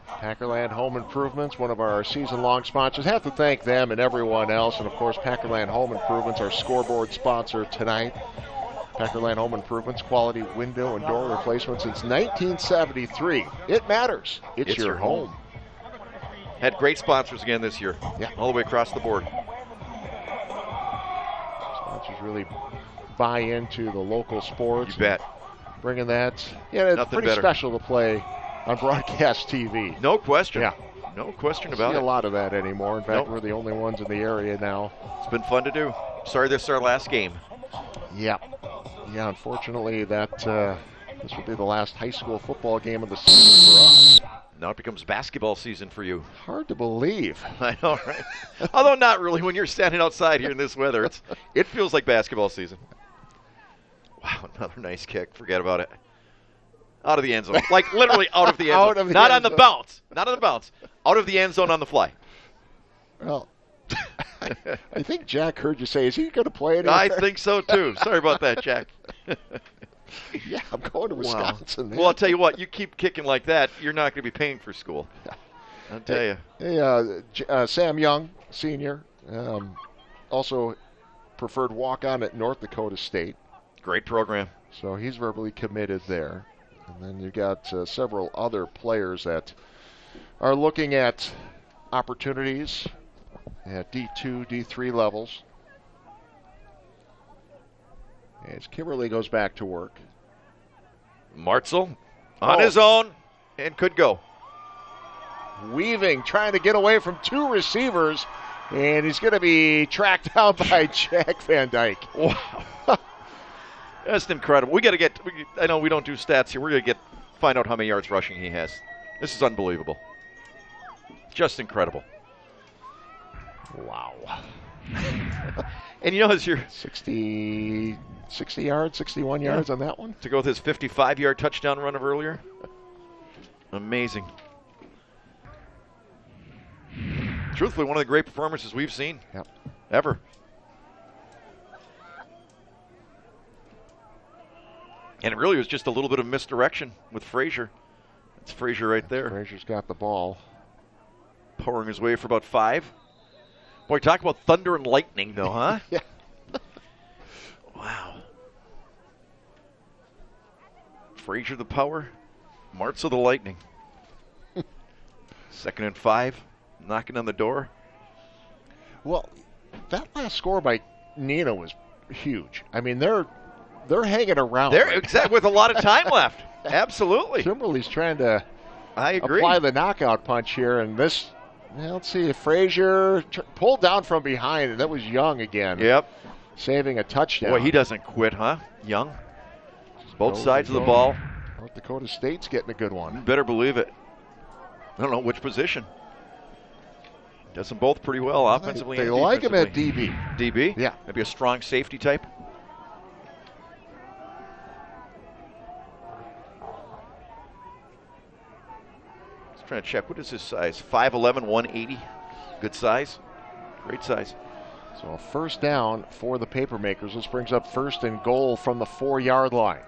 Packerland Home Improvements, one of our season-long sponsors. Have to thank them and everyone else. And, of course, Packerland Home Improvements, our scoreboard sponsor tonight. Packerland Home Improvements, quality window and door replacement since 1973. It matters. It's your home. Had great sponsors again this year. Yeah. All the way across the board. Sponsors really buy into the local sports. You bet. Bringing that. Yeah, it's Nothing pretty better. special to play on broadcast TV. No question. Yeah. No question Don't about see it. a lot of that anymore. In fact, Nope. we're the only ones in the area now. It's been fun to do. Sorry this is our last game. Yeah. Yeah, unfortunately, this will be the last high school football game of the season for us. Now it becomes basketball season for you. Hard to believe. I know, right? Although not really when you're standing outside here in this weather. It feels like basketball season. Wow, another nice kick. Forget about it. Out of the end zone. Like literally out of the end zone. Out of the Not end on the zone. bounce. Not on the bounce. Out of the end zone on the fly. Well, I think Jack heard you say, is he going to play anymore? I think so too. Sorry about that, Jack. Yeah, I'm going to Wisconsin. man. Well, I'll tell you what, you keep kicking like that, you're not going to be paying for school. I'll tell you. Hey, Sam Young, senior, also preferred walk-on at North Dakota State. Great program. So he's verbally committed there. And then you've got several other players that are looking at opportunities at D2, D3 levels. As Kimberly goes back to work. Martzel on his own and could go. Weaving, trying to get away from two receivers, and he's going to be tracked down by Jack Van Dyke. Wow. That's incredible. We got to get, I know we don't do stats here. We're going to find out how many yards rushing he has. This is unbelievable. Just incredible. Wow. And you know, as you're 60 yards, 61 yards on that one. to go with his 55-yard touchdown run of earlier. Amazing. Truthfully, one of the great performances we've seen ever. And it really was just a little bit of misdirection with Frazier. That's Frazier right there. Frazier's got the ball. Powering his way for about 5. Boy, talk about thunder and lightning, though, huh? Yeah. Wow. Frazier the power, Martza the lightning. 2nd and 5, knocking on the door. Well, that last score by Neenah was huge. I mean, they're hanging around. There, exactly, with a lot of time left. Absolutely. Kimberly's trying to agree. apply the knockout punch here, and this. Well, let's see. Frazier pulled down from behind, and that was Young again. Yep. Saving a touchdown. Boy, he doesn't quit, huh? Young. Both sides of the ball. North Dakota State's getting a good You one. better believe it. I don't know which position. Does them both pretty well, offensively They and like him at defensively. DB. DB? Yeah. Maybe a strong safety type. Just trying to check. What is his size? 5'11", 180. Good size. Great size. So a first down for the Papermakers. This brings up 1st and goal from the 4-yard line.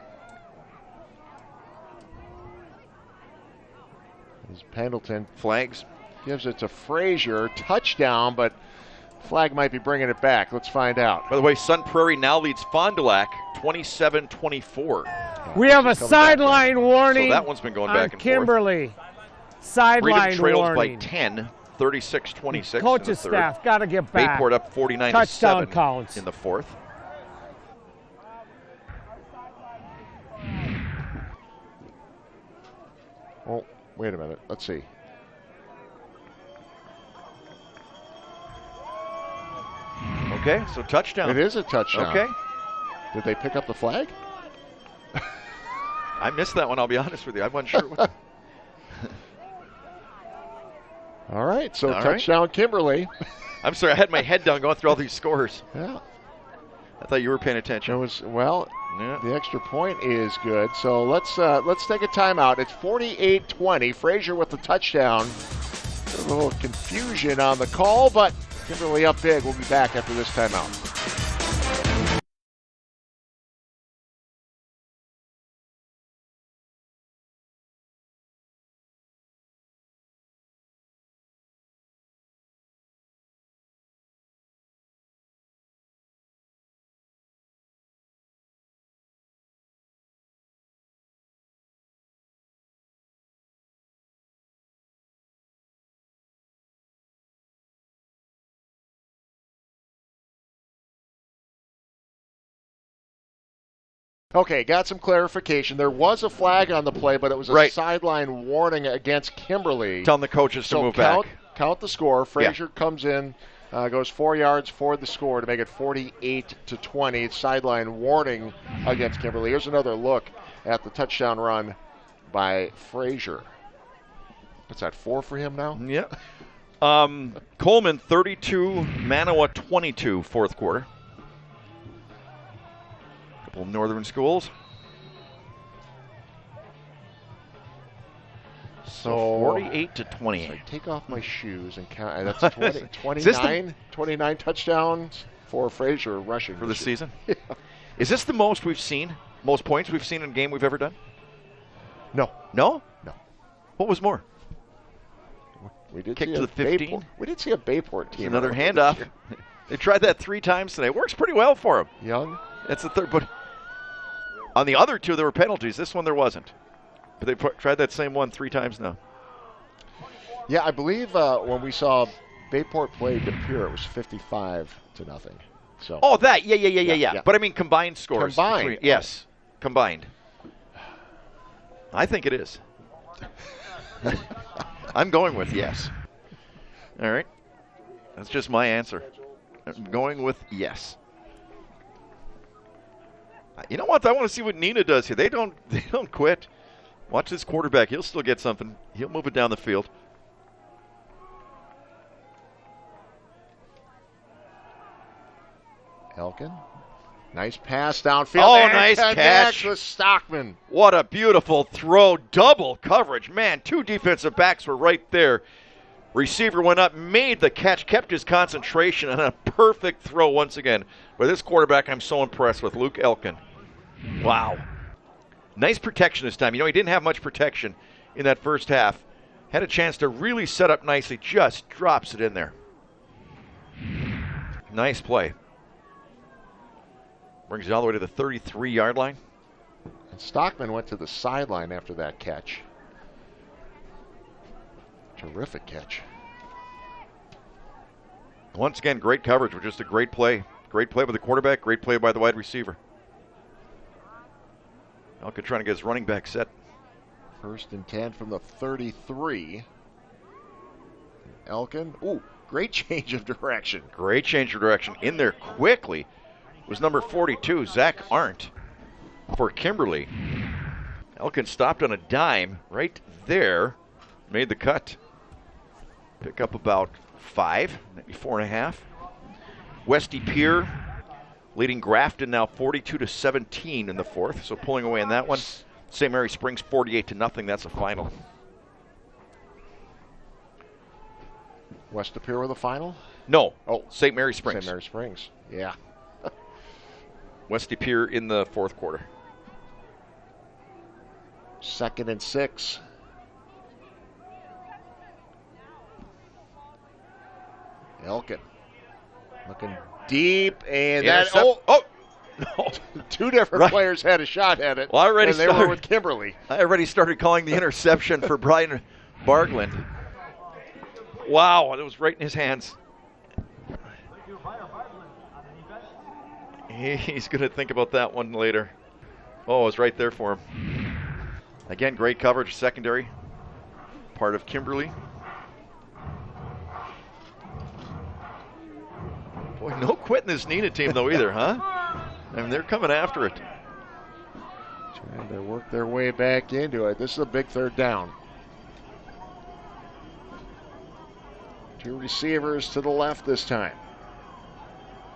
As Pendleton Flags. gives it to Frazier. Touchdown, but flag might be bringing it back. Let's find out. By the way, Sun Prairie now leads Fond du Lac 27-24. We have a Coming back sideline warning So that one's been going on back and Kimberly. forth. Sideline Freedom trails warning. by 10, 36-26 Coach's in the third. staff got to get back. Bayport up 49-7 Touchdown counts. in the 4th. Oh, wait a minute. Let's see. Okay, so touchdown. It is a touchdown. Okay. Did they pick up the flag? I missed that one, I'll be honest with you. I wasn't sure. All right, so All right. touchdown Kimberly. I'm sorry, I had my head down going through all these scores. Yeah. I thought you were paying attention. It was, well, Yeah. the extra point is good. So let's take a timeout. It's 48-20. Frazier with the touchdown. A little confusion on the call, but Kimberly up big. We'll be back after this timeout. Okay, got some clarification. There was a flag on the play, but it was a Right. sideline warning against Kimberly. Telling the coaches to So move count, back. count the score. Frazier comes in, goes 4 yards for the score to make it 48-20. Sideline warning against Kimberly. Here's another look at the touchdown run by Frazier. What's that, 4 for him now? Yeah. Coleman 32, Manawa 22, 4th quarter. Couple of northern schools. So 48-28. I take off my shoes and count. That's 20, Is this 29 touchdowns for Frazier rushing for the this year. season. Is this the most we've seen? Most points we've seen in a game we've ever done? No. No? No. What was more? We did Kick see to a the 15. Bayport, we did see a Bayport team. Another earlier this handoff. year. They tried that 3 times today. Works pretty well for them. Young. That's the third. But on the other 2, there were penalties. This one there wasn't. But they tried that same one 3 times now. Yeah, I believe when we saw Bayport play De Pere, it was 55-0. So. Oh, that. Yeah. But I mean combined scores. Combined. Yes. Combined. I think it is. I'm going with yes. All right. That's just my answer. I'm going with yes. You know what? I want to see what Neenah does here. They don't quit. Watch this quarterback. He'll still get something. He'll move it down the field. Elkin. Nice pass downfield. Oh, And nice catch. with Stockman. What a beautiful throw. Double coverage. Man, 2 defensive backs were right there. Receiver went up, made the catch, kept his concentration, and a perfect throw once again. By this quarterback, I'm so impressed with, Luke Elkin. Wow. Nice protection this time. You know, he didn't have much protection in that first half. Had a chance to really set up nicely, just drops it in there. Nice play. Brings it all the way to the 33-yard line. And Stockman went to the sideline after that catch. Terrific catch. Once again, great coverage with just a great play. Great play by the quarterback, great play by the wide receiver. Elkin trying to get his running back set. 1st and 10 from the 33. Elkin, ooh, great change of direction. Great change of direction. In there quickly was number 42, Zach Arndt for Kimberly. Elkin stopped on a dime right there. Made the cut. Pick up about 5, maybe 4.5. Westy Pier leading Grafton now 42-17 in the 4th. So pulling away in that one. St. Mary Springs 48-0. That's a final. West of Pier with a final? No. Oh, St. Mary Springs. St. Mary Springs. Yeah. Westy Pier in the 4th quarter. 2nd and 6. Elkin looking deep, and that. Oh, no. 2 different players had a shot at it. Well, and they were with Kimberly. I already started calling the interception for Brian Bargland. Wow, it was right in his hands. He's going to think about that one later. Oh, it was right there for him. Again, great coverage, secondary. Part of Kimberly. Boy, no quitting this Neenah team, though, either, huh? I mean, they're coming after it. Trying to work their way back into it. This is a big 3rd down. 2 receivers to the left this time.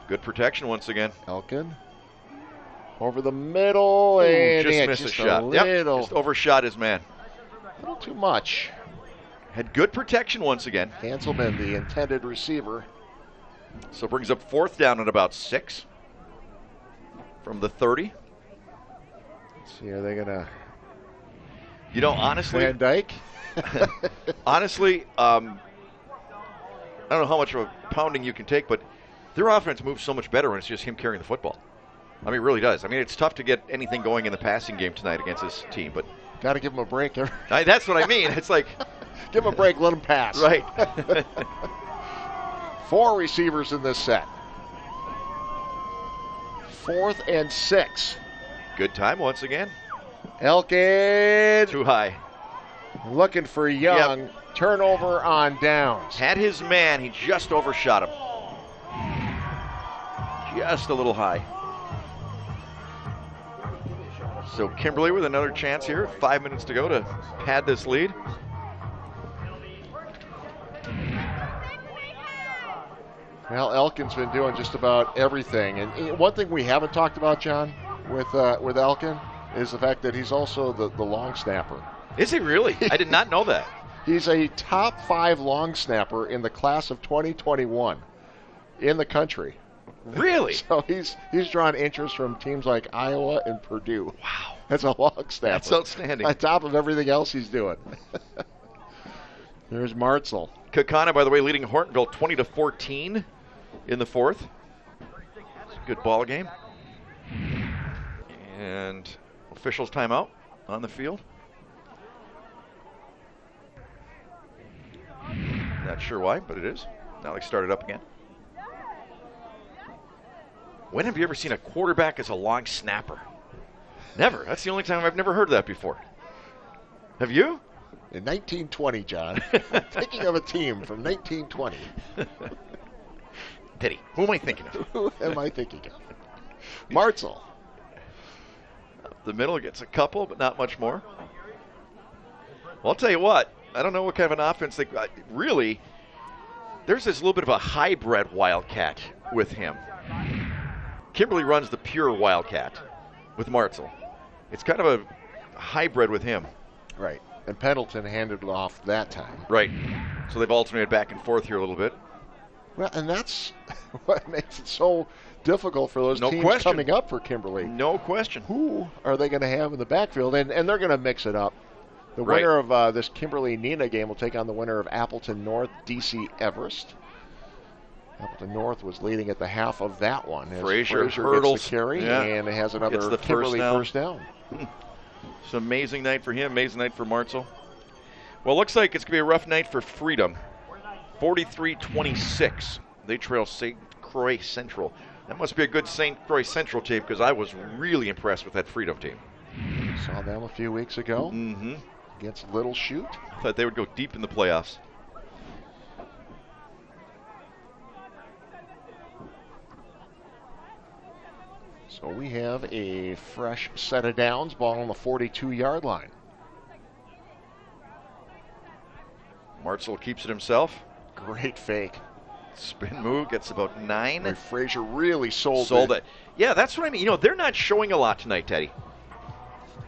Good protection once again. Elkin over the middle, and just missed a shot. Little, just overshot his man. A little too much. Had good protection once again. Hanselman, the intended receiver. So brings up 4th down at about 6 from the 30. Let's see, are they gonna? You know, honestly, Van Dyke. honestly, I don't know how much of a pounding you can take, but their offense moves so much better when it's just him carrying the football. I mean, it really does. I mean, it's tough to get anything going in the passing game tonight against this team, but got to give him a break. That's what I mean. It's like, give him a break, let him pass. Right. 4 receivers in this set. 4th and 6. Good time once again. Elkin. Too high. Looking for Young. Yep. Turnover on downs. Had his man. He just overshot him. Just a little high. So Kimberly with another chance here. 5 minutes to go to pad this lead. Well, Elkin's been doing just about everything. And one thing we haven't talked about, John, with Elkin is the fact that he's also the long snapper. Is he really? I did not know that. He's a top 5 long snapper in the class of 2021 in the country. Really? So he's drawn interest from teams like Iowa and Purdue. Wow. That's a long snapper. That's outstanding. On top of everything else he's doing. There's Martzel. Kakana, by the way, leading Hortonville 20-14 in the 4th. It's a good ball game. And officials timeout on the field. Not sure why, but it is. Now they start it up again. When have you ever seen a quarterback as a long snapper? Never. That's the only time I've never heard that before. Have you? In 1920, John. Thinking of a team from 1920. Pity. Who am I thinking of? Who am I thinking of? Martzel. The middle gets a couple, but not much more. Well, I'll tell you what. I don't know what kind of an offense they really. There's this little bit of a hybrid Wildcat with him. Kimberly runs the pure Wildcat with Martzel. It's kind of a hybrid with him. Right. And Pendleton handed it off that time. Right. So they've alternated back and forth here a little bit. Well, and that's what makes it so difficult for those teams coming up for Kimberly. No question. Who are they going to have in the backfield? And they're going to mix it up. The winner of this Kimberly Neenah game will take on the winner of Appleton North, DC Everest. Appleton North was leading at the half of that one. Frazier hurdles gets the carry and has another Kimberly first down. It's an amazing night for him, amazing night for Martzel. Well, it looks like it's going to be a rough night for Freedom. 43-26. They trail St. Croix Central. That must be a good St. Croix Central team because I was really impressed with that Freedom team. Saw them a few weeks ago against Little Chute. Thought they would go deep in the playoffs. So we have a fresh set of downs, ball on the 42-yard line. Martzel keeps it himself. Great fake. Spin move, gets about 9. Frazier really sold it. Yeah, that's what I mean. You know, they're not showing a lot tonight, Teddy.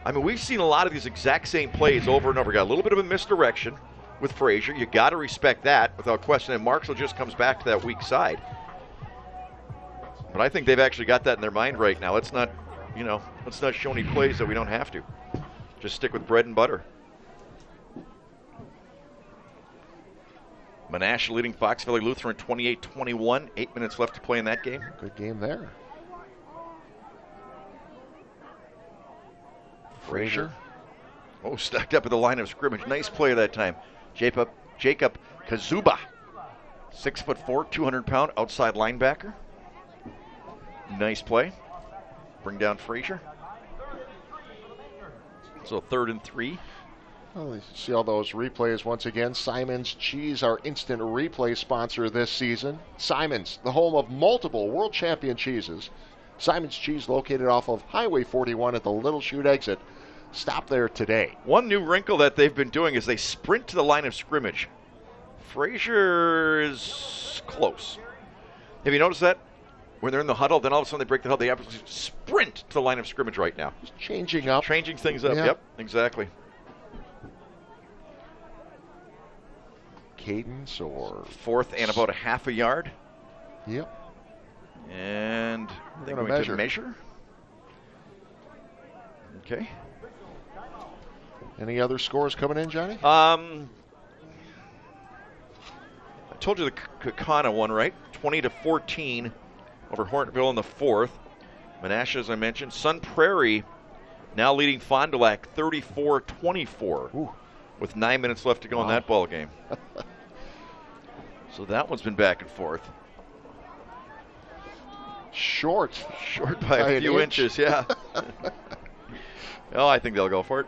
I mean, we've seen a lot of these exact same plays over and over. Got a little bit of a misdirection with Frazier. You got to respect that without question. And Marshall just comes back to that weak side. But I think they've actually got that in their mind right now. Let's not show any plays that we don't have to. Just stick with bread and butter. Menasha leading Fox Valley Lutheran 28-21. 8 minutes left to play in that game. Good game there. Frazier. Oh, stacked up at the line of scrimmage. Nice play that time. Jacob Kazuba. 6'4", 200-pound outside linebacker. Nice play. Bring down Frazier. So 3rd and 3. Well, you see all those replays once again. Simon's Cheese, our instant replay sponsor this season. Simon's, the home of multiple world champion cheeses. Simon's Cheese located off of Highway 41 at the Little Chute exit. Stop there today. One new wrinkle that they've been doing is they sprint to the line of scrimmage. Frazier is close. Have you noticed that? When they're in the huddle, then all of a sudden they break the huddle. They absolutely sprint to the line of scrimmage right now. Just changing up. Changing things up. Yeah. Yep, exactly. Cadence or 4th and about a half a yard. Yep. And they're going to measure. Okay. Any other scores coming in, Johnny? I told you the Kakana one, right? 20-14 over Hornetville in the 4th. Menasha, as I mentioned. Sun Prairie now leading Fond du Lac 34-24 with 9 minutes left to go in that ball game. So that one's been back and forth. Short by a few inches, yeah. Oh, I think they'll go for it.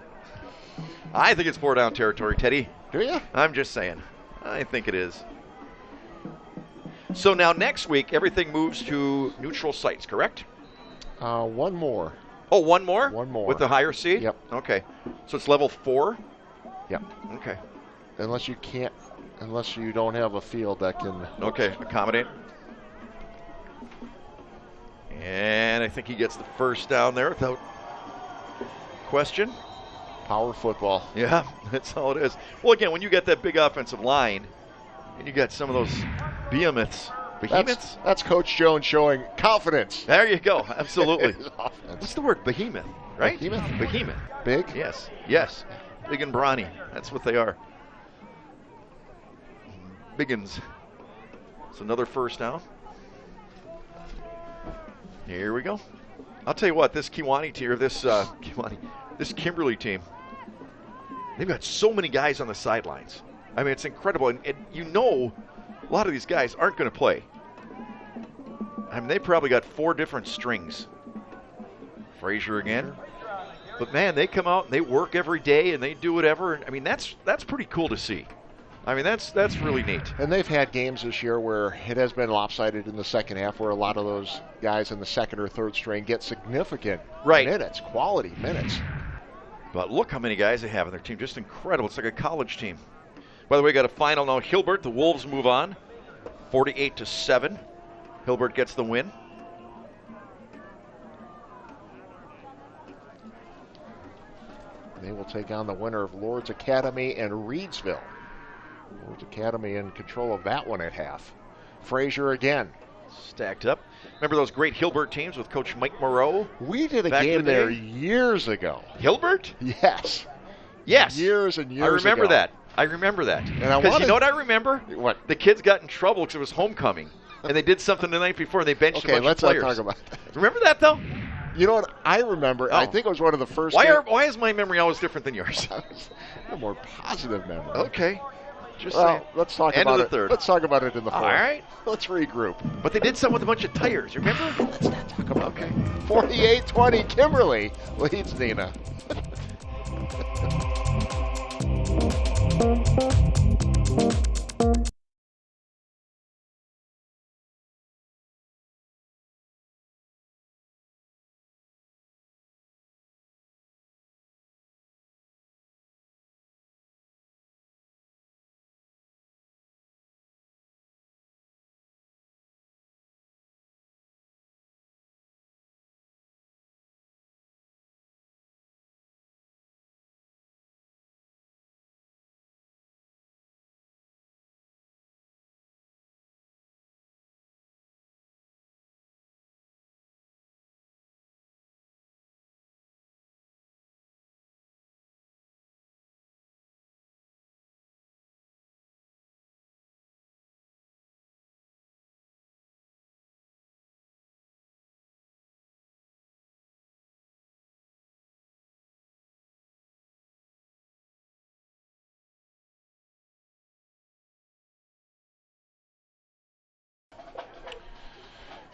I think it's 4-down territory, Teddy. Do you? I'm just saying. I think it is. So now next week, everything moves to neutral sites, correct? One more. Oh, one more? One more. With the higher seed? Yep. Okay. So it's level 4? Yep. Okay. Unless you don't have a field that can... Okay, accommodate. And I think he gets the first down there without question. Power football. Yeah, that's all it is. Well, again, when you get that big offensive line, and you got some of those behemoths. That's Coach Jones showing confidence. There you go. Absolutely. What's the word? Behemoth, right? Behemoth. Big? Yes. Big and brawny. That's what they are. Biggins. It's another first down. Here we go. I'll tell you what, this Kiwani team, or this Kimberly team, they've got so many guys on the sidelines. I mean, it's incredible. And you know, a lot of these guys aren't going to play. I mean, they probably got 4 different strings. Frazier again. But man, they come out and they work every day and they do whatever. I mean, that's pretty cool to see. I mean, that's really neat. And they've had games this year where it has been lopsided in the second half, where a lot of those guys in the second or third string get significant minutes, quality minutes. But look how many guys they have on their team. Just incredible. It's like a college team. By the way, got a final now. Hilbert, the Wolves move on. 48-7. Hilbert gets the win. They will take on the winner of Lourdes Academy and Reedsville. Lourdes Academy in control of that one at half. Frazier again. Stacked up. Remember those great Hilbert teams with Coach Mike Moreau? We did a Back in game the there day? years ago. Hilbert? Yes. Yes. Years and years I remember ago. that. I remember that. And I Because wanted- you know what I remember? What? The kids got in trouble because it was homecoming. And they did something the night before and they benched a Okay, bunch let's of not players. talk about that. Remember that, though? You know what I remember? I Oh. think it was one of the first. Why is my memory always different than yours? a more positive memory. Okay. Just Well, saying. let's talk End about of the it. third. Let's talk about it in the fourth. All right. Let's regroup. But they did something with a bunch of tires, remember? Let's not talk about Okay. 48-20. Kimberly leads Neenah.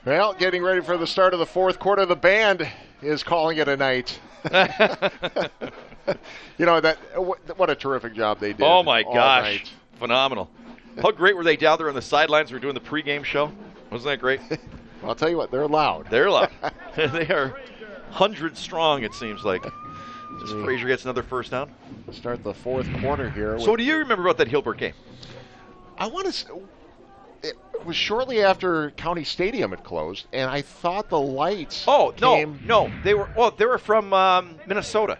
Well, getting ready for the start of the fourth quarter. The band is calling it a night. You know, what a terrific job they did. Oh, my all gosh. night. Phenomenal. How great were they down there on the sidelines? We were doing the pregame show. Wasn't that great? I'll tell you what, they're loud. They're loud. They are 100 strong, it seems like. As Frazier gets another first down. Start the fourth quarter here. So what do you remember about that Hilbert game? I want to. It was shortly after County Stadium had closed, and I thought the lights. Oh, came. no. They were from Minnesota.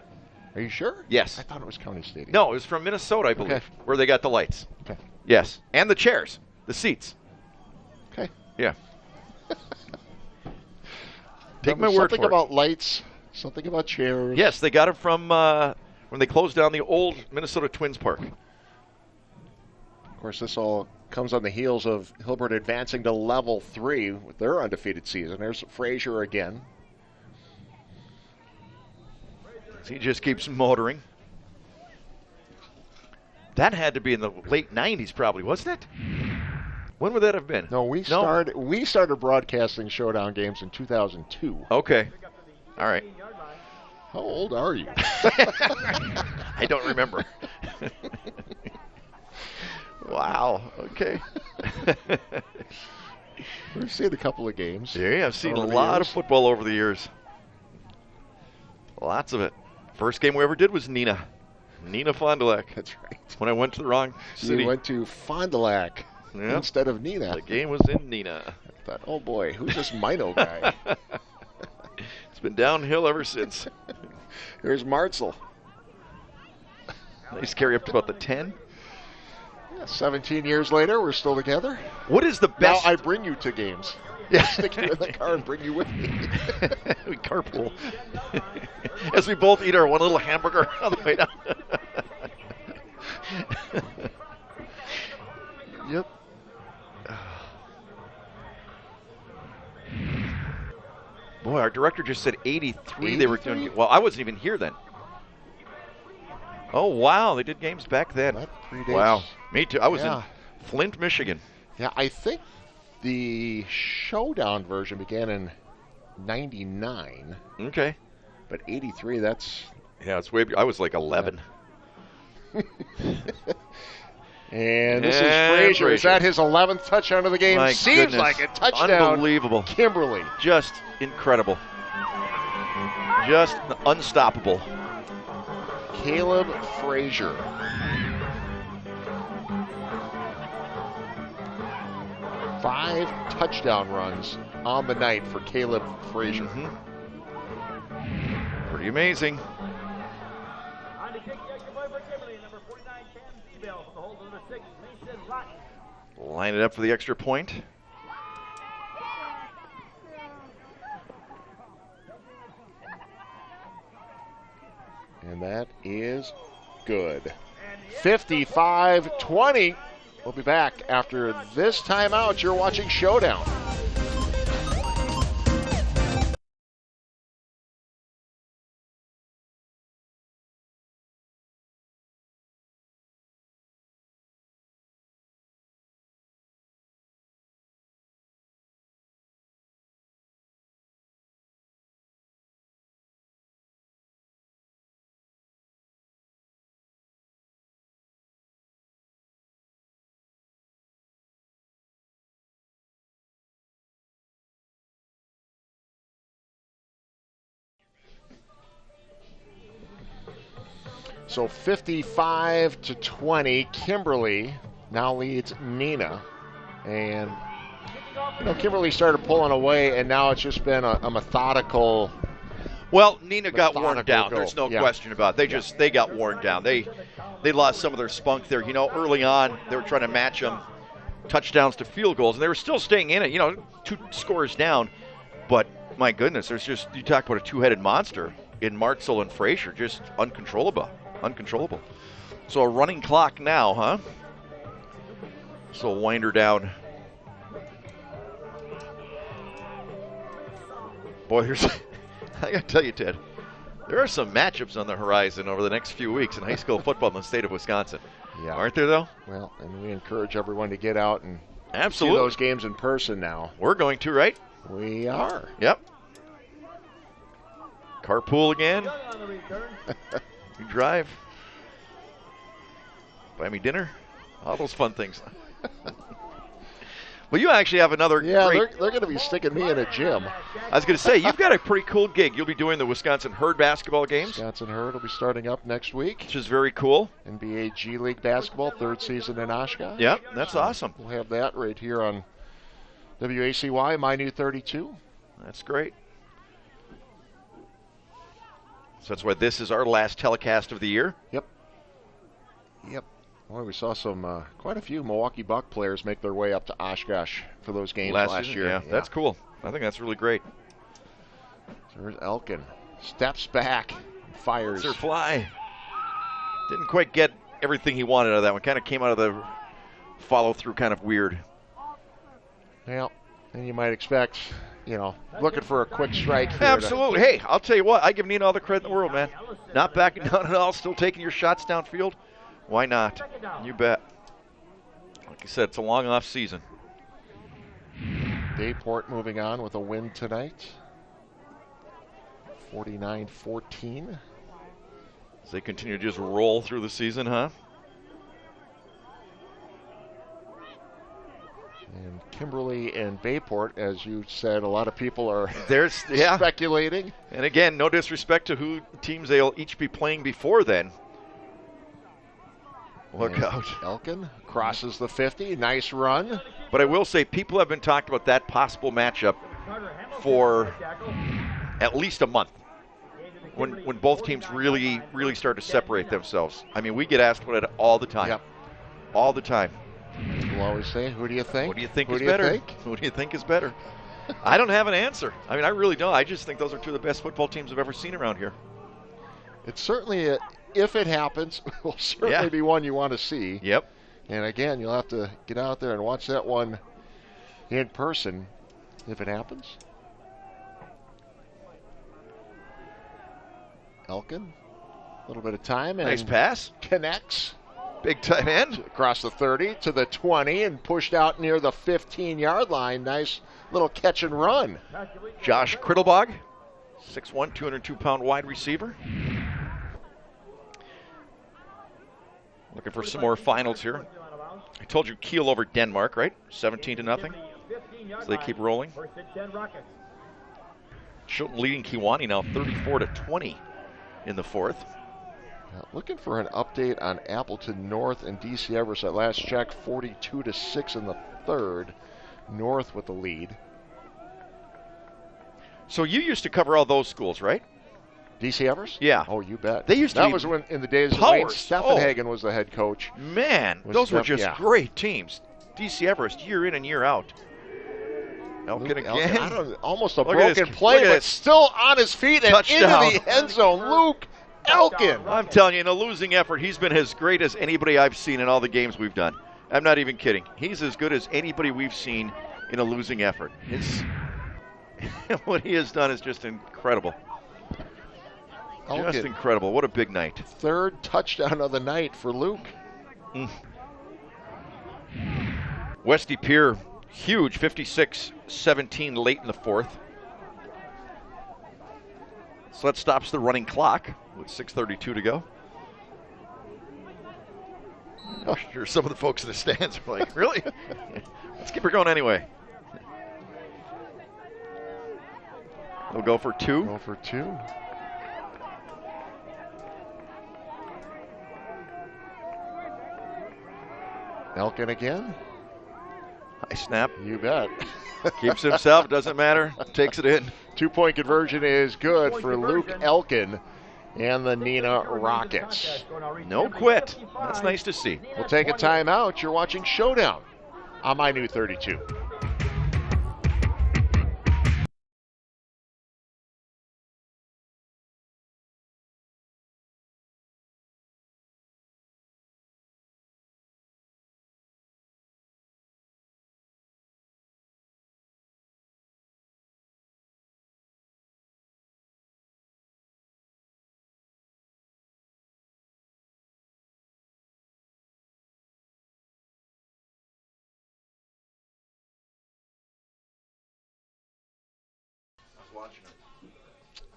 Are you sure? Yes. I thought it was County Stadium. No, it was from Minnesota, I believe, Okay. where they got the lights. Okay. Yes. And the chairs, the seats. Okay. Yeah. Take my word Something for it. about lights. Something about chairs. Yes, they got it from when they closed down the old Minnesota Twins Park. Of course, this all comes on the heels of Hilbert advancing to level 3 with their undefeated season. There's Frazier again. He just keeps motoring. That had to be in the late 90s probably, wasn't it? When would that have been? No, we started broadcasting Showdown games in 2002. Okay. All right. How old are you? I don't remember. Wow. Okay. We've seen a couple of games. Yeah, I've seen a over the lot of years. football over the years. Lots of it. First game we ever did was Neenah. Neenah Fond du Lac. That's right. When I went to the wrong city. You went to Fond du Lac Yeah. instead of Neenah. The game was in Neenah. I thought, oh boy, who's this Mino guy? It's been downhill ever since. Here's Martzel. Nice carry up to about the 10. Yeah, 17 years later, we're still together. What is the Now best? I bring you to games. Yeah. Stick you in the car and bring you with me. We carpool. As we both eat our one little hamburger on the way down. Yep. Boy, our director just said 83. They were doing. Well, I wasn't even here then. Oh wow, they did games back then. That predates- Wow, me too. I was Yeah. in Flint, Michigan. Yeah, I think the Showdown version began in 99, Okay. but 83, that's... Yeah, it's way. I was like 11. And this And is Frazier. Is Frazier. that his 11th touchdown of the game? My Seems goodness. like a touchdown. Unbelievable. Kimberly. Just incredible. Just unstoppable. Caleb Frazier. Five touchdown runs on the night for Caleb Frazier. Pretty amazing. Line it up for the extra point. And that is good. 55-20. We'll be back after this timeout. You're watching Showdown. So 55-20, Kimberly now leads Neenah. And, Kimberly started pulling away, and now it's just been a methodical. Well, Neenah got worn down. Go. There's no question about it. They got worn down. They lost some of their spunk there. Early on, they were trying to match them touchdowns to field goals, and they were still staying in it, 2 scores down. But, my goodness, you talk about a two-headed monster in Martzel and Frazier, just uncontrollable. So a running clock now, huh? So wind her down. Boy, I gotta tell you, Ted, there are some matchups on the horizon over the next few weeks in high school football in the state of Wisconsin. Yeah. Aren't there, though? Well, and we encourage everyone to get out and Absolutely. see those games in person now. We're going to, right? We are. Yep. Carpool again. You drive. Buy me dinner. All those fun things. Well, you actually have another great... they're going to be sticking me in a gym. I was going to say, you've got a pretty cool gig. You'll be doing the Wisconsin Herd basketball games. Wisconsin Herd will be starting up next week. Which is very cool. NBA G League basketball, 3rd season in Oshkosh. Yep, that's awesome. We'll have that right here on WACY, My New 32. That's great. So that's why this is our last telecast of the year. Yep. Boy, we saw quite a few Milwaukee Buck players make their way up to Oshkosh for those games last year. Yeah, that's cool. I think that's really great. So there's Elkin. Steps back, fires. Sir Fly. Didn't quite get everything he wanted out of that one. Kind of came out of the follow-through kind of weird. Well, and you might expect, looking for a quick strike here. Absolutely. Hey, I'll tell you what. I give Neenah all the credit in the world, man. Not backing down at all. Still taking your shots downfield. Why not? You bet. Like you said, it's a long off season. Bayport moving on with a win tonight. 49-14. As they continue to just roll through the season, huh? And Kimberly and Bayport, as you said, a lot of people are yeah. speculating. And again, no disrespect to who teams they'll each be playing before then. Look out. Elkin crosses the 50. Nice run. But I will say, people have been talking about that possible matchup for at least a month. When both teams really, really start to separate themselves. I mean, we get asked about it all the time. Yep. All the time. We'll always say, who do you think? What do you think is better? Who do you think is better? I don't have an answer. I mean, I really don't. I just think those are two of the best football teams I've ever seen around here. It's certainly, if it happens, will certainly be one you want to see. Yep. And again, you'll have to get out there and watch that one in person if it happens. Elkin, a little bit of time. And nice pass. Connects. Big tight end. Across the 30 to the 20 and pushed out near the 15-yard line. Nice little catch and run. Josh Criddlebog, 6'1", 202-pound wide receiver. Looking for some more finals here. I told you Kiel over Denmark, right? 17-0. So they keep rolling. Chilton leading Kewanee now 34-20 in the 4th. Looking for an update on Appleton North and DC Everest. At last check, 42-6 in the 3rd. North with the lead. So you used to cover all those schools, right? DC Everest? Yeah. Oh, you bet. They used to that be was when in the days when Wayne powers. Steffenhagen was the head coach. Man, those were just great teams. DC Everest, year in and year out. Elkin again. Almost a Look at broken this- play, look at but this. still on his feet and Touchdown. into the end zone. Luke Elkin. I'm telling you, in a losing effort, he's been as great as anybody I've seen in all the games we've done. I'm not even kidding. He's as good as anybody we've seen in a losing effort. What he has done is just incredible. Elkin. Just incredible. What a big night. Third touchdown of the night for Luke. Westy Pier, huge, 56-17 late in the fourth. So that stops the running clock with 6:32 to go. Oh, sure, some of the folks in the stands are like, really? Let's keep her going anyway. They'll go for two. Go for two. Elkin again. High snap. You bet. Keeps himself, doesn't matter. Takes it in. 2-point conversion is good for Luke Elkin and the Neenah Rockets. No quit. That's nice to see. We'll take a timeout. You're watching Showdown on My New 32.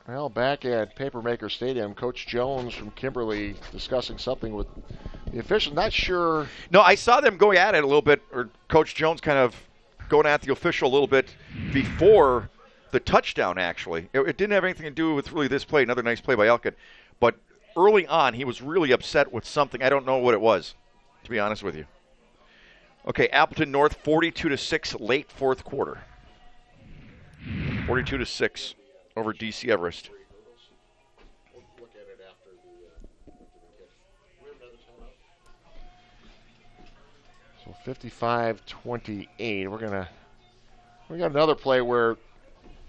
Well, back at Papermaker Stadium, Coach Jones from Kimberly discussing something with the official. Not sure. No, I saw them going at it a little bit, or Coach Jones kind of going at the official a little bit before the touchdown, actually. It didn't have anything to do with really this play, another nice play by Elkin. But early on, he was really upset with something. I don't know what it was, to be honest with you. Okay, Appleton North, 42-6, late fourth quarter. 42-6 over DC Everest. So 55-28. We got another play where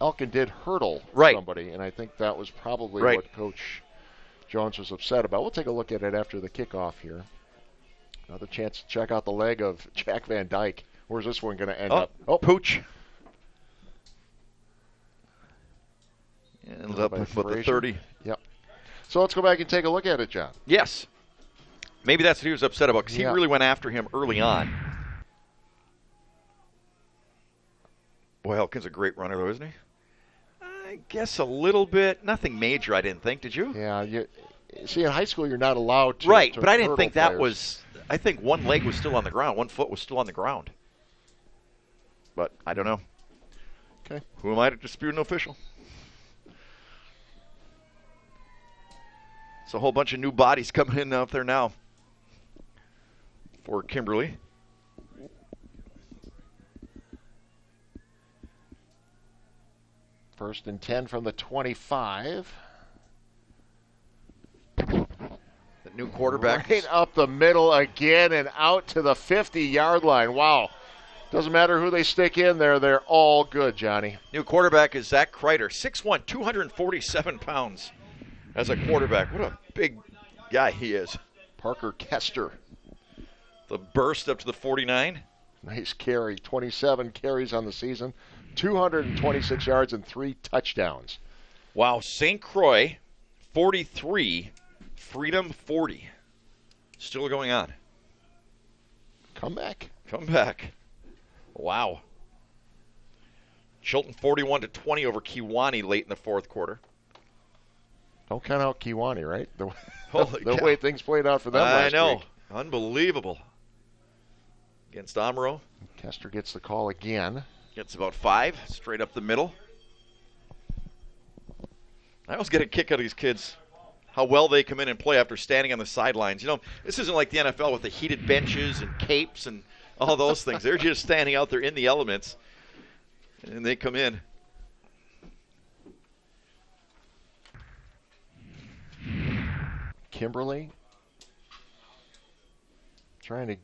Elkin did hurdle somebody, and I think that was probably what Coach Jones was upset about. We'll take a look at it after the kickoff here. Another chance to check out the leg of Jack Van Dyke. Where's this one going to end up? Oh, Pooch. Ended up with the 30. Yep. So let's go back and take a look at it, John. Yes. Maybe that's what he was upset about, because he really went after him early on. Boy, Elkin's a great runner, though, isn't he? I guess a little bit. Nothing major, I didn't think. Did you? Yeah. See, in high school, you're not allowed to. Right, to but I didn't think that players. was. I think one leg was still on the ground. One foot was still on the ground. But I don't know. Okay. Who am I to dispute an official? It's a whole bunch of new bodies coming in out there now for Kimberly. First and 10 from the 25. The new quarterback. Right up the middle again and out to the 50-yard line. Wow. Doesn't matter who they stick in there, they're all good, Johnny. New quarterback is Zach Kreider, 6'1", 247 pounds as a quarterback. What a big guy he is. Parker Kester. The burst up to the 49. Nice carry. 27 carries on the season. 226 yards and 3 touchdowns. Wow. St. Croix, 43. Freedom, 40. Still going on. Comeback. Wow. Chilton 41-20 over Kewanee late in the fourth quarter. Don't count out Kewanee, right? Holy the cow. way things played out for them last I know. week. Unbelievable. Against Amaro. Kester gets the call again. Gets about 5, straight up the middle. I always get a kick out of these kids, how well they come in and play after standing on the sidelines. You know, this isn't like the NFL with the heated benches and capes and all those things. They're just standing out there in the elements, and they come in. Kimberly trying to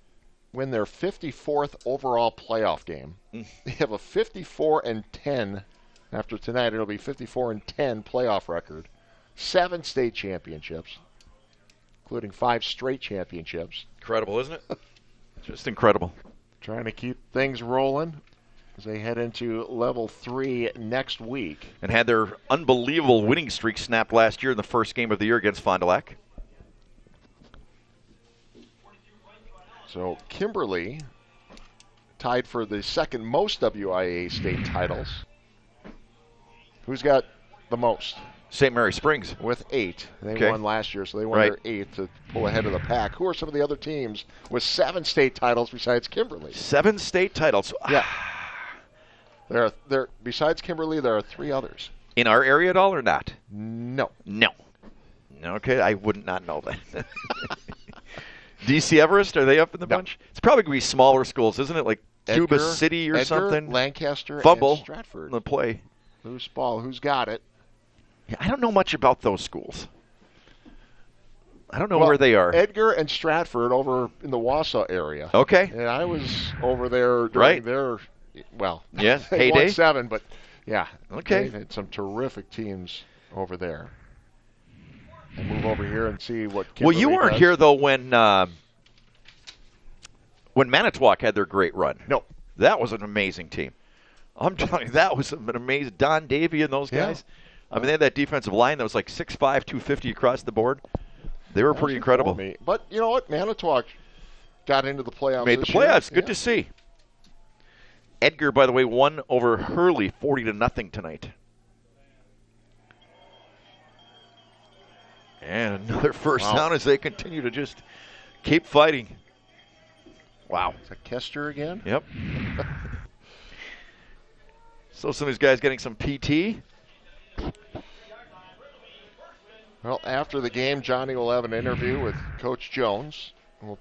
win their 54th overall playoff game. They have a 54-10 after tonight. It'll be 54-10 playoff record. 7 state championships, including 5 straight championships. Incredible, isn't it? Just incredible. Trying to keep things rolling as they head into level 3 next week. And had their unbelievable winning streak snapped last year in the first game of the year against Fond du Lac. So Kimberly tied for the second most WIA state titles. Who's got the most? St. Mary Springs. With 8. They Okay. won last year, so they won their 8th to pull ahead of the pack. Who are some of the other teams with 7 state titles besides Kimberly? 7 state titles. Yeah. There besides Kimberly, there are 3 others. In our area at all or not? No. No. Okay, I would not know that. DC Everest, are they up in the bunch? It's probably going to be smaller schools, isn't it? Like Cuba City or something? Lancaster, Fumble and Stratford. The play. Loose ball. Who's got it? Yeah, I don't know much about those schools. I don't know where they are. Edgar and Stratford over in the Wausau area. Okay. And I was over there during their, yeah, they heyday. won 7, but yeah. Okay. They had some terrific teams over there. We'll move over here and see what Kimberly Well, you weren't does. here, though, when Manitowoc had their great run. No. That was an amazing team. I'm telling you, that was an amazing. Don Davey and those guys. I mean, they had that defensive line that was like 6'5", 250 across the board. They were pretty incredible. But you know what? Manitowoc got into the playoffs. Made the playoffs. Good to see. Edgar, by the way, won over Hurley 40-0 tonight. And another first down as they continue to just keep fighting. Wow. Is that Kester again? Yep. So some of these guys getting some PT. Well, after the game, Johnny will have an interview with Coach Jones. We'll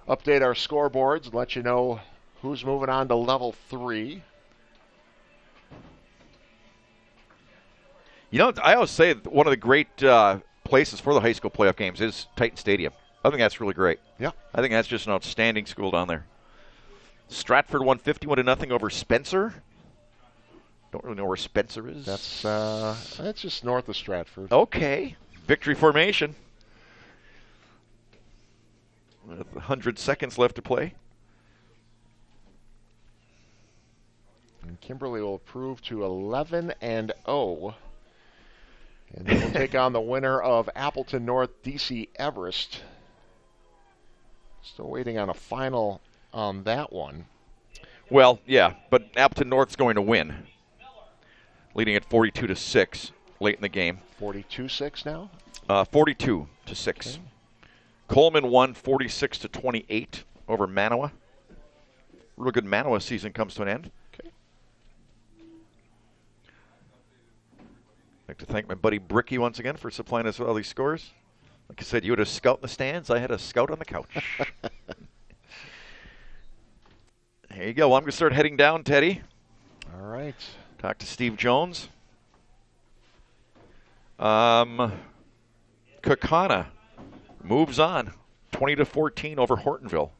update our scoreboards and let you know who's moving on to level 3. You know, I always say one of the great places for the high school playoff games is Titan Stadium. I think that's really great. Yeah. I think that's just an outstanding school down there. Stratford won 51-0 over Spencer. Don't really know where Spencer is. That's just north of Stratford. Okay. Victory formation. With 100 seconds left to play. And Kimberly will improve to 11-0. And they will take on the winner of Appleton North, DC Everest. Still waiting on a final on that one. Well, yeah, but Appleton North's going to win. Leading at 42-6 late in the game. 42-6 now? 42-6. Okay. Coleman won 46-28 over Manawa. Real good Manawa season comes to an end. Okay. I'd like to thank my buddy Bricky once again for supplying us with all these scores. Like I said, you had a scout in the stands. I had a scout on the couch. There you go. Well, I'm going to start heading down, Teddy. All right. Talk to Steve Jones. Kakana moves on, 20-14 over Hortonville.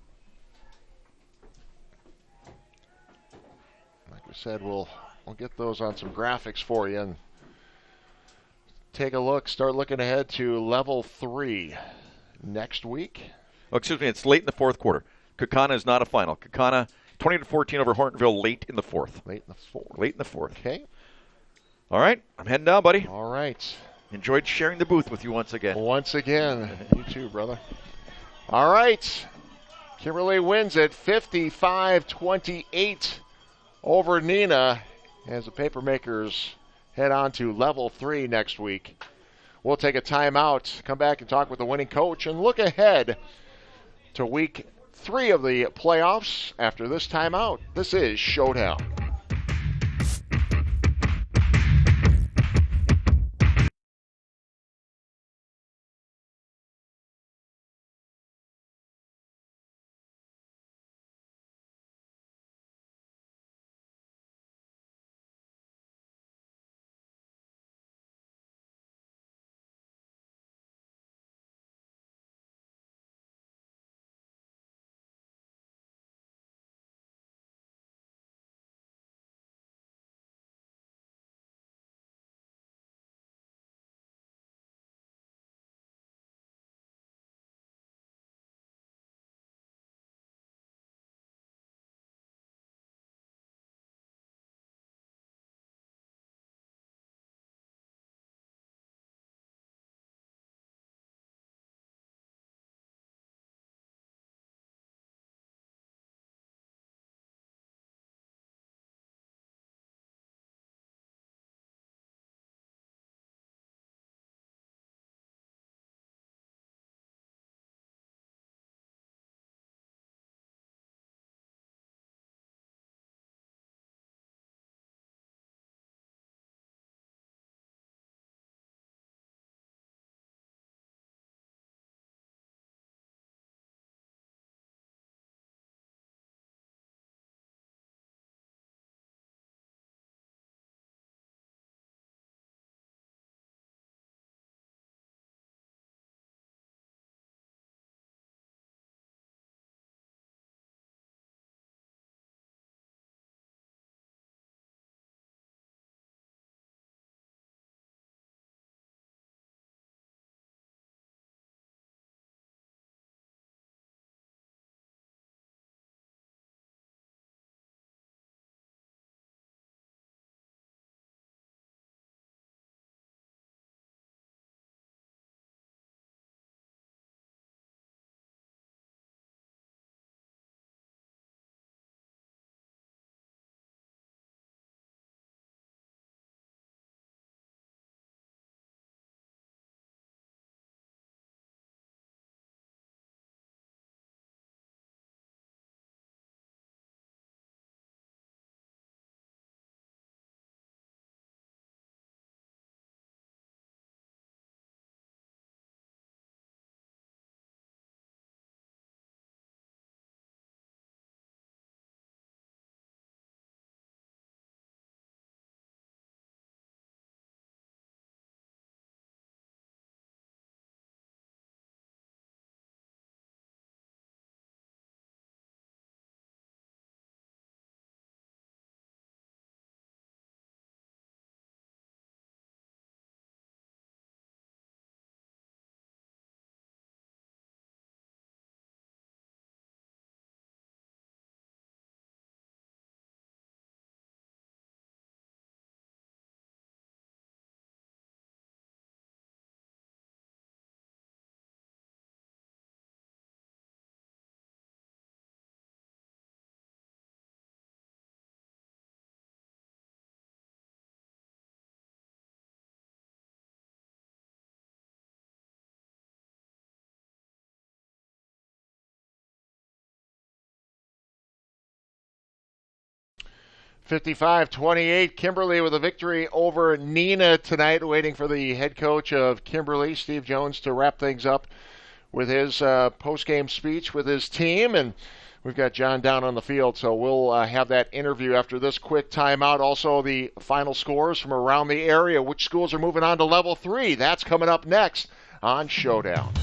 Like we said, we'll get those on some graphics for you and take a look. Start looking ahead to level 3 next week. Oh, excuse me, it's late in the fourth quarter. Kakana is not a final. Kakana 20-14 over Hortonville late in the fourth. Late in the fourth. Late in the fourth. Okay. All right, I'm heading down, buddy. All right. Enjoyed sharing the booth with you once again. Once again. You too, brother. All right. Kimberly wins at 55-28 over Neenah as the Papermakers head on to level 3 next week. We'll take a timeout, come back and talk with the winning coach, and look ahead to week 3 of the playoffs after this timeout. This is Showdown. 55-28, Kimberly with a victory over Neenah tonight, waiting for the head coach of Kimberly, Steve Jones, to wrap things up with his post-game speech with his team. And we've got John down on the field, so we'll have that interview after this quick timeout. Also, the final scores from around the area. Which schools are moving on to level 3? That's coming up next on Showdown.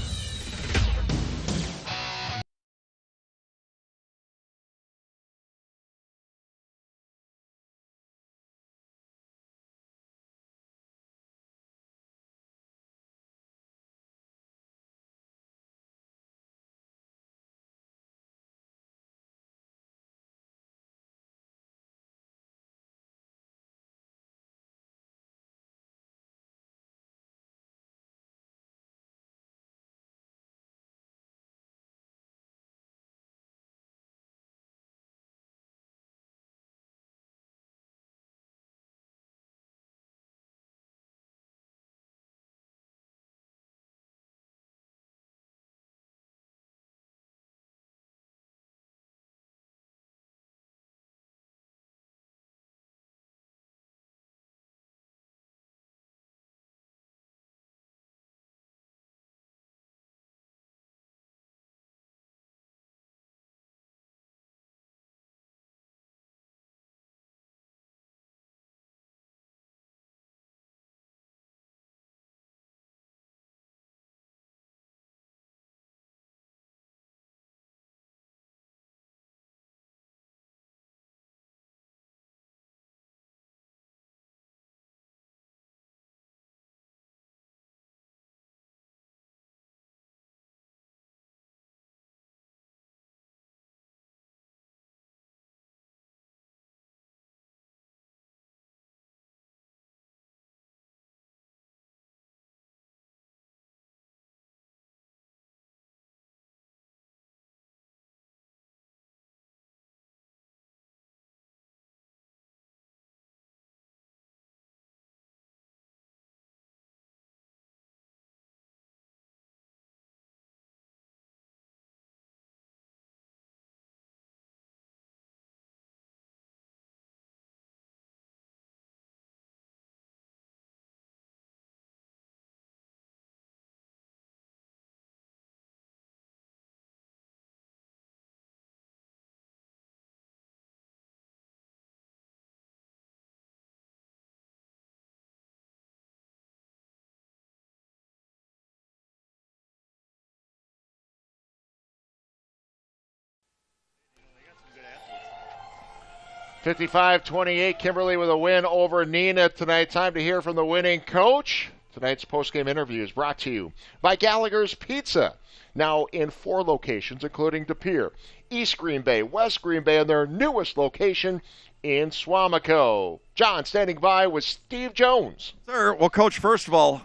(55-28), Kimberly with a win over Neenah tonight. Time to hear from the winning coach. Tonight's postgame interview is brought to you by Gallagher's Pizza. Now in 4 locations, including De Pere, East Green Bay, West Green Bay, and their newest location in Swamico. John standing by with Steve Jones. Sir, well, Coach, first of all,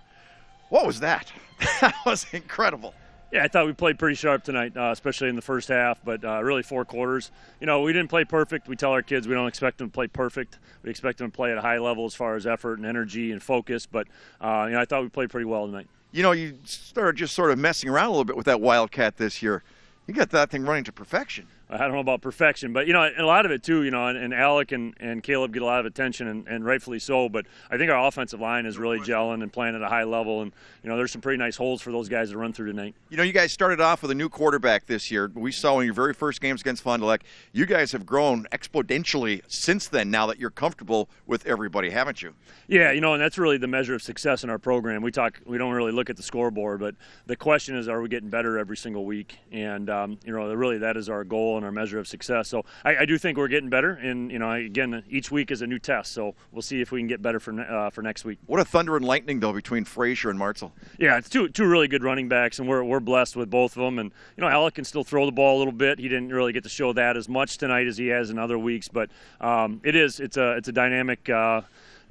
what was that? That was incredible. Yeah, I thought we played pretty sharp tonight, especially in the first half, but really 4 quarters. You know, we didn't play perfect. We tell our kids we don't expect them to play perfect. We expect them to play at a high level as far as effort and energy and focus, but I thought we played pretty well tonight. You know, you started just sort of messing around a little bit with that Wildcat this year. You got that thing running to perfection. I don't know about perfection, but, a lot of it, too, and Alec and Caleb get a lot of attention, and rightfully so, but I think our offensive line is really gelling and playing at a high level, and, there's some pretty nice holes for those guys to run through tonight. You guys started off with a new quarterback this year. We saw in your very first games against Fond du Lac, you guys have grown exponentially since then, now that you're comfortable with everybody, haven't you? Yeah, and that's really the measure of success in our program. We don't really look at the scoreboard, but the question is, are we getting better every single week? And, really that is our goal and our measure of success. So I do think we're getting better, and again, each week is a new test. So we'll see if we can get better for next week. What a thunder and lightning though between Frazier and Martzel. Yeah, it's two really good running backs, and we're blessed with both of them. And Alec can still throw the ball a little bit. He didn't really get to show that as much tonight as he has in other weeks, but it's a dynamic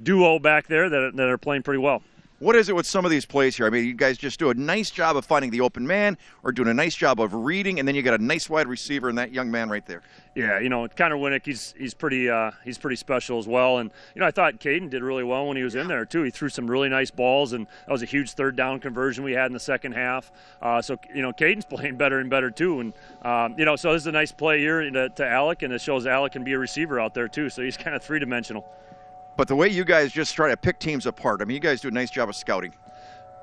duo back there that are playing pretty well. What is it with some of these plays here? I mean, you guys just do a nice job of finding the open man or doing a nice job of reading, and then you got a nice wide receiver and that young man right there. Yeah, Connor Winnick, he's pretty special as well. And, I thought Caden did really well when he was in there, too. He threw some really nice balls, and that was a huge third down conversion we had in the second half. So Caden's playing better and better, too. And, so this is a nice play here to Alec, and it shows Alec can be a receiver out there, too. So he's kind of three-dimensional. But the way you guys just try to pick teams apart, I mean, you guys do a nice job of scouting.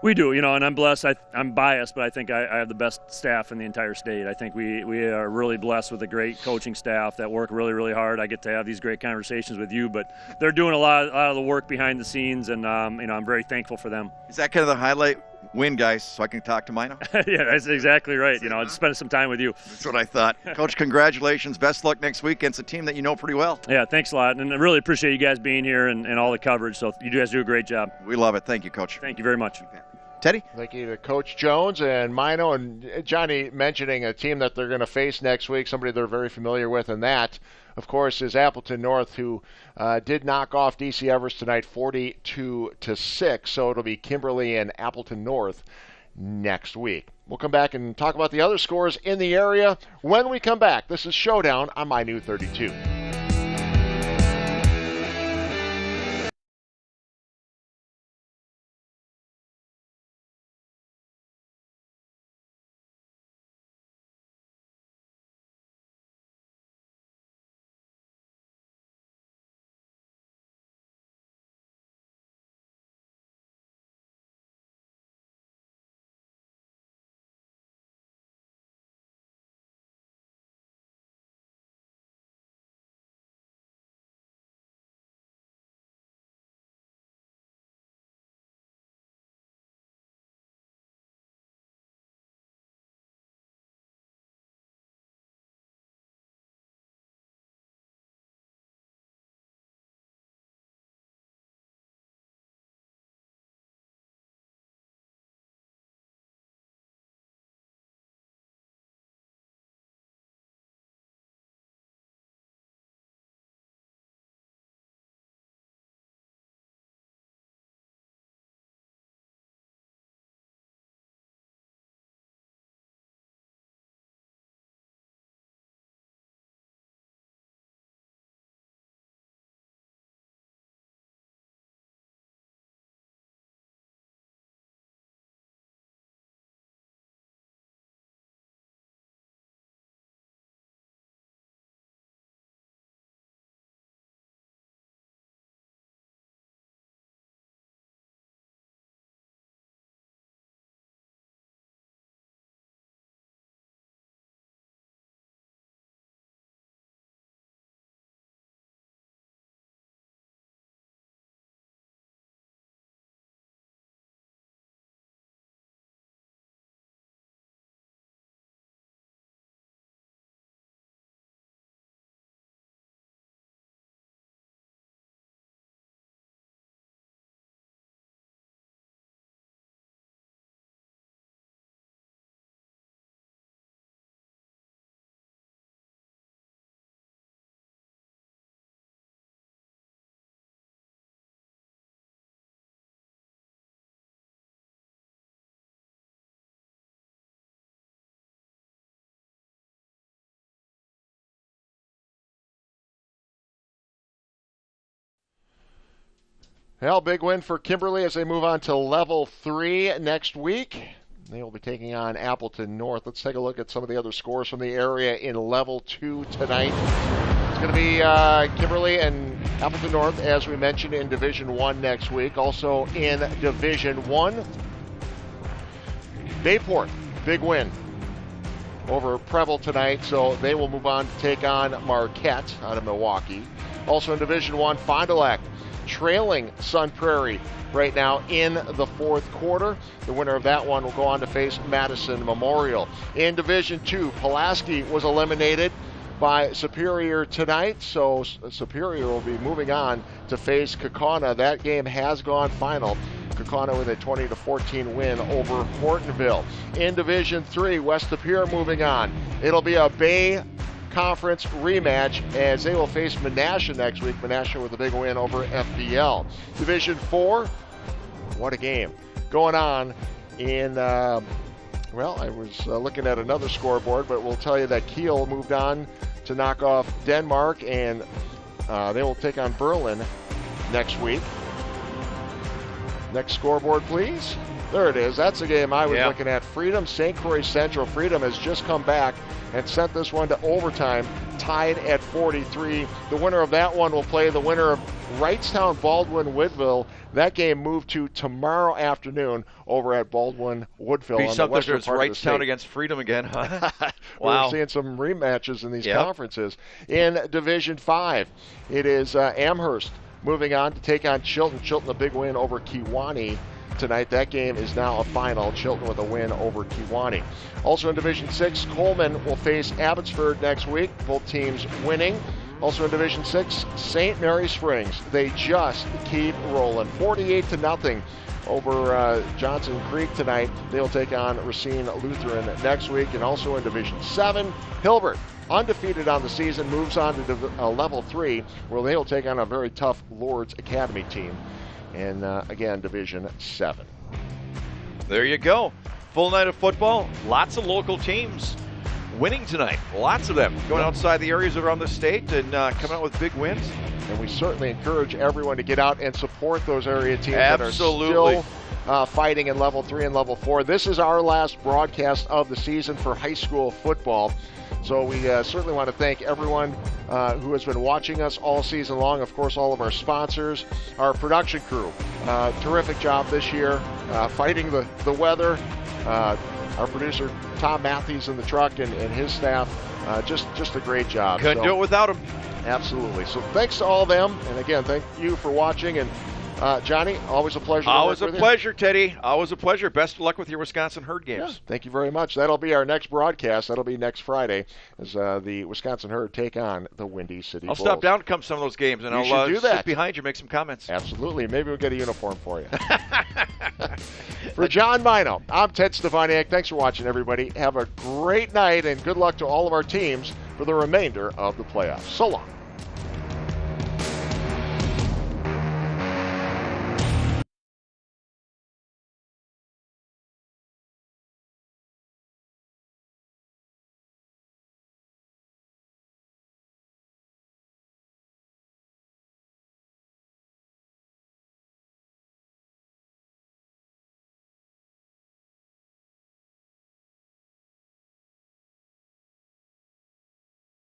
We do, and I'm blessed. I'm biased, but I think I have the best staff in the entire state. I think we are really blessed with a great coaching staff that work really, really hard. I get to have these great conversations with you, but they're doing a lot of the work behind the scenes, and I'm very thankful for them. Is that kind of the highlight? Win, guys, so I can talk to Neenah? Yeah, that's exactly right. Spend some time with you. That's what I thought. Coach, congratulations. Best luck next week against a team that you know pretty well. Yeah, thanks a lot, and I really appreciate you guys being here and all the coverage. So you guys do a great job. We love it. Thank you, Coach. Thank you very much. Teddy? Thank you to Coach Jones and Mino and Johnny mentioning a team that they're going to face next week, somebody they're very familiar with, and that, of course, is Appleton North, who did knock off DC Everest tonight 42-6. So it'll be Kimberly and Appleton North next week. We'll come back and talk about the other scores in the area when we come back. This is Showdown on My New 32. Well, big win for Kimberly as they move on to level 3 next week. They will be taking on Appleton North. Let's take a look at some of the other scores from the area in level 2 tonight. It's going to be Kimberly and Appleton North, as we mentioned, in Division 1 next week. Also in Division 1, Bayport, big win over Preble tonight, so they will move on to take on Marquette out of Milwaukee. Also in Division 1, Fond du Lac trailing Sun Prairie right now in the fourth quarter. The winner of that one will go on to face Madison Memorial. In Division 2, Pulaski was eliminated by Superior tonight, so Superior will be moving on to face Kaukauna. That game has gone final. Kaukauna with a 20-14 win over Hortonville. In Division 3, West Superior moving on. It'll be a Bay Conference rematch as they will face Menasha next week. Menasha with a big win over FBL. Division 4, what a game. Going on in, well, I was looking at another scoreboard, but we'll tell you that Kiel moved on to knock off Denmark, and they will take on Berlin next week. Next scoreboard, please. There it is. That's the game I was looking at. Freedom, St. Croix Central. Freedom has just come back and sent this one to overtime, tied at 43. The winner of that one will play the winner of Wrightstown, Baldwin, Woodville. That game moved to tomorrow afternoon over at Baldwin, Woodville. Be on something the western if it's part of the Wrightstown state. against Freedom again, huh? We're Wow. seeing some rematches in these conferences. In Division 5, it is Amherst moving on to take on Chilton. Chilton, a big win over Kewanee tonight. That game is now a final. Chilton with a win over Kewanee. Also in Division 6, Coleman will face Abbotsford next week. Both teams winning. Also in Division 6, St. Mary Springs. They just keep rolling. 48-0 over Johnson Creek tonight. They'll take on Racine Lutheran next week. And also in Division 7, Hilbert, undefeated on the season, moves on to Level 3, where they'll take on a very tough Lourdes Academy team. And again, Division 7. There you go. Full night of football. Lots of local teams winning tonight. Lots of them going outside the areas around the state and coming out with big wins. And we certainly encourage everyone to get out and support those area teams Absolutely. that are still fighting in Level 3 and Level 4. This is our last broadcast of the season for high school football. So we certainly want to thank everyone who has been watching us all season long. Of course, all of our sponsors, our production crew. Terrific job this year fighting the weather. Our producer, Tom Matthews, in the truck, and his staff. Just a great job. Couldn't do it without them. Absolutely. So thanks to all of them. And again, thank you for watching. And Johnny, always a pleasure. Always a pleasure, Teddy. Always a pleasure. Best of luck with your Wisconsin Herd games. Yeah, thank you very much. That'll be our next broadcast. That'll be next Friday as the Wisconsin Herd take on the Windy City I'll Bulls. stop down to come to some of those games, and You I'll should do that. sit behind you, make some comments. Absolutely. Maybe we'll get a uniform for you. For John Mino, I'm Ted Stefaniak. Thanks for watching, everybody. Have a great night, and good luck to all of our teams for the remainder of the playoffs. So long.